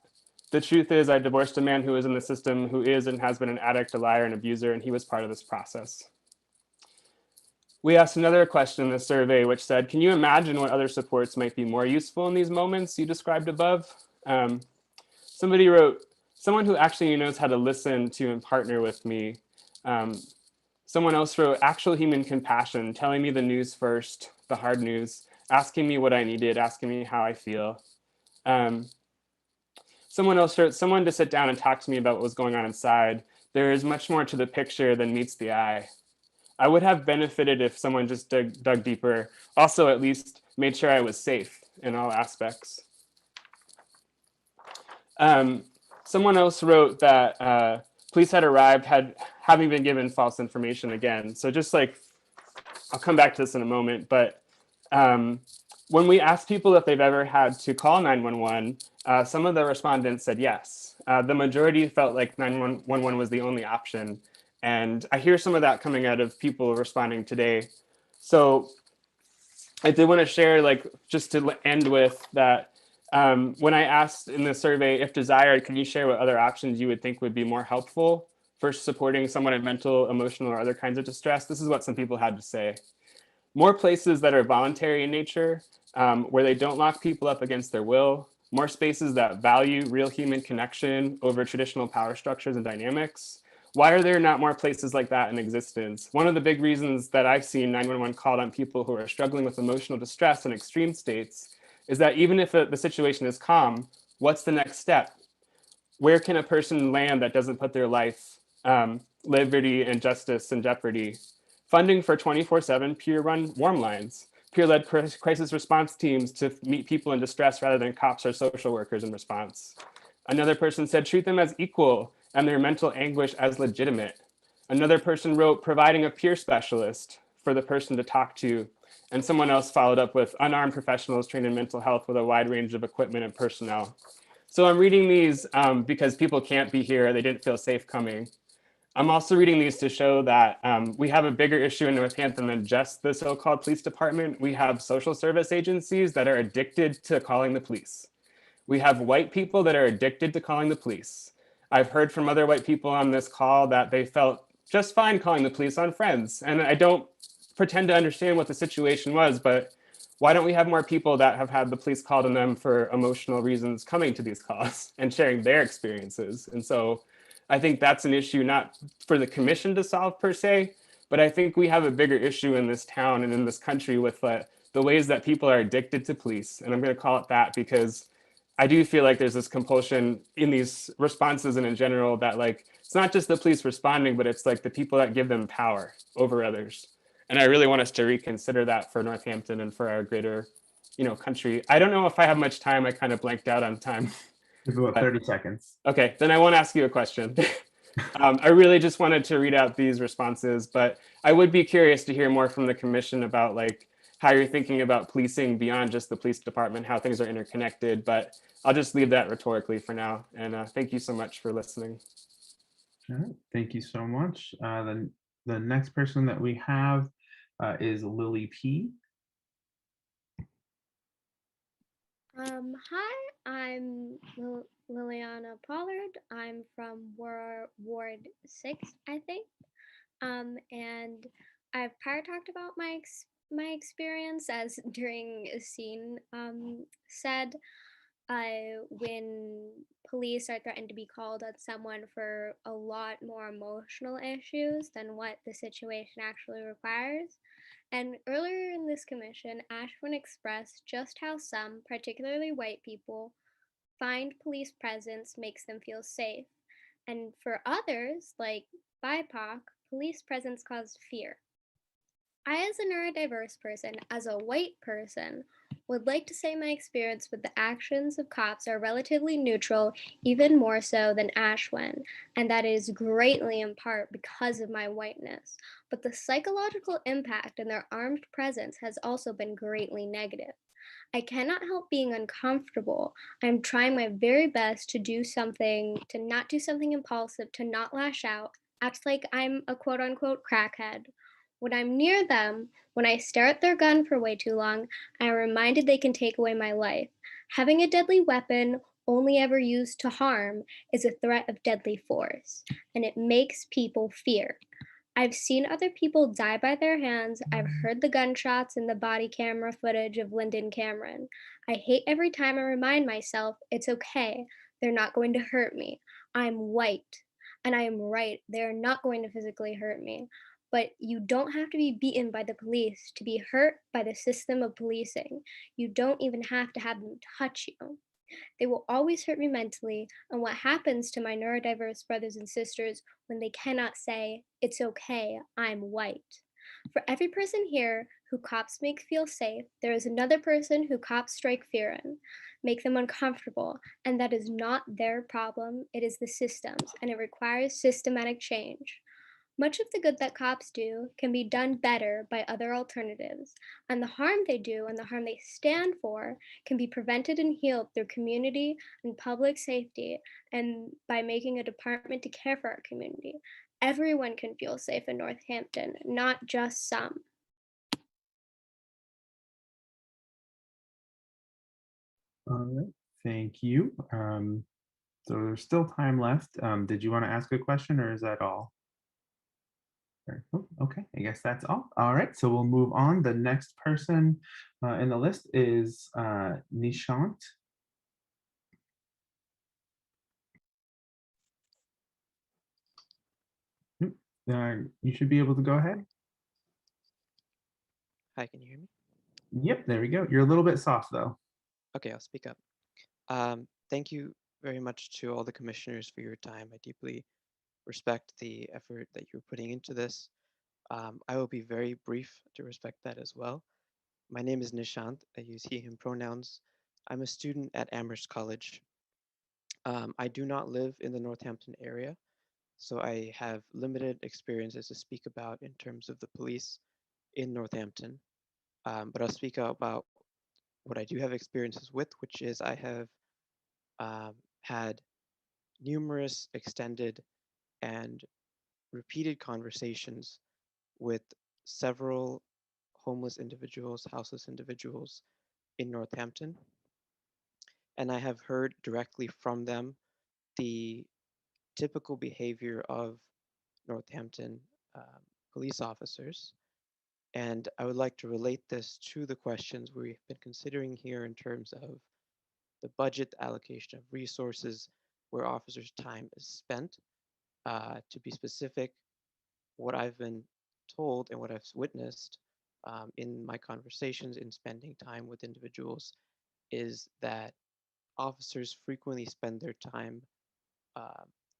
The truth is I divorced a man who was in the system, who is and has been an addict, a liar, and abuser, and he was part of this process. We asked another question in the survey, which said, can you imagine what other supports might be more useful in these moments you described above? Somebody wrote, someone who actually knows how to listen to and partner with me. Someone else wrote, actual human compassion, telling me the news first, the hard news, asking me what I needed, asking me how I feel. Someone else wrote, someone to sit down and talk to me about what was going on inside. There is much more to the picture than meets the eye. I would have benefited if someone just dug deeper. Also, at least made sure I was safe in all aspects. Someone else wrote that police had arrived, having been given false information again. So just like, I'll come back to this in a moment, but when we asked people if they've ever had to call 911, some of the respondents said yes. The majority felt like 911 was the only option. And I hear some of that coming out of people responding today. So I did want to share, like, just to end with that, when I asked in the survey, if desired, can you share what other options you would think would be more helpful for supporting someone in mental, emotional, or other kinds of distress? This is what some people had to say. More places that are voluntary in nature, where they don't lock people up against their will, more spaces that value real human connection over traditional power structures and dynamics. Why are there not more places like that in existence? One of the big reasons that I've seen 911 called on people who are struggling with emotional distress in extreme states is that even if the situation is calm, what's the next step? Where can a person land that doesn't put their life, liberty, and justice in jeopardy? Funding for 24/7 peer-run warm lines, peer-led crisis response teams to meet people in distress rather than cops or social workers in response. Another person said, treat them as equal and their mental anguish as legitimate. Another person wrote, providing a peer specialist for the person to talk to. And someone else followed up with unarmed professionals trained in mental health with a wide range of equipment and personnel. So I'm reading these because people can't be here. They didn't feel safe coming. I'm also reading these to show that we have a bigger issue in Northampton than just the so-called police department. We have social service agencies that are addicted to calling the police. We have white people that are addicted to calling the police. I've heard from other white people on this call that they felt just fine calling the police on friends. And I don't pretend to understand what the situation was, but why don't we have more people that have had the police called on them for emotional reasons coming to these calls and sharing their experiences? And so I think that's an issue not for the commission to solve per se, but I think we have a bigger issue in this town and in this country with the ways that people are addicted to police. And I'm going to call it that because I do feel like there's this compulsion in these responses and in general that, like, it's not just the police responding, but it's like the people that give them power over others. And I really want us to reconsider that for Northampton and for our greater, country. I don't know if I have much time. I kind of blanked out on time. It's about 30 seconds. Okay, then I won't ask you a question. I really just wanted to read out these responses, but I would be curious to hear more from the commission about, like, how you're thinking about policing beyond just the police department, how things are interconnected, but I'll just leave that rhetorically for now. And thank you so much for listening. All right, thank you so much. The next person that we have is Lily P. Hi, I'm Liliana Pollard. I'm from Ward 6, I think. And I've prior talked about my experience as during a scene said when police are threatened to be called on someone for a lot more emotional issues than what the situation actually requires. And earlier in this commission, Ashwin expressed just how some, particularly white people, find police presence makes them feel safe. And for others, like BIPOC, police presence caused fear. I, as a neurodiverse person, as a white person, would like to say my experience with the actions of cops are relatively neutral, even more so than Ashwin, and that is greatly in part because of my whiteness. But the psychological impact in their armed presence has also been greatly negative. I cannot help being uncomfortable. I'm trying my very best to not do something impulsive, to not lash out, act like I'm a quote unquote crackhead. When I'm near them, when I stare at their gun for way too long, I am reminded they can take away my life. Having a deadly weapon only ever used to harm is a threat of deadly force, and it makes people fear. I've seen other people die by their hands. I've heard the gunshots in the body camera footage of Lyndon Cameron. I hate every time I remind myself it's okay. They're not going to hurt me. I'm white, and I am right. They're not going to physically hurt me. But you don't have to be beaten by the police to be hurt by the system of policing. You don't even have to have them touch you. They will always hurt me mentally, and what happens to my neurodiverse brothers and sisters when they cannot say, "It's okay, I'm white." For every person here who cops make feel safe, there is another person who cops strike fear in, make them uncomfortable, and that is not their problem, it is the system's, and it requires systematic change. Much of the good that cops do can be done better by other alternatives, and the harm they do and the harm they stand for can be prevented and healed through community and public safety and by making a department to care for our community. Everyone can feel safe in Northampton, not just some. All right, thank you. So there's still time left. Did you want to ask a question or is that all? Oh, okay, I guess that's all. All right, so we'll move on. The next person in the list is Nishant. You should be able to go ahead. Hi, can you hear me? Yep, there we go. You're a little bit soft though. Okay, I'll speak up. Thank you very much to all the commissioners for your time. I deeply respect the effort that you're putting into this. I will be very brief to respect that as well. My name is Nishant. I use he, him pronouns. I'm a student at Amherst College. I do not live in the Northampton area, so I have limited experiences to speak about in terms of the police in Northampton. But I'll speak about what I do have experiences with, which is I have had numerous extended and repeated conversations with several homeless individuals, houseless individuals in Northampton. And I have heard directly from them the typical behavior of Northampton police officers. And I would like to relate this to the questions we've been considering here in terms of the budget, the allocation of resources, where officers' time is spent. To be specific, what I've been told and what I've witnessed in my conversations in spending time with individuals is that officers frequently spend their time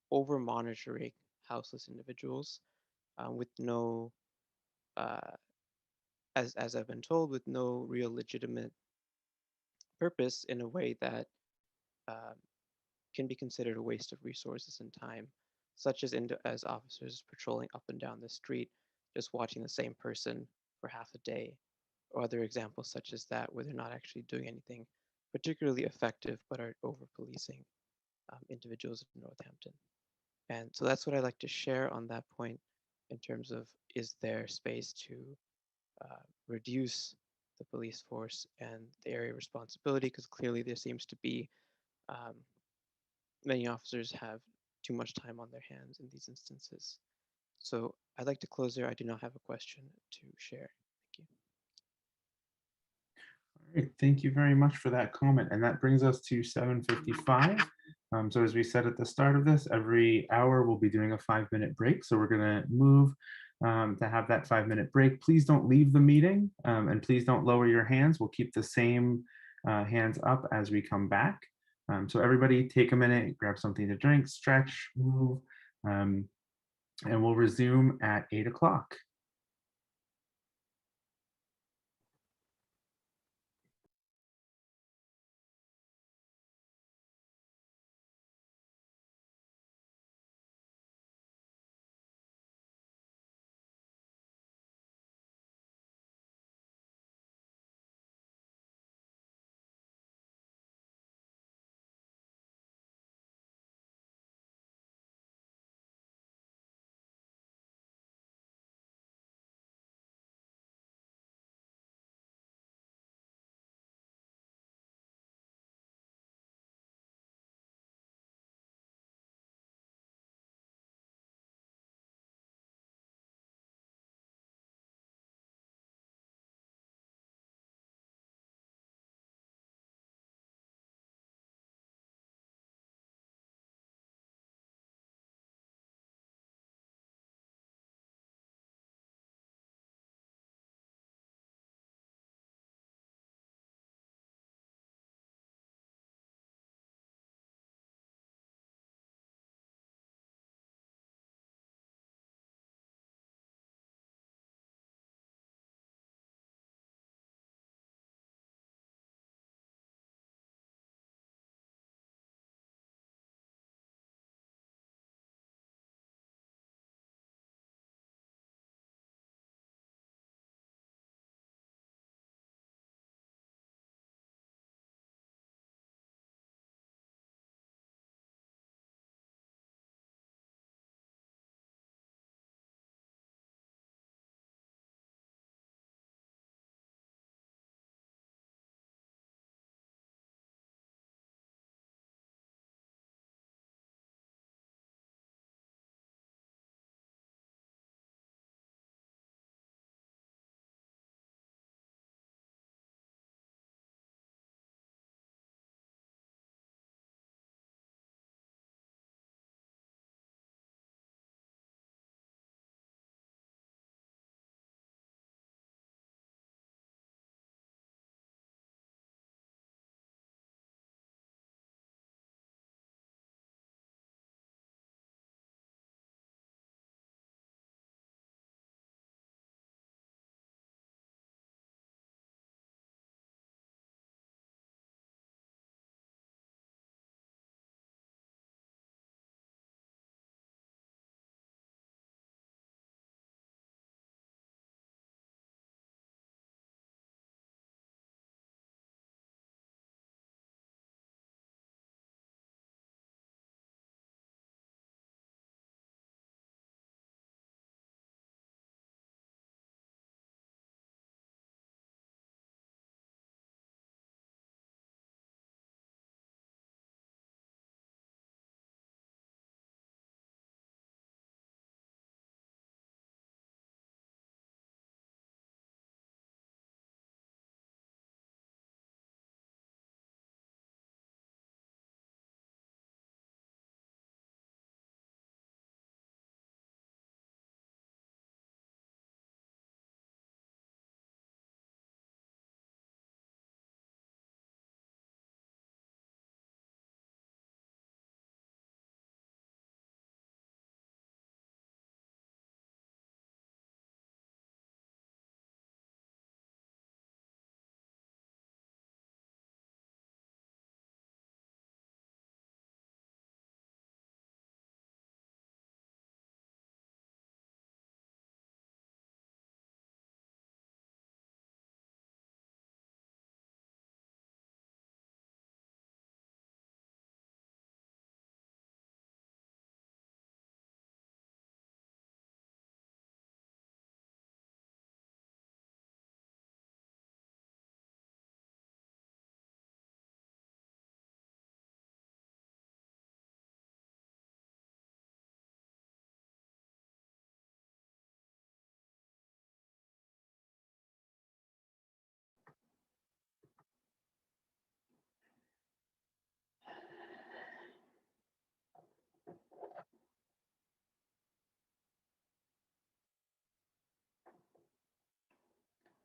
over monitoring houseless individuals with no, as I've been told, with no real legitimate purpose, in a way that um, can be considered a waste of resources and time, such as officers patrolling up and down the street, just watching the same person for half a day, or other examples such as that, where they're not actually doing anything particularly effective, but are over policing individuals in Northampton. And so that's what I'd like to share on that point in terms of, is there space to reduce the police force and the area of responsibility, because clearly there seems to be many officers have too much time on their hands in these instances. So I'd like to close there. I do not have a question to share. Thank you. All right, thank you very much for that comment. And that brings us to 7:55. So as we said at the start of this, every hour we'll be doing a 5-minute break. So we're gonna move to have that 5-minute break. Please don't leave the meeting and please don't lower your hands. We'll keep the same hands up as we come back. So everybody take a minute, grab something to drink, stretch, move, and we'll resume at 8 o'clock.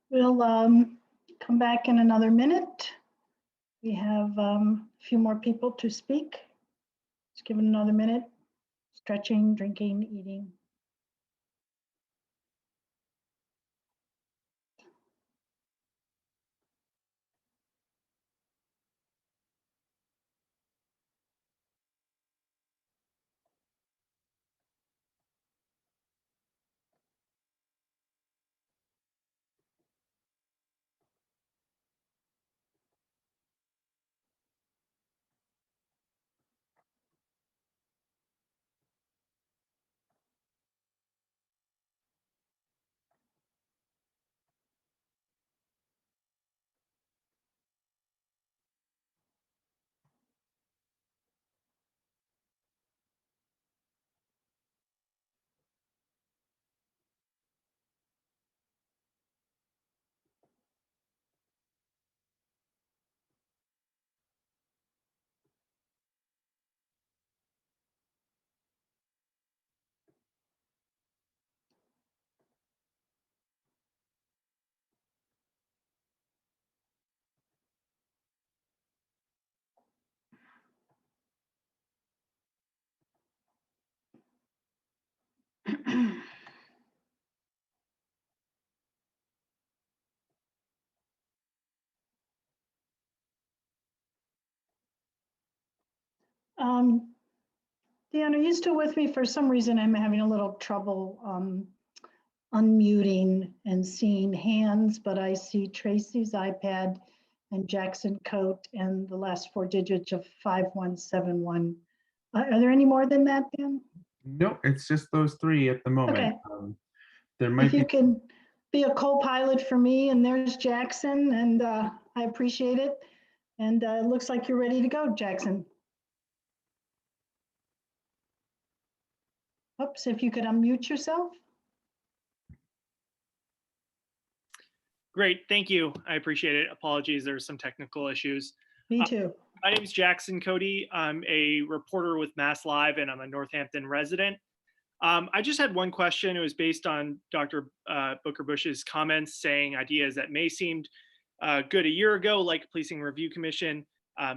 We'll come back in another minute. We have a few more people to speak. Let's give it another minute. Stretching, drinking, eating. Dan, are you still with me? For some reason, I'm having a little trouble unmuting and seeing hands, but I see Tracy's iPad and Jackson Coat and the last four digits of 5171. Are there any more than that, Dan? No, it's just those three at the moment. Okay. There might If you be. can be a co-pilot for me, and there's Jackson, and I appreciate it. And it looks like you're ready to go, Jackson. Oops, if you could unmute yourself. Great, thank you. I appreciate it. Apologies, there's some technical issues. Me too. My name is Jackson Cody. I'm a reporter with Mass Live, and I'm a Northampton resident. I just had one question. It was based on Dr. Booker Bush's comments saying ideas that may seemed good a year ago, like Policing Review Commission,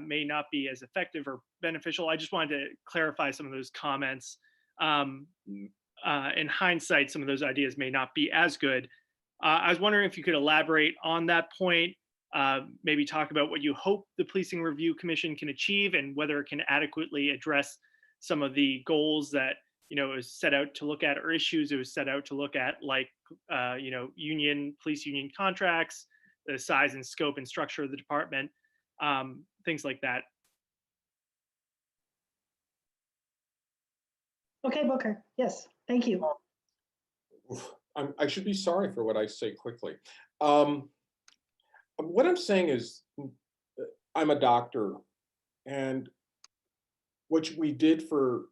may not be as effective or beneficial. I just wanted to clarify some of those comments. In hindsight, some of those ideas may not be as good. I was wondering if you could elaborate on that point, maybe talk about what you hope the Policing Review Commission can achieve and whether it can adequately address some of the goals that it was set out to look at, or issues it was set out to look at, like police union contracts, the size and scope and structure of the department, things like that. Okay, Booker. Yes, thank you. I should be sorry for what I say quickly. What I'm saying is, I'm a doctor, and what we did for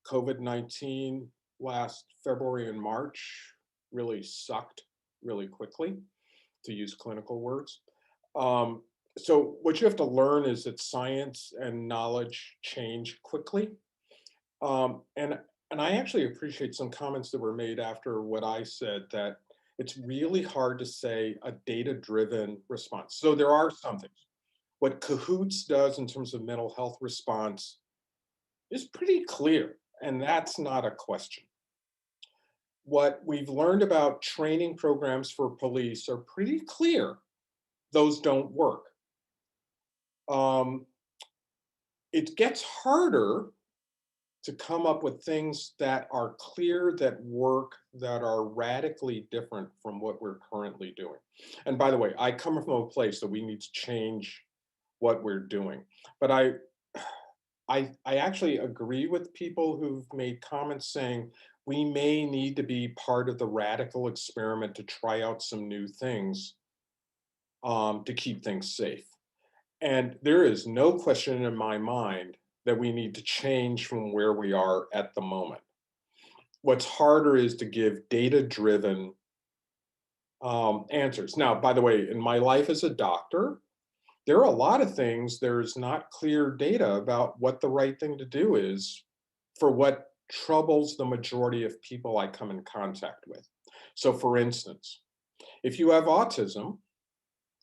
COVID-19 last February and March really sucked really quickly, to use clinical words. So what you have to learn is that science and knowledge change quickly. And I actually appreciate some comments that were made after what I said, that it's really hard to say a data-driven response. So there are some things. What CAHOOTS does in terms of mental health response is pretty clear, and that's not a question. What we've learned about training programs for police are pretty clear. Those don't work. It gets harder to come up with things that are clear, that work, that are radically different from what we're currently doing. And by the way, I come from a place that we need to change what we're doing. But I actually agree with people who've made comments saying we may need to be part of the radical experiment to try out some new things to keep things safe. And there is no question in my mind that we need to change from where we are at the moment. What's harder is to give data-driven answers. Now, by the way, in my life as a doctor, there are a lot of things there's not clear data about what the right thing to do is for what troubles the majority of people I come in contact with. So for instance, If you have autism,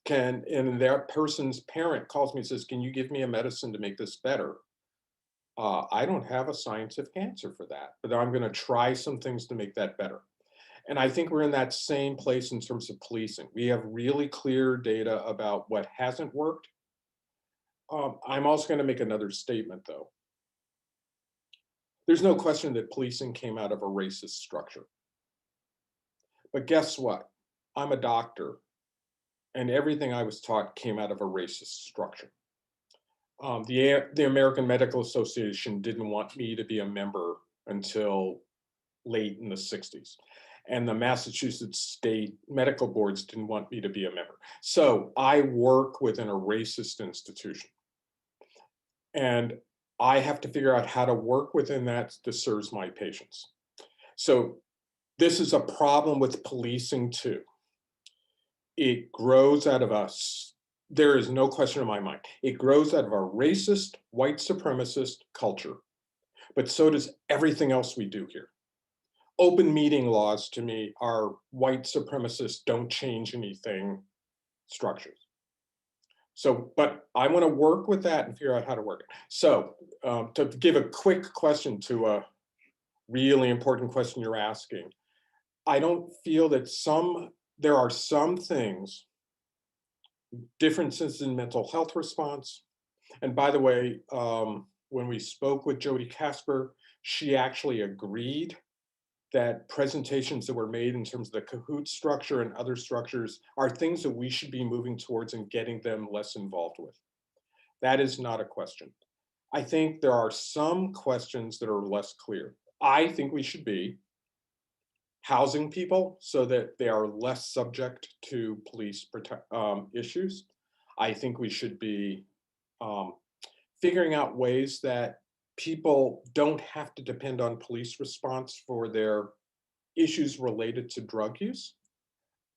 and that person's parent calls me and says, can you give me a medicine to make this better? I don't have a scientific answer for that, but I'm going to try some things to make that better. And I think we're in that same place in terms of policing. We have really clear data about what hasn't worked. I'm also going to make another statement, though. There's no question that policing came out of a racist structure. But guess what? I'm a doctor, and everything I was taught came out of a racist structure. The American Medical Association didn't want me to be a member until late in the 60s. And the Massachusetts state medical boards didn't want me to be a member. So I work within a racist institution. And I have to figure out how to work within that to serve my patients. So this is a problem with policing too. It grows out of us. There is no question in my mind. It grows out of a racist, white supremacist culture, but so does everything else we do here. Open meeting laws to me are white supremacist, don't change anything structures. So, but I want to work with that and figure out how to work it. So to give a quick question to a really important question you're asking, I don't feel that there are some things, differences in mental health response. And by the way, when we spoke with Jody Casper, she actually agreed that presentations that were made in terms of the Kahoot structure and other structures are things that we should be moving towards and getting them less involved with. That is not a question. I think there are some questions that are less clear. I think we should be housing people so that they are less subject to police issues. I think we should be figuring out ways that people don't have to depend on police response for their issues related to drug use.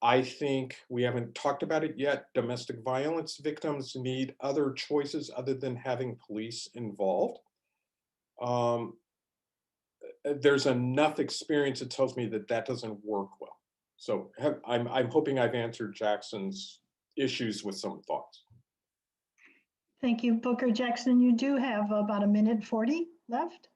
I think we haven't talked about it yet. Domestic violence victims need other choices other than having police involved. There's enough experience that tells me that that doesn't work well. So I'm hoping I've answered Jackson's issues with some thoughts. Thank you, Booker. Jackson, you do have about 1:40 left.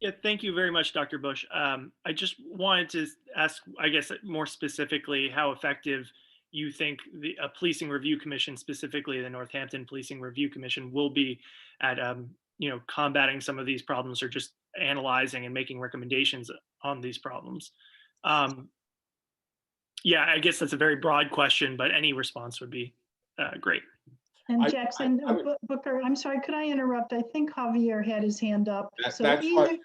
Yeah, thank you very much, Dr. Bush. I just wanted to ask, I guess, more specifically, how effective you think a policing review commission, specifically the Northampton Policing Review Commission, will be at combating some of these problems or just analyzing and making recommendations on these problems. Yeah, I guess that's a very broad question, but any response would be great. And Jackson, Booker, I'm sorry, could I interrupt? I think Javier had his hand up. So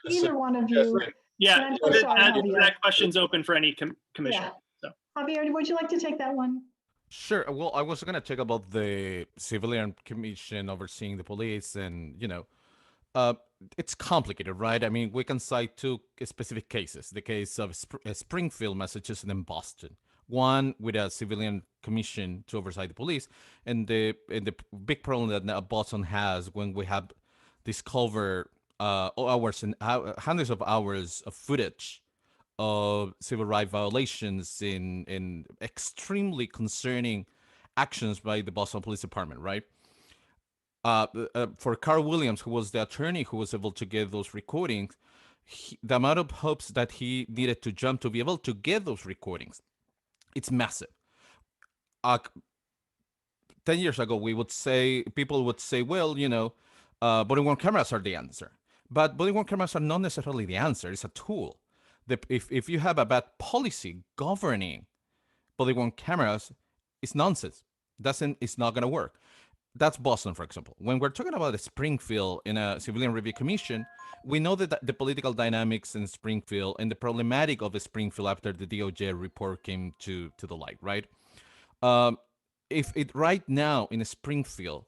either one of you. Yeah, that question's open for any commission. Yeah. So. Javier, would you like to take that one? Sure. Well, I was going to talk about the civilian commission overseeing the police, and it's complicated, right? I mean, we can cite two specific cases: the case of Springfield, Massachusetts, and Boston. One with a civilian commission to oversight the police, and the big problem that Boston has when we have discovered hours and hundreds of hours of footage of civil rights violations in extremely concerning actions by the Boston Police Department, right? For Carl Williams, who was the attorney who was able to get those recordings, the amount of hopes that he needed to jump to be able to get those recordings, it's massive. 10 years ago, people would say, well, body-worn cameras are the answer. But body-worn cameras are not necessarily the answer. It's a tool. If you have a bad policy governing body-worn cameras, it's nonsense. It's not going to work. That's Boston, for example. When we're talking about Springfield in a civilian review commission, we know that the political dynamics in Springfield and the problematic of Springfield after the DOJ report came to the light, right? If it right now in Springfield,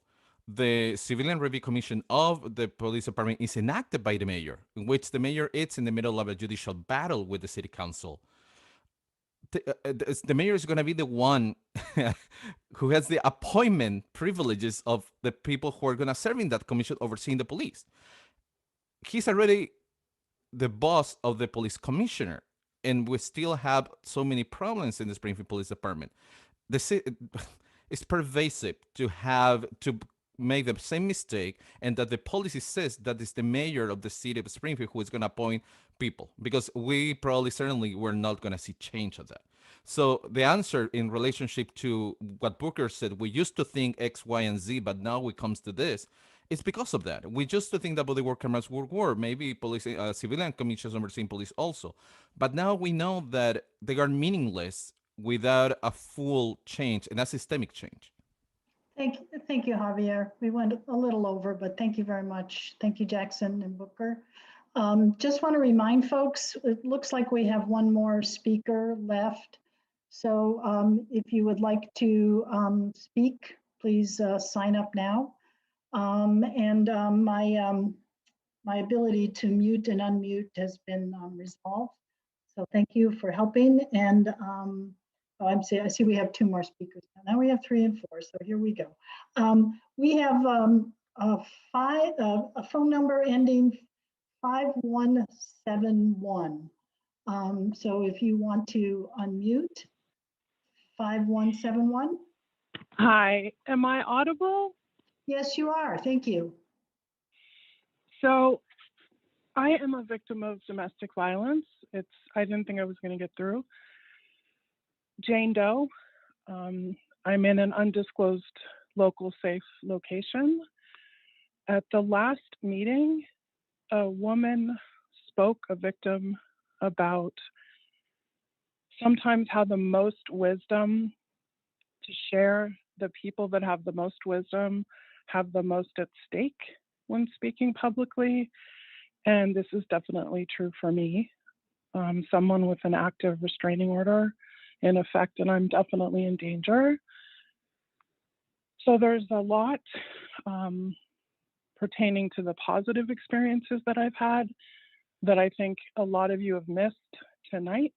the civilian review commission of the police department is enacted by the mayor, in which the mayor is in the middle of a judicial battle with the city council. The mayor is going to be the one who has the appointment privileges of the people who are going to serve in that commission overseeing the police. He's already the boss of the police commissioner. and we still have so many problems in the Springfield Police Department. It's pervasive to make the same mistake, and that the policy says that it's the mayor of the city of Springfield who is going to appoint people, because we certainly we're not going to see change of that. So the answer in relationship to what Booker said, we used to think X, Y, and Z, but now it comes to this. It's because of that. We used to think that the work cameras would work, maybe police, civilian commissions overseeing police also. But now we know that they are meaningless without a full change and a systemic change. Thank you, Javier. We went a little over, but thank you very much. Thank you, Jackson and Booker. Just want to remind folks, it looks like we have one more speaker left. So if you would like to speak, please sign up now. My ability to mute and unmute has been resolved. So thank you for helping. And I see we have two more speakers now. Now we have 3 and 4. So here we go. We have a phone number ending 5171. So if you want to unmute 5171. Hi, am I audible? Yes, you are. Thank you. So I am a victim of domestic violence. I didn't think I was going to get through. Jane Doe. I'm in an undisclosed local safe location. At the last meeting, a woman spoke, a victim, about sometimes how the most wisdom to share, the people that have the most wisdom have the most at stake when speaking publicly. And this is definitely true for me. Someone with an active restraining order in effect, and I'm definitely in danger. So there's a lot pertaining to the positive experiences that I've had that I think a lot of you have missed tonight.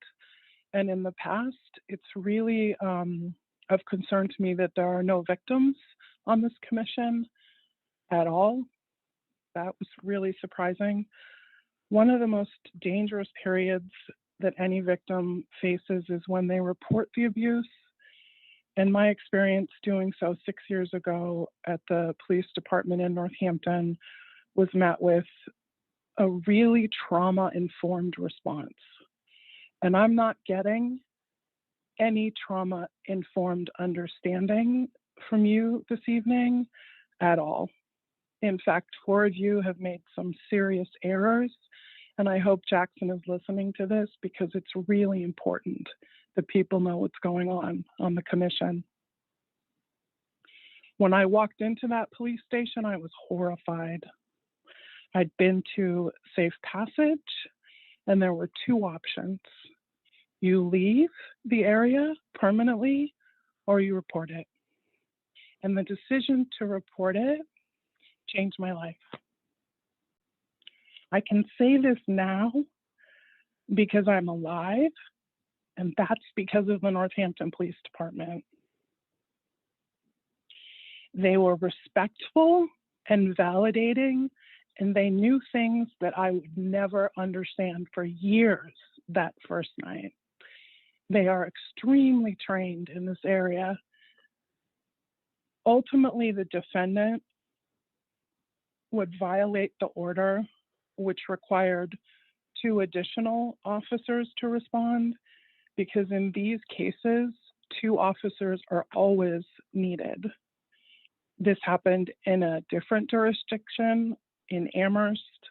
And in the past, it's really of concern to me that there are no victims on this commission at all. That was really surprising. One of the most dangerous periods that any victim faces is when they report the abuse. And my experience doing so 6 years ago at the police department in Northampton was met with a really trauma-informed response. And I'm not getting any trauma-informed understanding from you this evening at all. In fact, 4 of you have made some serious errors, and I hope Jackson is listening to this because it's really important that people know what's going on the commission. When I walked into that police station, I was horrified. I'd been to Safe Passage, and there were 2 options. You leave the area permanently, or you report it. And the decision to report it changed my life. I can say this now because I'm alive, and that's because of the Northampton Police Department. They were respectful and validating, and they knew things that I would never understand for years that first night. They are extremely trained in this area. Ultimately, the defendant would violate the order, which required 2 additional officers to respond, because in these cases, 2 officers are always needed. This happened in a different jurisdiction in Amherst.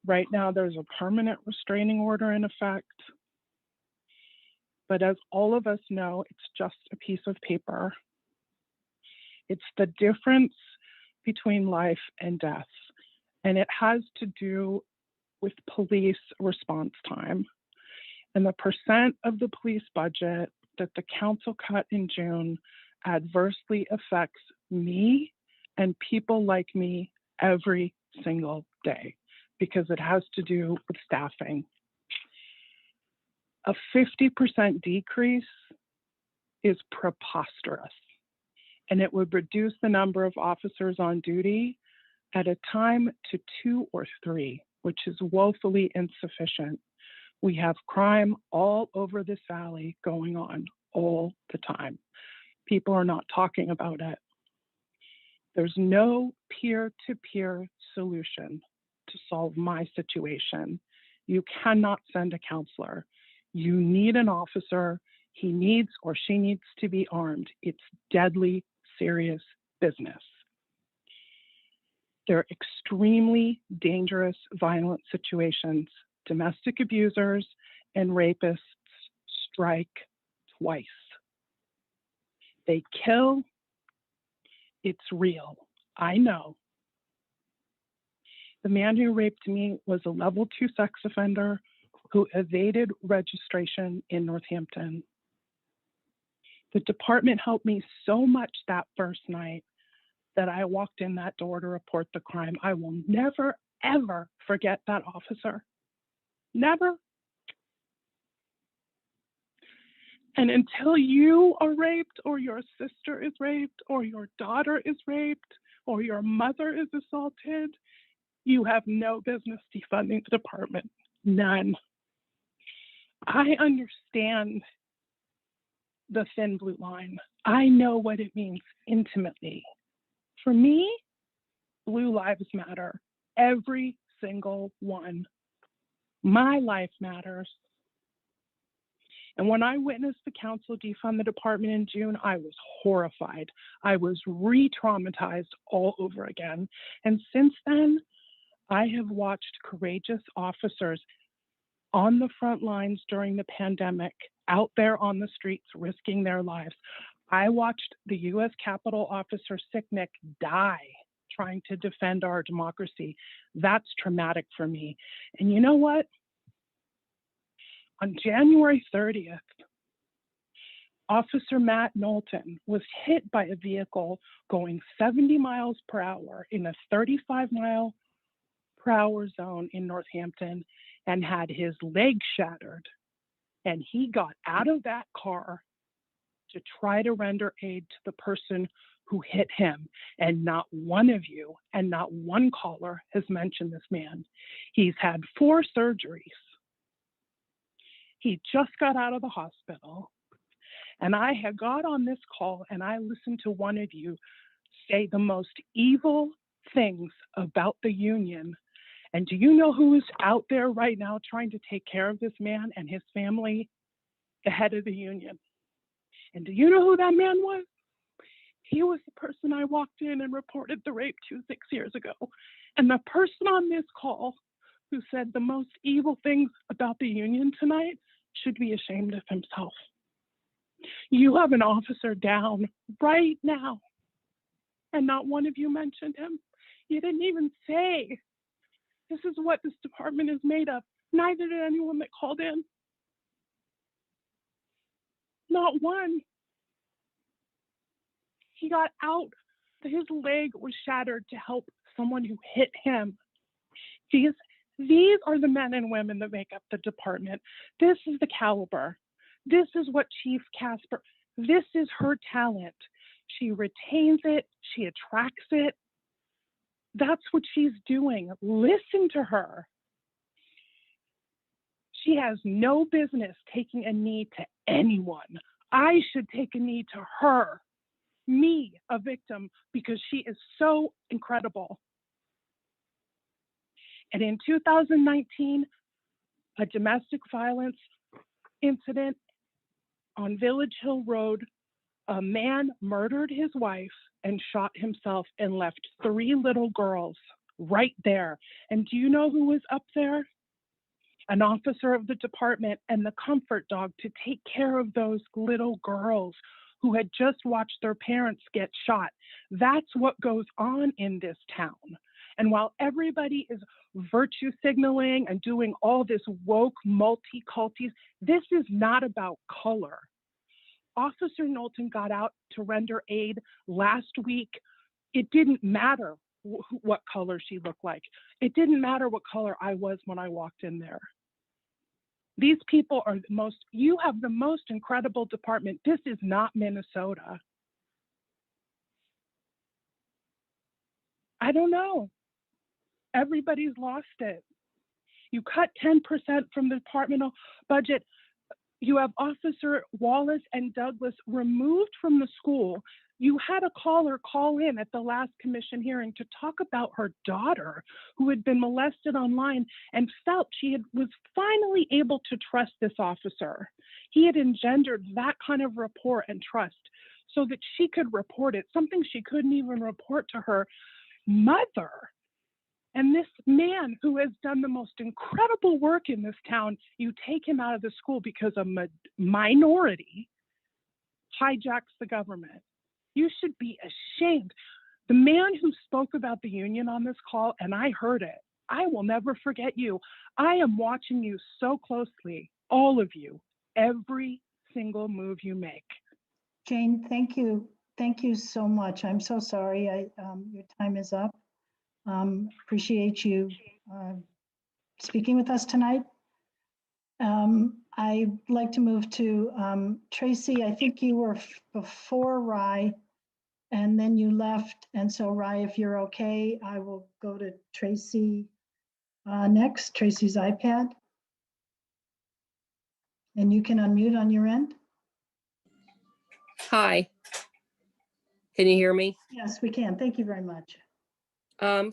Right now, there's a permanent restraining order in effect. But as all of us know, it's just a piece of paper. It's the difference between life and death. And it has to do with police response time. And the percent of the police budget that the council cut in June adversely affects me and people like me every single day, because it has to do with staffing. A 50% decrease is preposterous, and it would reduce the number of officers on duty at a time to 2 or 3, which is woefully insufficient. We have crime all over this valley going on all the time. People are not talking about it. There's no peer-to-peer solution to solve my situation. You cannot send a counselor. You need an officer. He needs or she needs to be armed. It's deadly serious business. They're extremely dangerous, violent situations. Domestic abusers and rapists strike twice. They kill. It's real. I know. The man who raped me was a level 2 sex offender who evaded registration in Northampton. The department helped me so much that first night that I walked in that door to report the crime. I will never, ever forget that officer. Never. And until you are raped, or your sister is raped, or your daughter is raped, or your mother is assaulted, you have no business defunding the department. None. I understand the thin blue line. I know what it means intimately. For me, blue lives matter. Every single one. My life matters. And when I witnessed the council defund the department in June, I was horrified. I was re-traumatized all over again. And since then, I have watched courageous officers on the front lines during the pandemic, out there on the streets, risking their lives. I watched the U.S. Capitol officer Sicknick die trying to defend our democracy. That's traumatic for me. And you know what? On January 30th, Officer Matt Knowlton was hit by a vehicle going 70 miles per hour in a 35-mile-per-hour zone in Northampton and had his leg shattered. And he got out of that car to try to render aid to the person who hit him. And not one of you and not one caller has mentioned this man. He's had 4 surgeries. He just got out of the hospital. And I had got on this call and I listened to one of you say the most evil things about the union. And do you know who is out there right now trying to take care of this man and his family? The head of the union. And do you know who that man was? He was the person I walked in and reported the rape to 6 years ago. And the person on this call who said the most evil things about the union tonight should be ashamed of himself. You have an officer down right now, and not one of you mentioned him. You didn't even say, this is what this department is made of. Neither did anyone that called in. Not one. He got out. His leg was shattered to help someone who hit him. These are the men and women that make up the department. This is the caliber. This is what Chief Casper, this is her talent. She retains it. She attracts it. That's what she's doing. Listen to her. She has no business taking a knee to anyone. I should take a knee to her, me, a victim, because she is so incredible. And in 2019, a domestic violence incident on Village Hill Road, a man murdered his wife and shot himself and left 3 little girls right there. And do you know who was up there? An officer of the department and the comfort dog to take care of those little girls who had just watched their parents get shot. That's what goes on in this town. And while everybody is virtue signaling and doing all this woke multi-culties, this is not about color. Officer Knowlton got out to render aid last week. It didn't matter what color she looked like. It didn't matter what color I was when I walked in there. These people are you have the most incredible department. This is not Minnesota. I don't know. Everybody's lost it. You cut 10% from the departmental budget. You have Officer Wallace and Douglas removed from the school. You had a caller call in at the last commission hearing to talk about her daughter who had been molested online and felt was finally able to trust this officer. He had engendered that kind of rapport and trust so that she could report it, something she couldn't even report to her mother. And this man who has done the most incredible work in this town, you take him out of the school because a minority hijacks the government. You should be ashamed. The man who spoke about the union on this call, and I heard it, I will never forget you. I am watching you so closely, all of you, every single move you make. Jane, thank you. Thank you so much. I'm so sorry. Your time is up. Appreciate you speaking with us tonight. I'd like to move to Tracy. I think you were before Rye, and then you left. And so Rye, if you're okay, I will go to Tracy next, Tracy's iPad. And you can unmute on your end. Hi. Can you hear me? Yes, we can. Thank you very much.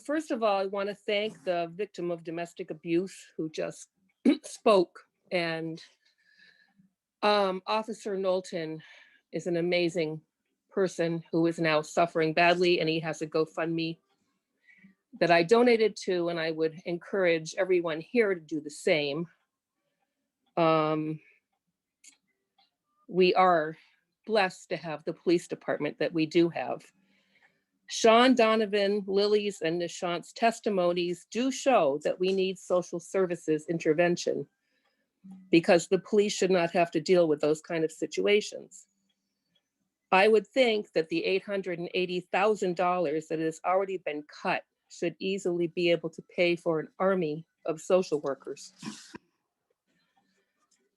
First of all, I want to thank the victim of domestic abuse who just spoke. And Officer Knowlton is an amazing person who is now suffering badly, and he has a GoFundMe that I donated to, and I would encourage everyone here to do the same. We are blessed to have the police department that we do have. Sean Donovan, Lily's, and Nishant's testimonies do show that we need social services intervention because the police should not have to deal with those kind of situations. I would think that the $880,000 that has already been cut should easily be able to pay for an army of social workers.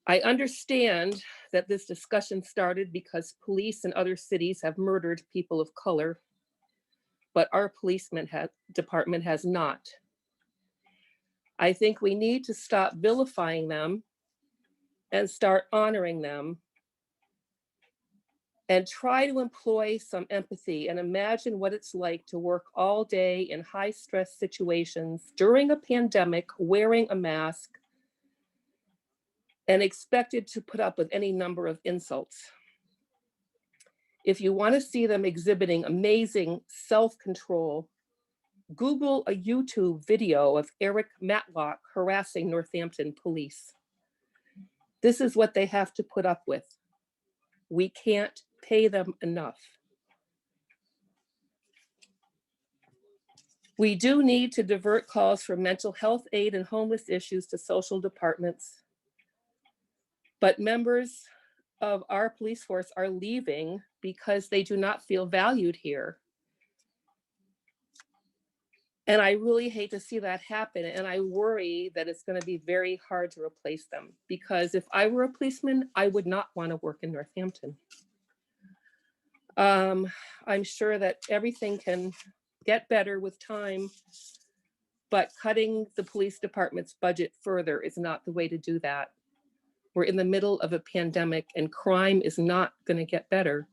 I understand that this discussion started because police in other cities have murdered people of color, but our department has not. I think we need to stop vilifying them and start honoring them and try to employ some empathy and imagine what it's like to work all day in high stress situations during a pandemic, wearing a mask, and expected to put up with any number of insults. If you want to see them exhibiting amazing self-control, Google a YouTube video of Eric Matlock harassing Northampton police. This is what they have to put up with. We can't pay them enough. We do need to divert calls for mental health aid and homeless issues to social departments. But members of our police force are leaving because they do not feel valued here. And I really hate to see that happen. And I worry that it's going to be very hard to replace them, because if I were a policeman, I would not want to work in Northampton. I'm sure that everything can get better with time, but cutting the police department's budget further is not the way to do that. We're in the middle of a pandemic and crime is not going to get better.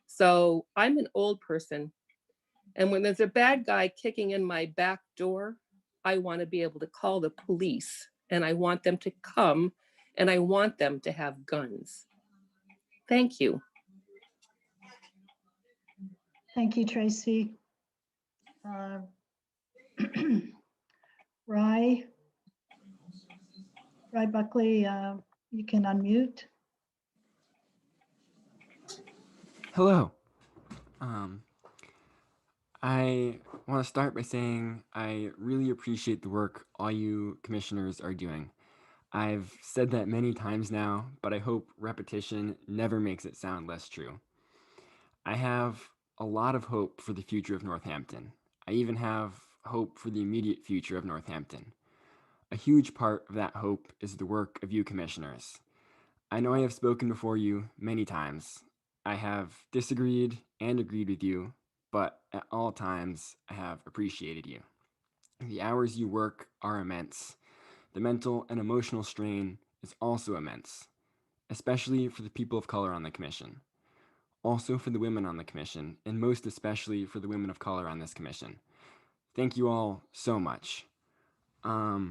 So I'm an old person. And when there's a bad guy kicking in my back door, I want to be able to call the police, and I want them to come, and I want them to have guns. Thank you. Thank you, Tracy. Rye Buckley, you can unmute. Hello. I want to start by saying I really appreciate the work all you commissioners are doing. I've said that many times now, but I hope repetition never makes it sound less true. I have a lot of hope for the future of Northampton. I even have hope for the immediate future of Northampton. A huge part of that hope is the work of you commissioners. I know I have spoken before you many times. I have disagreed and agreed with you, but at all times I have appreciated you. The hours you work are immense. the mental and emotional strain is also immense, especially for the people of color on the commission, also for the women on the commission, and most especially for the women of color on this commission. Thank you all so much. Now,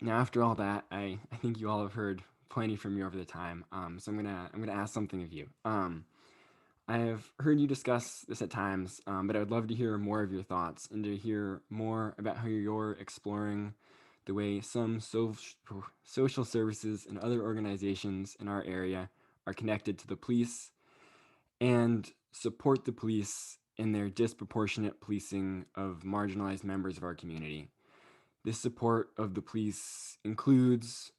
after all that, I think you all have heard plenty from me over the time. So I'm gonna ask something of you. I have heard you discuss this at times, but I would love to hear more of your thoughts and to hear more about how you're exploring the way some social services and other organizations in our area are connected to the police and support the police in their disproportionate policing of marginalized members of our community. This support of the police includes,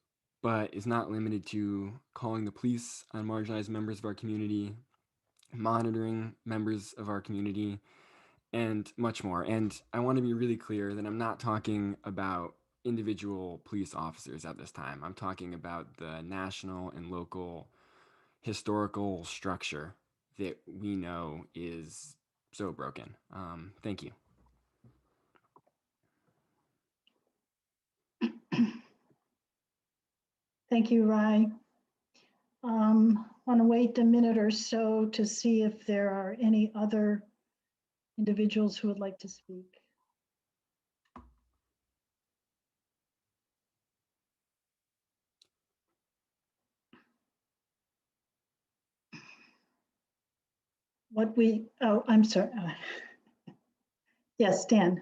but is not limited to, calling the police on marginalized members of our community, monitoring members of our community, and much more. And I want to be really clear that I'm not talking about individual police officers at this time. I'm talking about the national and local historical structure that we know is so broken. Thank you. Thank you, Rai. Want to wait a minute or so to see if there are any other individuals who would like to speak. I'm sorry. Yes, Dan.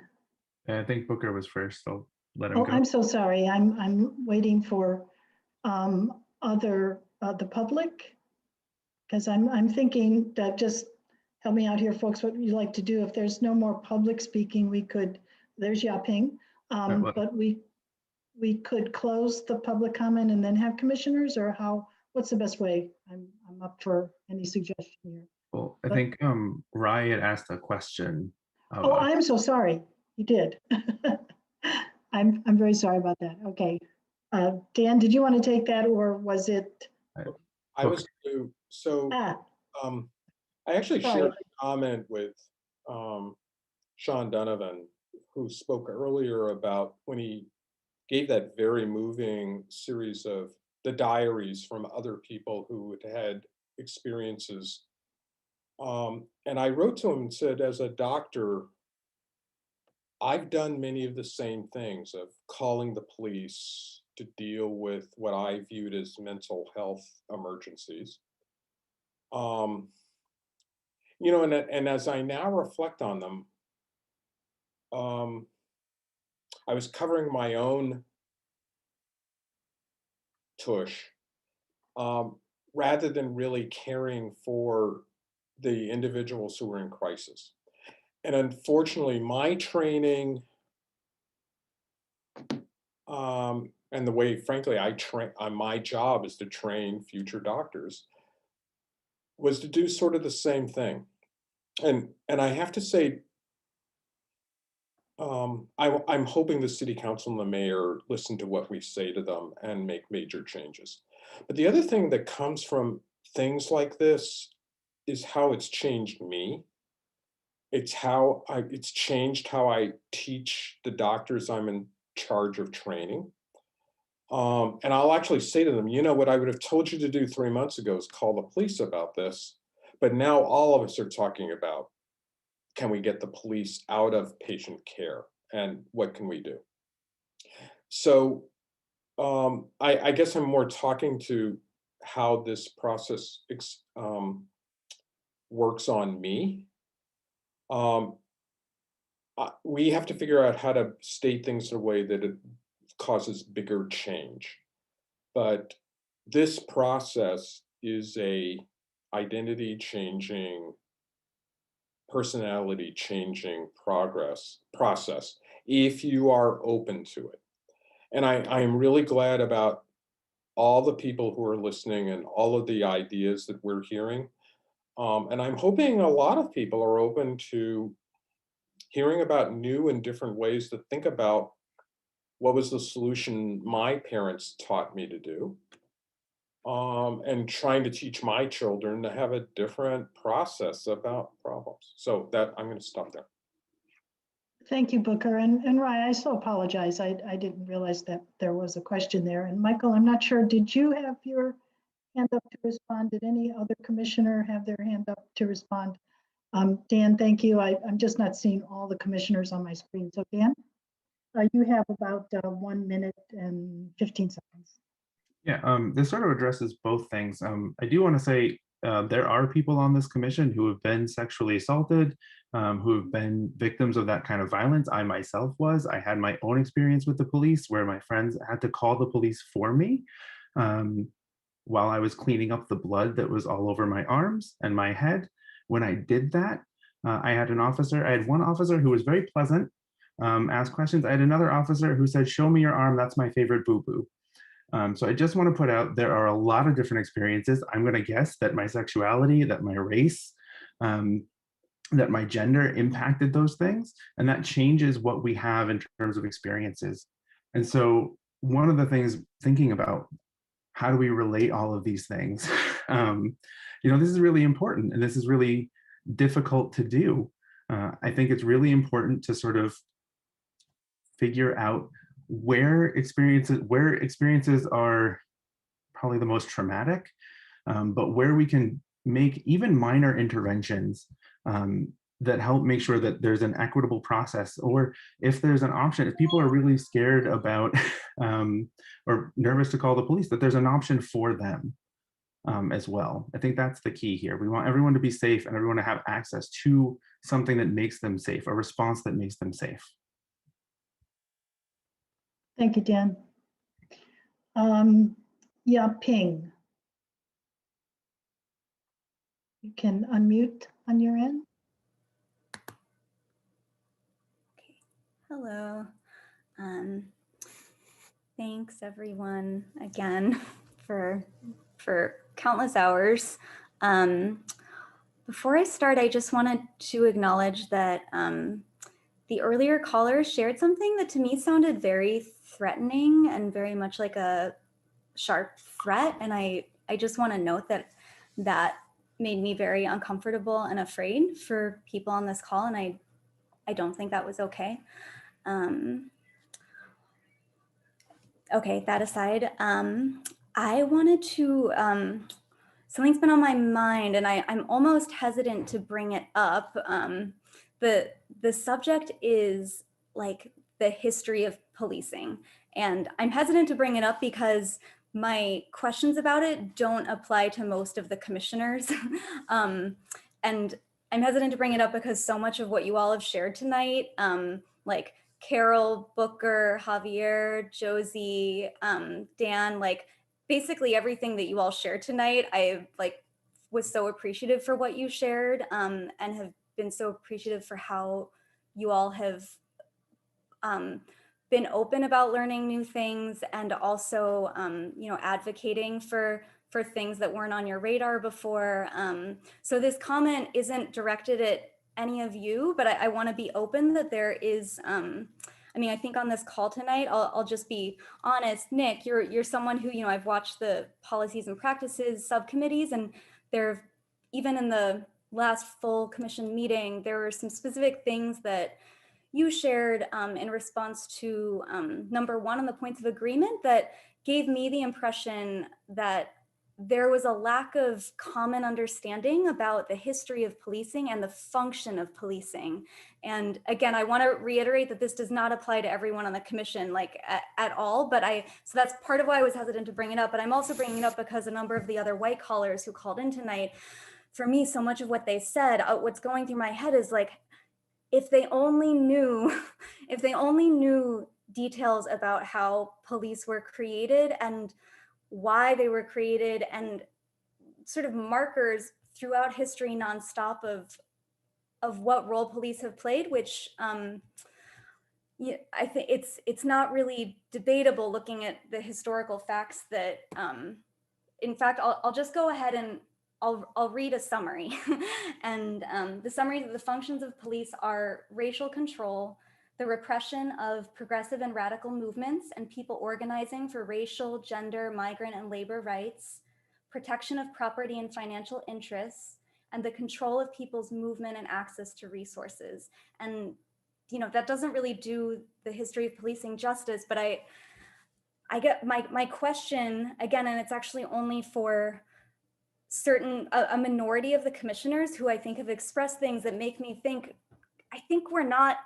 I think Booker was first. I'll let him Oh, go. I'm so sorry. I'm waiting for the public, because I'm thinking that, just help me out here, folks, what you like to do. If there's no more public speaking, we could, there's Yaping, but we could close the public comment and then have commissioners, or what's the best way? I'm up for any suggestion here. Well, I think Rai had asked a question. Oh, I'm so sorry. You did. I'm very sorry about that. Okay. Dan, did you want to take that, or was it? I was new, so I actually shared a comment with Sean Donovan, who spoke earlier about when he gave that very moving series of the diaries from other people who had experiences. And I wrote to him and said, as a doctor, I've done many of the same things of calling the police to deal with what I viewed as mental health emergencies. You know, and as I now reflect on them, I was covering my own tush rather than really caring for the individuals who were in crisis. And unfortunately, my training and the way, frankly, I train, my job is to train future doctors, was to do sort of the same thing. And I have to say, I'm hoping the city council and the mayor listen to what we say to them and make major changes. But the other thing that comes from things like this is how it's changed me. It's changed how I teach the doctors I'm in charge of training. And I'll actually say to them, you know, what I would have told you to do 3 months ago is call the police about this. But now all of us are talking about, can we get the police out of patient care, and what can we do? So I guess I'm more talking to how this process works on me. We have to figure out how to state things in a way that it causes bigger change. But this process is a identity changing, personality changing process if you are open to it. And I'm really glad about all the people who are listening and all of the ideas that we're hearing. And I'm hoping a lot of people are open to hearing about new and different ways to think about what was the solution my parents taught me to do, and trying to teach my children to have a different process about problems. So that I'm going to stop there. Thank you, Booker. And Ryan, I so apologize. I didn't realize that there was a question there. And Michael, I'm not sure, did you have your hand up to respond? Did any other commissioner have their hand up to respond? Dan, thank you. I'm just not seeing all the commissioners on my screen. So Dan, you have about 1 minute and 15 seconds. Yeah, this sort of addresses both things. I do want to say there are people on this commission who have been sexually assaulted, who have been victims of that kind of violence. I myself was. I had my own experience with the police where my friends had to call the police for me while I was cleaning up the blood that was all over my arms and my head. When I did that, I had one officer who was very pleasant, asked questions. I had another officer who said, "Show me your arm, that's my favorite boo-boo." So I just want to put out, there are a lot of different experiences. I'm going to guess that my sexuality, that my race, that my gender impacted those things. And that changes what we have in terms of experiences. And so one of the things thinking about, how do we relate all of these things? This is really important and this is really difficult to do. I think it's really important to sort of figure out where experiences are probably the most traumatic, but where we can make even minor interventions that help make sure that there's an equitable process, or if there's an option, if people are really scared about or nervous to call the police, that there's an option for them as well. I think that's the key here. We want everyone to be safe and everyone to have access to something that makes them safe, a response that makes them safe. Thank you, Dan. Yeah, Ping. You can unmute on your end. Hello. Thanks everyone again for countless hours. Before I start, I just wanted to acknowledge that the earlier caller shared something that to me sounded very threatening and very much like a sharp threat. And I just want to note that that made me very uncomfortable and afraid for people on this call. And I don't think that was okay. Okay, that aside, I wanted to, something's been on my mind and I'm almost hesitant to bring it up. The subject is like the history of policing. And I'm hesitant to bring it up because my questions about it don't apply to most of the commissioners. And I'm hesitant to bring it up because so much of what you all have shared tonight, like Carol, Booker, Javier, Josie, Dan, like basically everything that you all shared tonight, I was so appreciative for what you shared and have been so appreciative for how you all have been open about learning new things and also, advocating for things that weren't on your radar before. So this comment isn't directed at any of you, but I want to be open that there is, I think on this call tonight, I'll just be honest, Nick, you're someone who, I've watched the policies and practices subcommittees, and there, even in the last full commission meeting, there were some specific things that you shared in response to number one on the points of agreement that gave me the impression that there was a lack of common understanding about the history of policing and the function of policing. And again, I want to reiterate that this does not apply to everyone on the commission at all, but so that's part of why I was hesitant to bring it up. But I'm also bringing it up because a number of the other white collars who called in tonight, for me, so much of what they said, what's going through my head is like, if they only knew details about how police were created and why they were created and sort of markers throughout history nonstop of what role police have played, which I think it's not really debatable looking at the historical facts that, in fact, I'll just go ahead and I'll read a summary. And the summary of the functions of police are racial control, the repression of progressive and radical movements and people organizing for racial, gender, migrant, and labor rights, protection of property and financial interests, and the control of people's movement and access to resources. And that doesn't really do the history of policing justice. But I get my question again, and it's actually only for a minority of the commissioners who I think have expressed things that make me think, I think we're not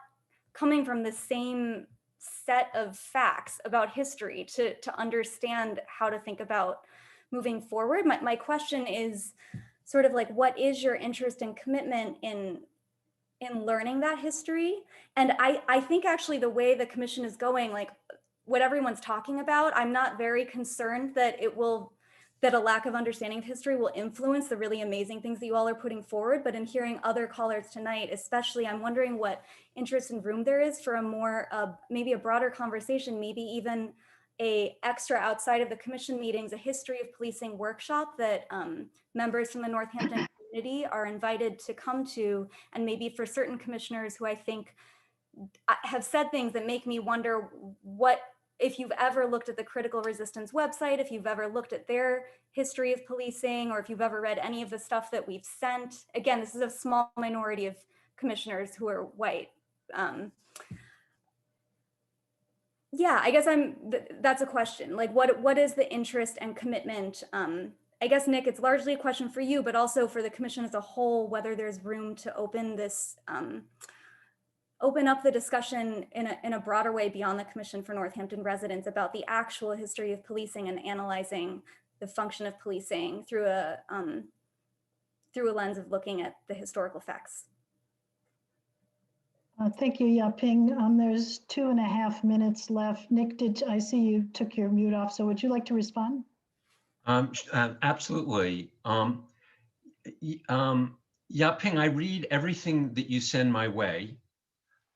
coming from the same set of facts about history to understand how to think about moving forward. My question is sort of like, what is your interest and commitment in learning that history? And I think actually the way the commission is going, like what everyone's talking about, I'm not very concerned that that a lack of understanding of history will influence the really amazing things that you all are putting forward. But in hearing other callers tonight, especially, I'm wondering what interest and room there is for a more, maybe a broader conversation, maybe even a extra outside of the commission meetings, a history of policing workshop that members from the Northampton community are invited to come to. And maybe for certain commissioners who I think have said things that make me wonder if you've ever looked at the Critical Resistance website, if you've ever looked at their history of policing, or if you've ever read any of the stuff that we've sent. Again, this is a small minority of commissioners who are white. Yeah, I guess that's a question. Like, what is the interest and commitment? I guess, Nick, it's largely a question for you, but also for the commission as a whole, whether there's room to open this, open up the discussion in a broader way beyond the Commission for Northampton Residents about the actual history of policing and analyzing the function of policing through a lens of looking at the historical facts. Thank you, Yaping. There's 2.5 minutes left. Nick, I see you took your mute off, so would you like to respond? Absolutely. Yaping, I read everything that you send my way.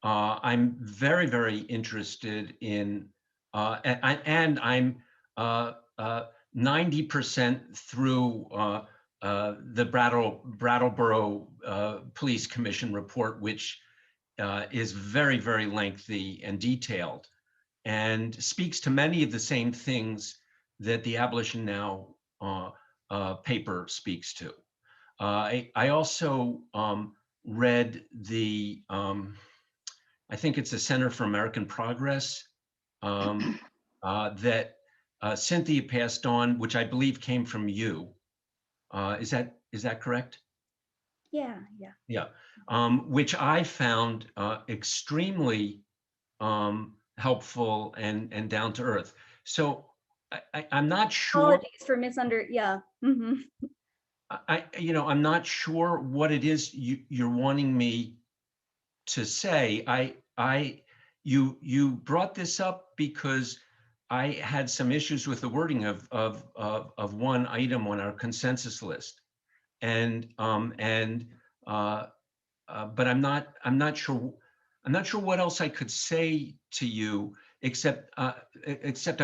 I'm very, very interested in, and I'm 90% through the Brattleboro Police Commission report, which is very, very lengthy and detailed, and speaks to many of the same things that the Abolition Now paper speaks to. I also read the I think it's the Center for American Progress that Cynthia passed on, which I believe came from you. Is that correct? Yeah. Yeah, which I found extremely helpful and down to earth. So I'm not sure. Apologies for yeah. Mm-hmm. I'm not sure what it is you're wanting me to say. You brought this up because I had some issues with the wording of one item on our consensus list, but I'm not sure what else I could say to you except I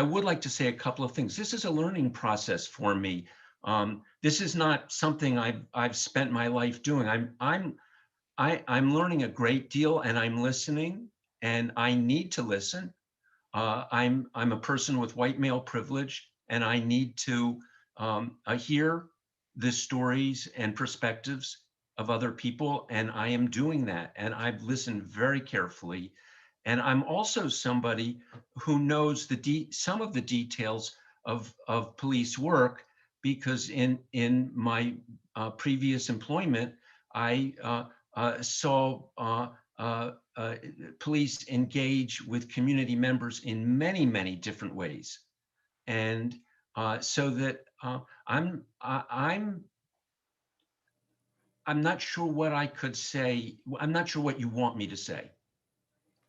would like to say a couple of things. This is a learning process for me. This is not something I've spent my life doing. I'm learning a great deal, and I'm listening, and I need to listen. I'm a person with white male privilege, and I need to hear the stories and perspectives of other people, and I am doing that, and I've listened very carefully. And I'm also somebody who knows some of the details of police work, because in my previous employment, I saw police engage with community members in many, many different ways. And so that I'm not sure what I could say. I'm not sure what you want me to say.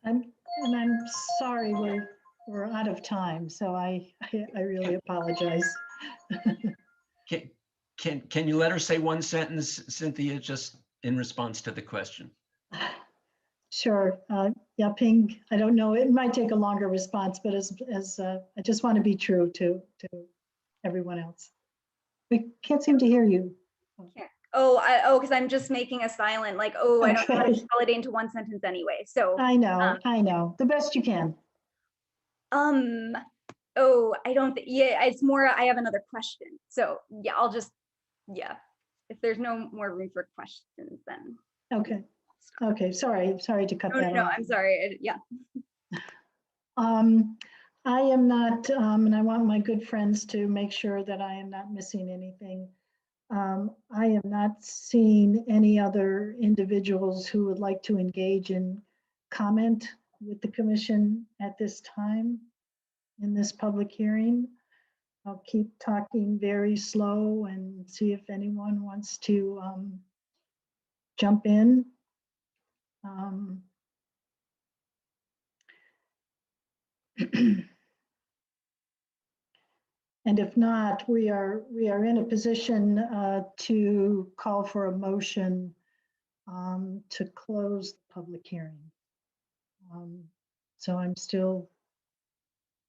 I'm sorry, we're out of time, so I really apologize. Can you let her say one sentence, Cynthia, just in response to the question? Sure. Yaping, I don't know, it might take a longer response, but as I just want to be true to everyone else. We can't seem to hear you. Yeah. Because I'm just making a silent, like, I don't know how to consolidate into one sentence anyway. So I know, the best you can. I don't yeah, it's more, I have another question. So yeah, if there's no more room for questions, then. Okay. Okay, sorry to cut that No, off. I'm sorry. Yeah. I am not, and I want my good friends to make sure that I am not missing anything. I am not seeing any other individuals who would like to engage in comment with the commission at this time in this public hearing. I'll keep talking very slow and see if anyone wants to jump in. And if not, we are in a position to call for a motion to close the public hearing. So I'm still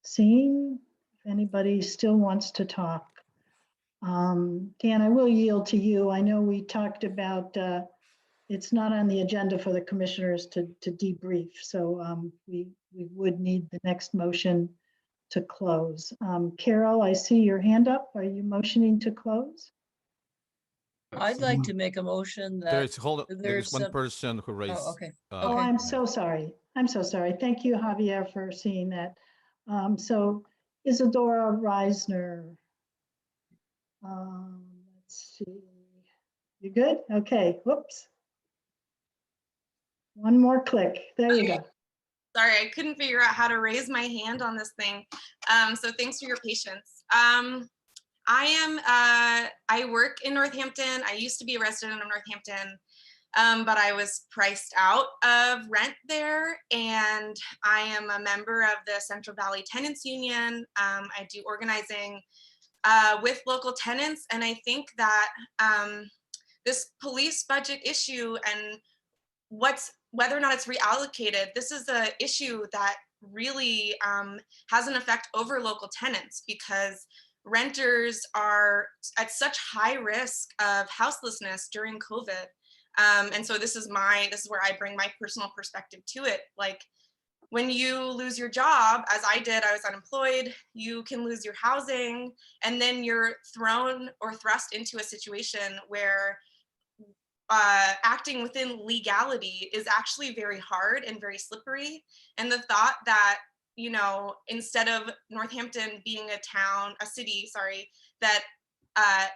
seeing if anybody still wants to talk. Dan, I will yield to you. I know we talked about it's not on the agenda for the commissioners to debrief, so we would need the next motion to close. Carol, I see your hand up. Are you motioning to close? I'd like to make a motion that There's one person who raised. Oh, okay. Oh, I'm so sorry. I'm so sorry. Thank you, Javier, for seeing that. So Isadora Reisner. Let's see. You good? Okay. Whoops. One more click. There you go. Sorry, I couldn't figure out how to raise my hand on this thing. So thanks for your patience. I work in Northampton. I used to be a resident of Northampton, but I was priced out of rent there. And I am a member of the Central Valley Tenants Union. I do organizing with local tenants. And I think that this police budget issue and whether or not it's reallocated, this is an issue that really has an effect over local tenants because renters are at such high risk of houselessness during COVID. And so this is where I bring my personal perspective to it. Like when you lose your job, as I did, I was unemployed, you can lose your housing, and then you're thrown or thrust into a situation where acting within legality is actually very hard and very slippery. And the thought that, you know, instead of Northampton being a city, that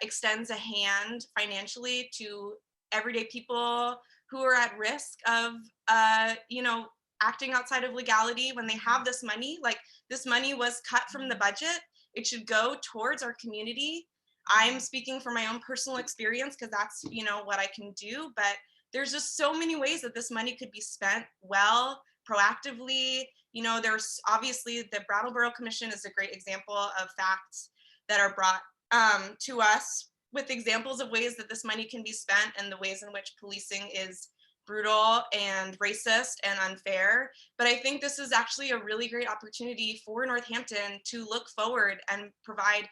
extends a hand financially to everyday people who are at risk of, you know, acting outside of legality when they have this money, like this money was cut from the budget, it should go towards our community. I'm speaking from my own personal experience because that's, you know, what I can do, but there's just so many ways that this money could be spent well, proactively. You know, there's obviously the Brattleboro Commission is a great example of facts that are brought to us with examples of ways that this money can be spent and the ways in which policing is brutal and racist and unfair. But I think this is actually a really great opportunity for Northampton to look forward and provide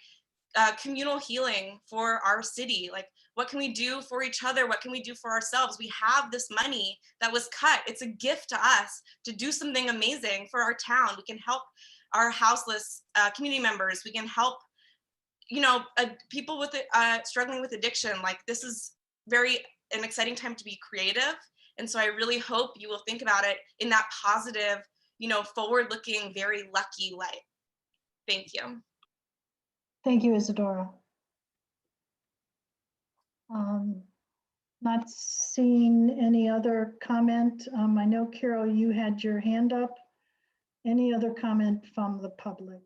communal healing for our city. Like, what can we do for each other? What can we do for ourselves? We have this money that was cut. It's a gift to us to do something amazing for our town. We can help our houseless community members. We can help, you know, people with struggling with addiction. Like, this is an exciting time to be creative. And so I really hope you will think about it in that positive, you know, forward-looking, very lucky light. Thank you. Thank you, Isadora. Not seeing any other comment. I know, Carol, you had your hand up. Any other comment from the public?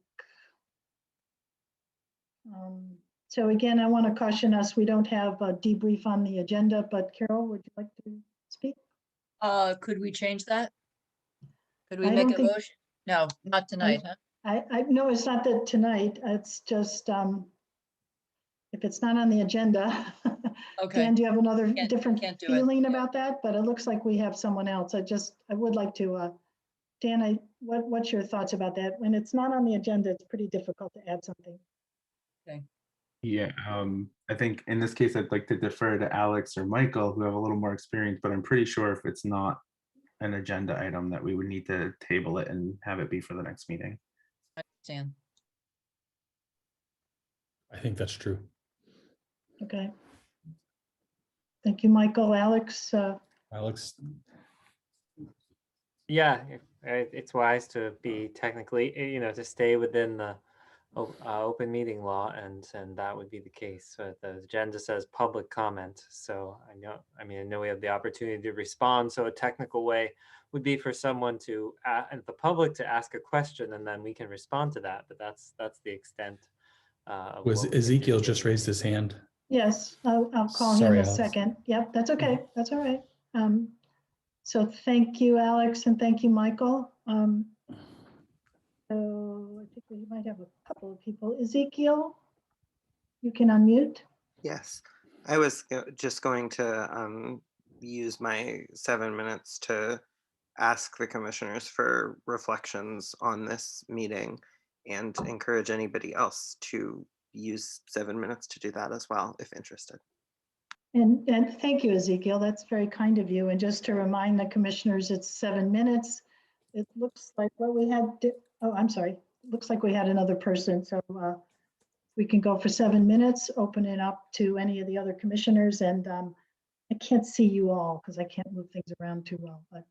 So again, I want to caution us, we don't have a debrief on the agenda, but Carol, would you like to speak? Could we change that? Could we I make don't a think- motion? No, not tonight, huh? I no, it's not that tonight. It's just if it's not on the agenda. Okay. Dan, do you have another Can't different do it. feeling about that? But it looks like we have someone else. I would like to, Dan, what's your thoughts about that? When it's not on the agenda, it's pretty difficult to add something. Okay. Yeah, I think in this case, I'd like to defer to Alex or Michael, who have a little more experience, but I'm pretty sure if it's not an agenda item that we would need to table it and have it be for the next meeting. I understand. I think that's true. Okay. Thank you, Michael. Alex? Alex, Yeah, it's wise to be technically, to stay within the open meeting law, and that would be the case. So the agenda says public comment. So I know we have the opportunity to respond. So a technical way would be for someone to, and the public to ask a question, and then we can respond to that. But that's the extent of Was what we can do. Ezekiel just raised his hand? Yes, I'll call Sorry, him a Alex. second. Yep, that's okay. That's all right. So thank you, Alex, and thank you, Michael. So I think we might have a couple of people. Ezekiel, you can unmute. Yes, I was just going to use my 7 minutes to ask the commissioners for reflections on this meeting and encourage anybody else to use 7 minutes to do that as well, if interested. And thank you, Ezekiel. That's very kind of you. And just to remind the commissioners, it's 7 minutes. It looks like what we had. Oh, I'm sorry. Looks like we had another person. So we can go for 7 minutes, open it up to any of the other commissioners. And I can't see you all because I can't move things around too well. But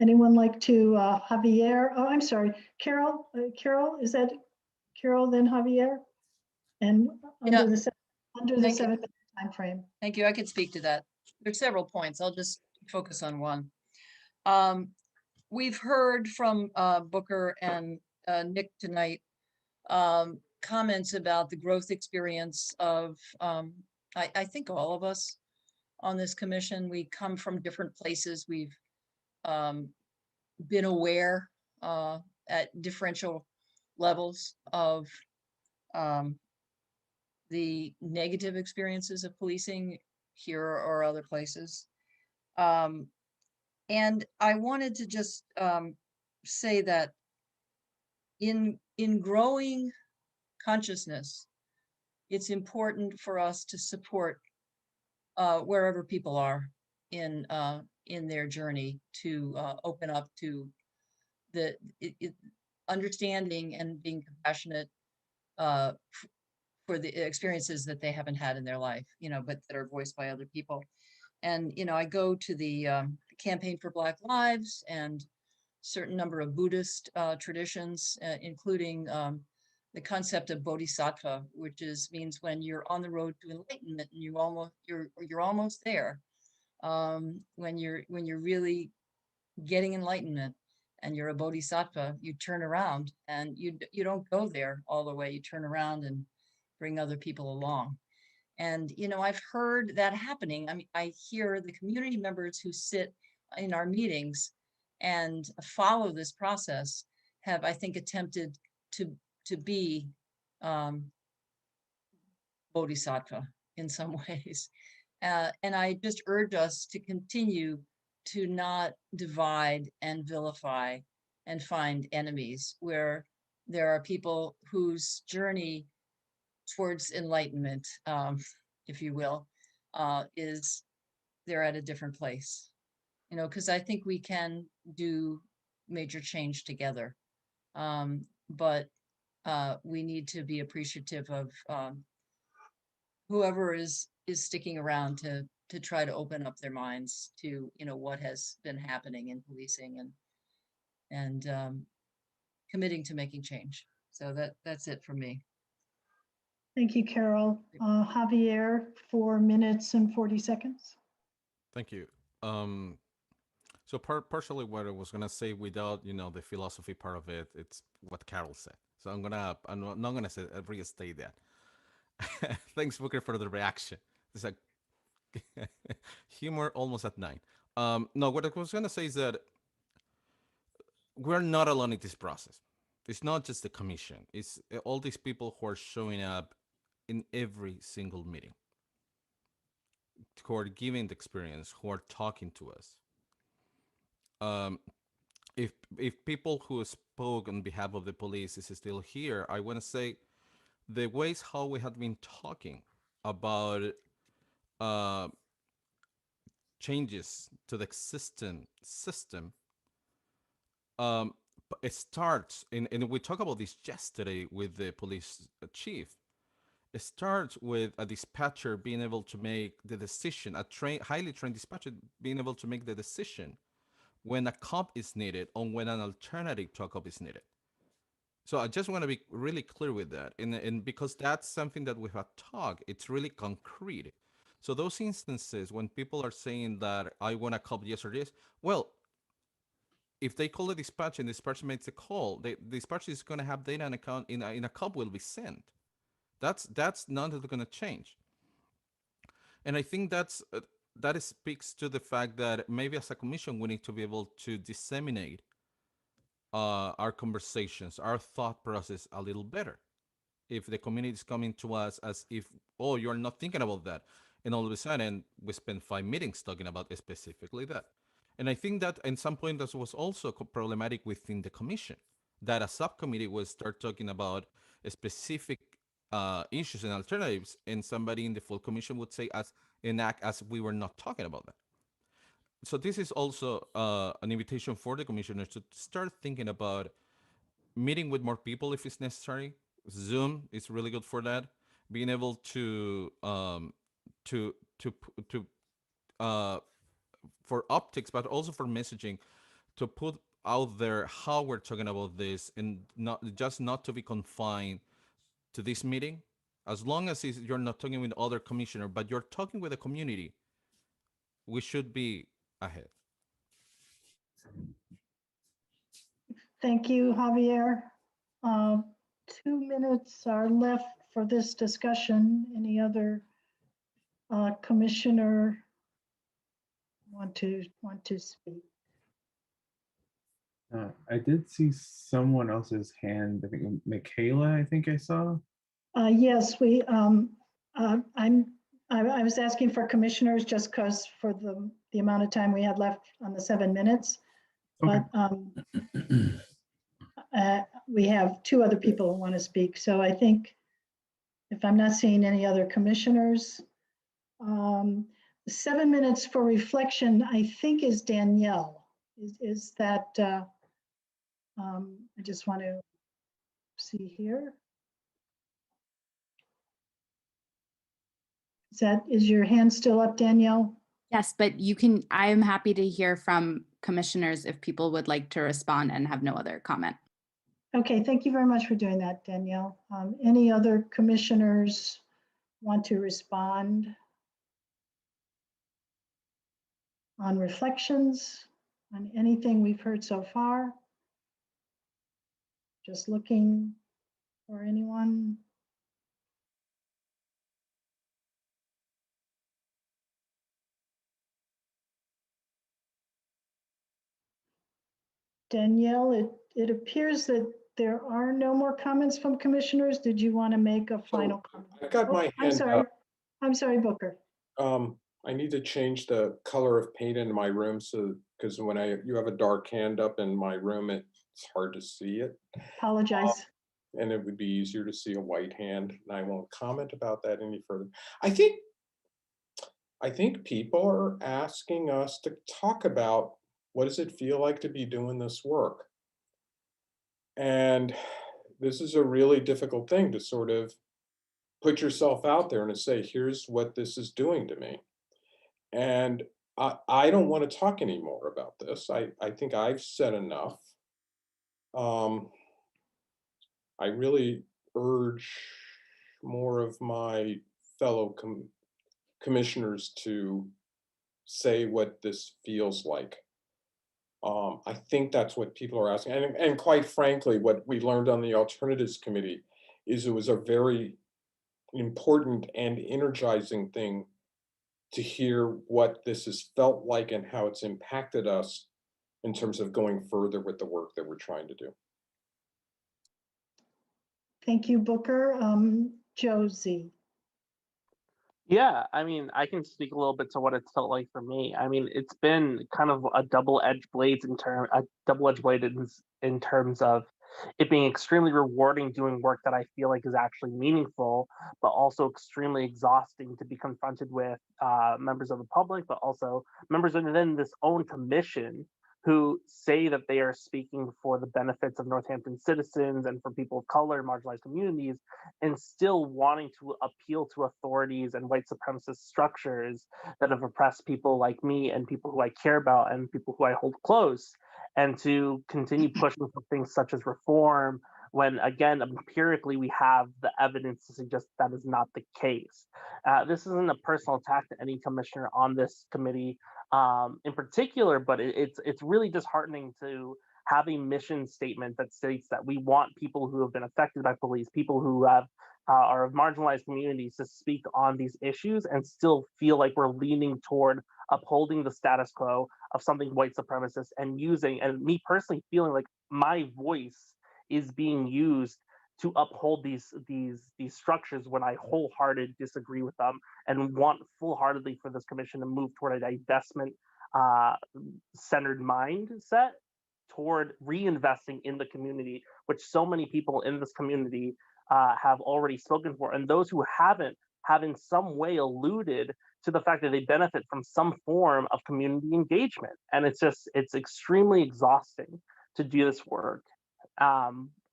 anyone like to, Javier? Oh, I'm sorry. Carol, is that Carol then Javier? And under the 7 minute time frame. Thank you. I could speak to that. There's several points. I'll just focus on one. We've heard from Booker and Nick tonight comments about the growth experience of, I think all of us on this commission. We come from different places. We've been aware at differential levels of the negative experiences of policing here or other places. And I wanted to just say that in growing consciousness, it's important for us to support wherever people are in their journey to open up to the understanding and being compassionate for the experiences that they haven't had in their life, but that are voiced by other people. And, I go to the Campaign for Black Lives and certain number of Buddhist traditions, including the concept of bodhisattva, which means when you're on the road to enlightenment and you're almost there, when you're really getting enlightenment and you're a bodhisattva, you turn around and you don't go there all the way. You turn around and bring other people along. And, I've heard that happening. I mean, I hear the community members who sit in our meetings and follow this process have, I think, attempted to be bodhisattva in some ways. And I just urge us to continue to not divide and vilify and find enemies where there are people whose journey towards enlightenment, if you will, is they're at a different place, because I think we can do major change together. But we need to be appreciative of whoever is sticking around to try to open up their minds to, what has been happening in policing and committing to making change. So that's it for me. Thank you, Carol. Javier, 4 minutes and 40 seconds. Thank you. So partially what I was gonna say without the philosophy part of it, it's what Carol said. So I'm not gonna say restate that. Thanks, Booker, for the reaction. It's like humor almost at 9. No, what I was gonna say is that we're not alone in this process. It's not just the commission. It's all these people who are showing up in every single meeting, who are giving the experience, who are talking to us. If people who spoke on behalf of the police is still here, I want to say the ways how we have been talking about changes to the existing system. It starts, and we talked about this yesterday with the police chief. It starts with a dispatcher being able to make the decision, highly trained dispatcher being able to make the decision when a cop is needed or when an alternative to a cop is needed. So I just want to be really clear with that. And because that's something that we have talked, it's really concrete. So those instances when people are saying that I want a cop yes or yes, well, if they call the dispatch and dispatch makes a call, the dispatch is going to have data and account in a cop will be sent. That's not going to change. And I think that speaks to the fact that maybe as a commission we need to be able to disseminate our conversations, our thought process a little better. If the community is coming to us as if, oh, you're not thinking about that, and all of a sudden we spend 5 meetings talking about specifically that. And I think that at some point that was also problematic within the commission, that a subcommittee would start talking about specific issues and alternatives, and somebody in the full commission would say enact as we were not talking about that. So this is also an invitation for the commissioners to start thinking about meeting with more people if it's necessary. Zoom is really good for that. Being able to to to to for optics, but also for messaging, to put out there how we're talking about this, and not to be confined to this meeting. As long as you're not talking with other commissioner, but you're talking with the community, we should be ahead. Thank you, Javier. 2 minutes are left for this discussion. Any other commissioner want to speak? I did see someone else's hand. I think Michaela, I think I saw. Yes, I was asking for commissioners just because for the amount of time we had left on the 7 minutes. Okay. But we have 2 other people who want to speak. So I think if I'm not seeing any other commissioners, 7 minutes for reflection, I think is Danielle. Is that, I just want to see here. Is your hand still up, Danielle? Yes, but I am happy to hear from commissioners if people would like to respond and have no other comment. Okay, thank you very much for doing that, Danielle. Any other commissioners want to respond on reflections on anything we've heard so far? Just looking for anyone. Danielle, it appears that there are no more comments from commissioners. Did you want to make a final comment? I've got my I'm hand sorry. up. I'm sorry, Booker. I need to change the color of paint in my room because when you have a dark hand up in my room, it's hard to see it. Apologize. And it would be easier to see a white hand, and I won't comment about that any further. I think people are asking us to talk about what does it feel like to be doing this work? And this is a really difficult thing to sort of put yourself out there and to say, here's what this is doing to me. And I don't want to talk anymore about this. I think I've said enough. I really urge more of my fellow commissioners to say what this feels like. I think that's what people are asking. And quite frankly, what we learned on the Alternatives Committee is it was a very important and energizing thing to hear what this has felt like and how it's impacted us in terms of going further with the work that we're trying to do. Thank you, Booker. Josie. Yeah, I mean, I can speak a little bit to what it's felt like for me. I mean, it's been kind of a double-edged blade in terms of it being extremely rewarding doing work that I feel like is actually meaningful, but also extremely exhausting to be confronted with members of the public, but also members within this own commission who say that they are speaking for the benefits of Northampton citizens and for people of color, marginalized communities, and still wanting to appeal to authorities and white supremacist structures that have oppressed people like me and people who I care about and people who I hold close, and to continue pushing for things such as reform, when again, empirically, we have the evidence to suggest that is not the case. This isn't a personal attack to any commissioner on this committee in particular, but it's really disheartening to have a mission statement that states that we want people who have been affected by police, people who have are of marginalized communities, to speak on these issues and still feel like we're leaning toward upholding the status quo of something white supremacist and using, and me personally feeling like my voice is being used to uphold these structures when I wholeheartedly disagree with them and want full-heartedly for this commission to move toward a divestment centered mindset toward reinvesting in the community, which so many people in this community have already spoken for, and those who haven't have in some way alluded to the fact that they benefit from some form of community engagement. And it's extremely exhausting to do this work.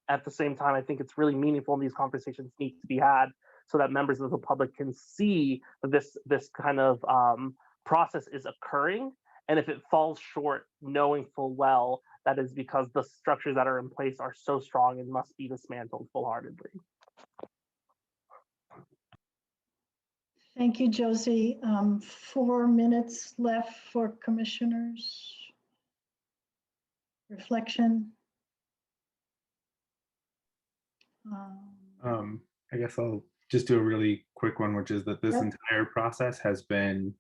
At the same time, I think it's really meaningful, and these conversations need to be had so that members of the public can see that this kind of process is occurring. And if it falls short, knowing full well that is because the structures that are in place are so strong and must be dismantled full-heartedly. Thank you, Josie. 4 minutes left for commissioners. Reflection. I guess I'll just do a really quick one, which is that this entire process has been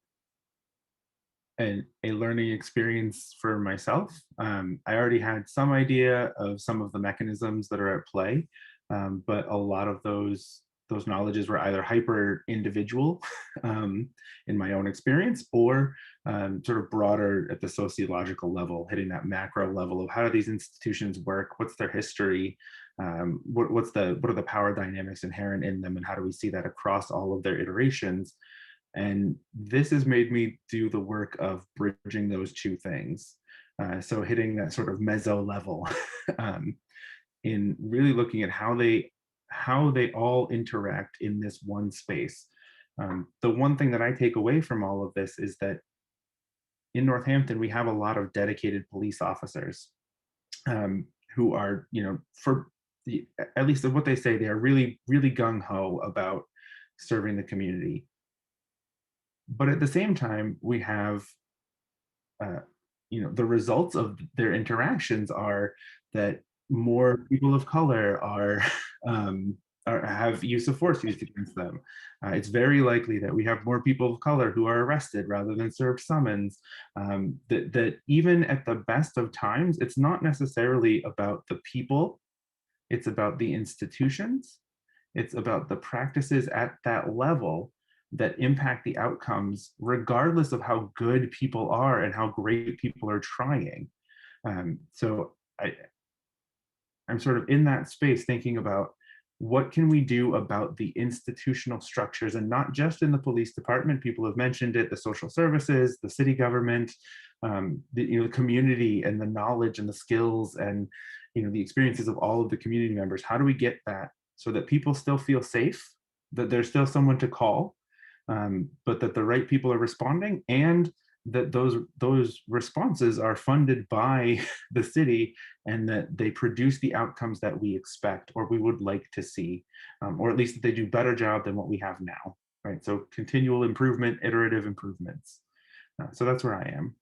a learning experience for myself. I already had some idea of some of the mechanisms that are at play, but a lot of those knowledges were either hyper individual in my own experience, or sort of broader at the sociological level, hitting that macro level of how do these institutions work, what's their history, what are the power dynamics inherent in them, and how do we see that across all of their iterations. And this has made me do the work of bridging those two things. So hitting that sort of meso level in really looking at how they all interact in this one space. The one thing that I take away from all of this is that in Northampton, we have a lot of dedicated police officers who are, at least what they say, they are really, really gung-ho about serving the community. But at the same time, we have, the results of their interactions are that more people of color have use of force used against them. It's very likely that we have more people of color who are arrested rather than served summons. That even at the best of times, it's not necessarily about the people, it's about the institutions, it's about the practices at that level that impact the outcomes, regardless of how good people are and how great people are trying. So I'm sort of in that space thinking about what can we do about the institutional structures, and not just in the police department. People have mentioned it, the social services, the city government, the community, and the knowledge and the skills and the experiences of all of the community members. How do we get that so that people still feel safe, that there's still someone to call, but that the right people are responding, and that those responses are funded by the city, and that they produce the outcomes that we expect or we would like to see, or at least that they do a better job than what we have now, right? So continual improvement, iterative improvements. So that's where I am.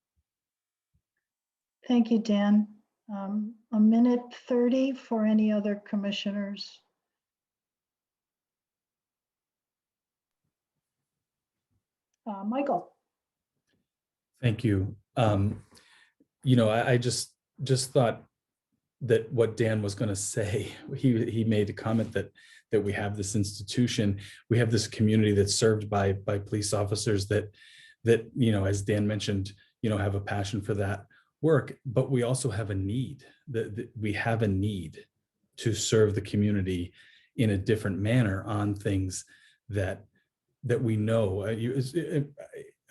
Thank you, Dan. 1:30 for any other commissioners. Michael. Thank you. I just thought that what Dan was going to say, he made a comment that we have this institution, we have this community that's served by police officers that as Dan mentioned, have a passion for that work, but we also have a need, we have a need to serve the community in a different manner on things that we know.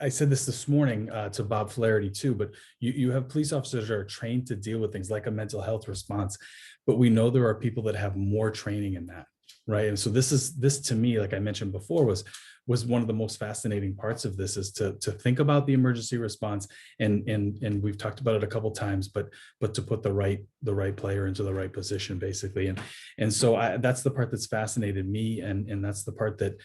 I said this morning to Bob Flaherty too, but you have police officers that are trained to deal with things like a mental health response, but we know there are people that have more training in that, right? And so this to me, like I mentioned before, was one of the most fascinating parts of this, is to think about the emergency response, and we've talked about it a couple times, but to put the right player into the right position, basically. And so that's the part that's fascinated me, and that's the part that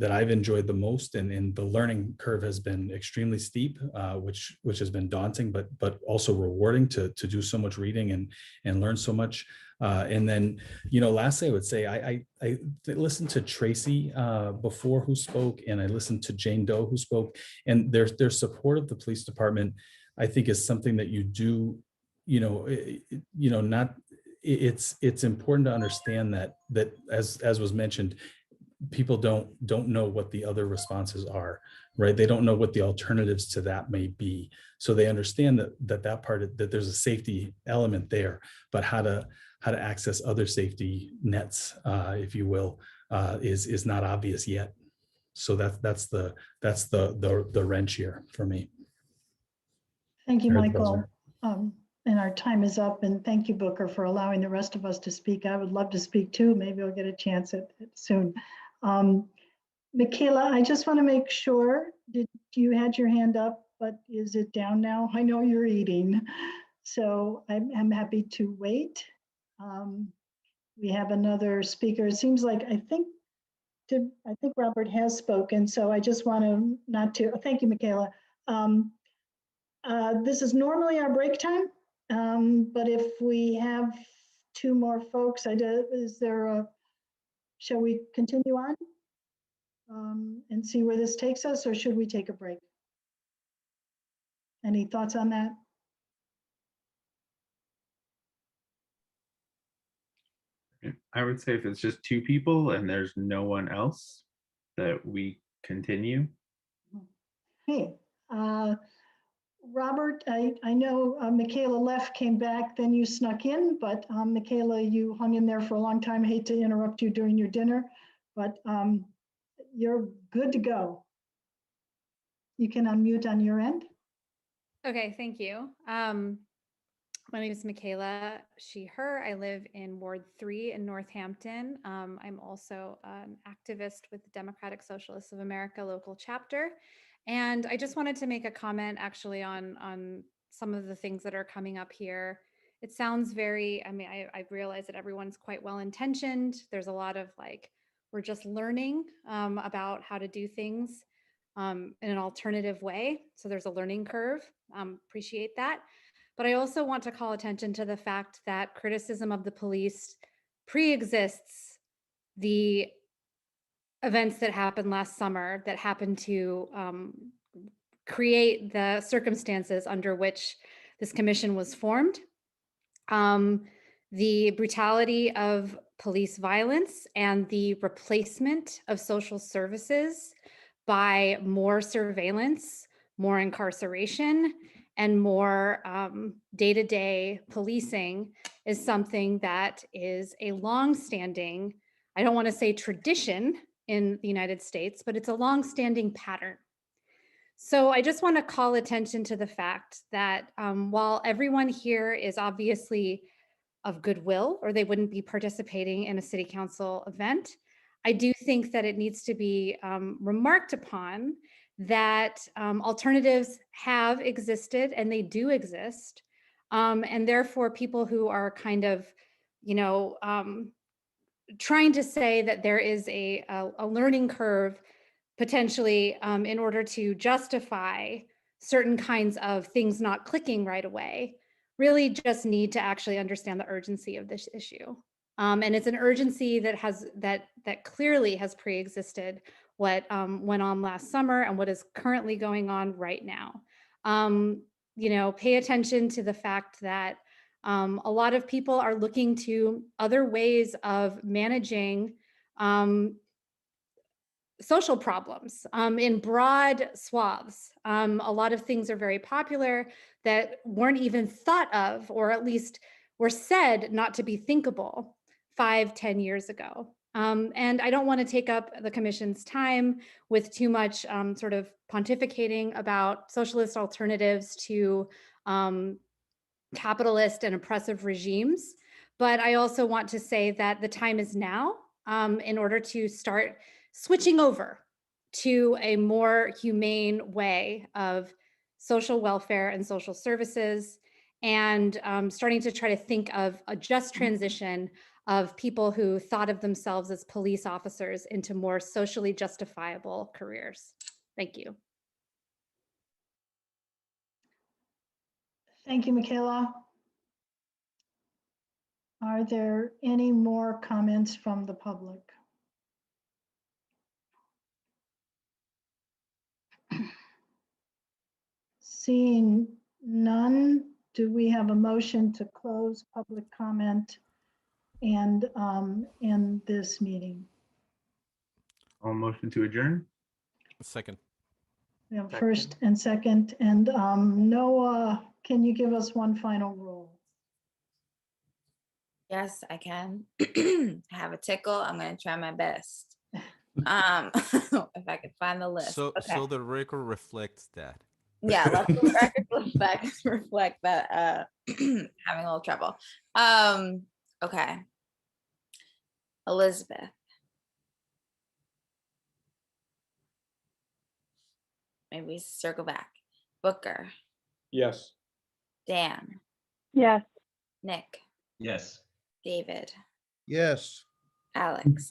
I've enjoyed the most, and the learning curve has been extremely steep, which has been daunting, but also rewarding to do so much reading and learn so much. And then, lastly, I would say I listened to Tracy before, who spoke, and I listened to Jane Doe, who spoke, and their support of the police department, I think, is something that you do, not. It's important to understand that as was mentioned, people don't know what the other responses are, right? They don't know what the alternatives to that may be. So they understand that part, that there's a safety element there, but how to access other safety nets, if you will, is not obvious yet. So that's the wrench here for me. Thank you, Or Michael. buzzer. And our time is up, and thank you, Booker, for allowing the rest of us to speak. I would love to speak too. Maybe I'll get a chance soon. Michaela, I just want to make sure, you had your hand up, but is it down now? I know you're eating, so I'm happy to wait. We have another speaker. It seems like I think Robert has spoken, so I just want to thank you, Michaela. This is normally our break time, but if we have two more folks, shall we continue on and see where this takes us, or should we take a break? Any thoughts on that? I would say if it's just two people and there's no one else, that we continue. Hey, Robert, I know Michaela left, came back, then you snuck in, but Michaela, you hung in there for a long time. I hate to interrupt you during your dinner, but you're good to go. You can unmute on your end. Okay, thank you. My name is Michaela, she, her. I live in Ward 3 in Northampton. I'm also an activist with the Democratic Socialists of America local chapter. And I just wanted to make a comment actually on some of the things that are coming up here. It sounds very, I realize that everyone's quite well-intentioned. There's a lot of we're just learning about how to do things in an alternative way. So there's a learning curve, appreciate that. But I also want to call attention to the fact that criticism of the police pre-exists the events that happened last summer that happened to create the circumstances under which this commission was formed. The brutality of police violence and the replacement of social services by more surveillance, more incarceration, and more day-to-day policing is something that is a long-standing, I don't want to say tradition in the United States, but it's a long-standing pattern. So I just want to call attention to the fact that while everyone here is obviously of goodwill, or they wouldn't be participating in a city council event, I do think that it needs to be remarked upon that alternatives have existed and they do exist. And therefore people who are kind of, trying to say that there is a learning curve potentially in order to justify certain kinds of things not clicking right away, really just need to actually understand the urgency of this issue. And it's an urgency that clearly has pre-existed what went on last summer and what is currently going on right now. Pay attention to the fact that a lot of people are looking to other ways of managing social problems in broad swaths. A lot of things are very popular that weren't even thought of, or at least were said not to be thinkable 5-10 years ago. And I don't want to take up the commission's time with too much sort of pontificating about socialist alternatives to capitalist and oppressive regimes. But I also want to say that the time is now in order to start switching over to a more humane way of social welfare and social services, and starting to try to think of a just transition of people who thought of themselves as police officers into more socially justifiable careers. Thank you. Thank you, Michaela. Are there any more comments from the public? Seeing none, do we have a motion to close public comment and end this meeting? All motion to adjourn? Second. We have first and second, and Noah, can you give us one final rule? Yes, I can. I have a tickle. I'm going to try my best. If I could find the list. So, Okay. so the record reflects that. Yeah, let the record reflect that having a little trouble. Okay. Elizabeth. Maybe circle back. Booker. Yes. Dan. Yes. Nick. Yes. David. Yes. Alex.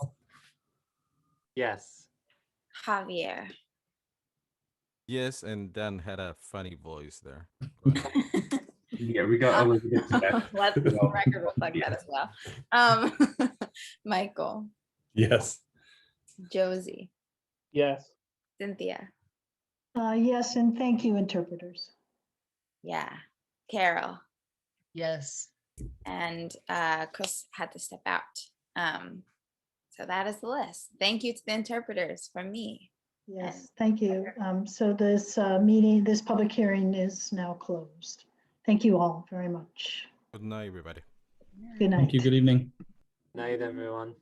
Yes. Javier. Yes, and Dan had a funny voice there. Yeah, we got Elizabeth to that. Let the record reflect that as well. Michael. Yes. Josie. Yes. Cynthia. Yes, and thank you, interpreters. Yeah. Carol. Yes. And Chris had to step out. So that is the list. Thank you to the interpreters from me. Yes, thank you. So this meeting, this public hearing is now closed. Thank you all very much. Good night, everybody. Good night. Thank you. Good evening. Night, everyone.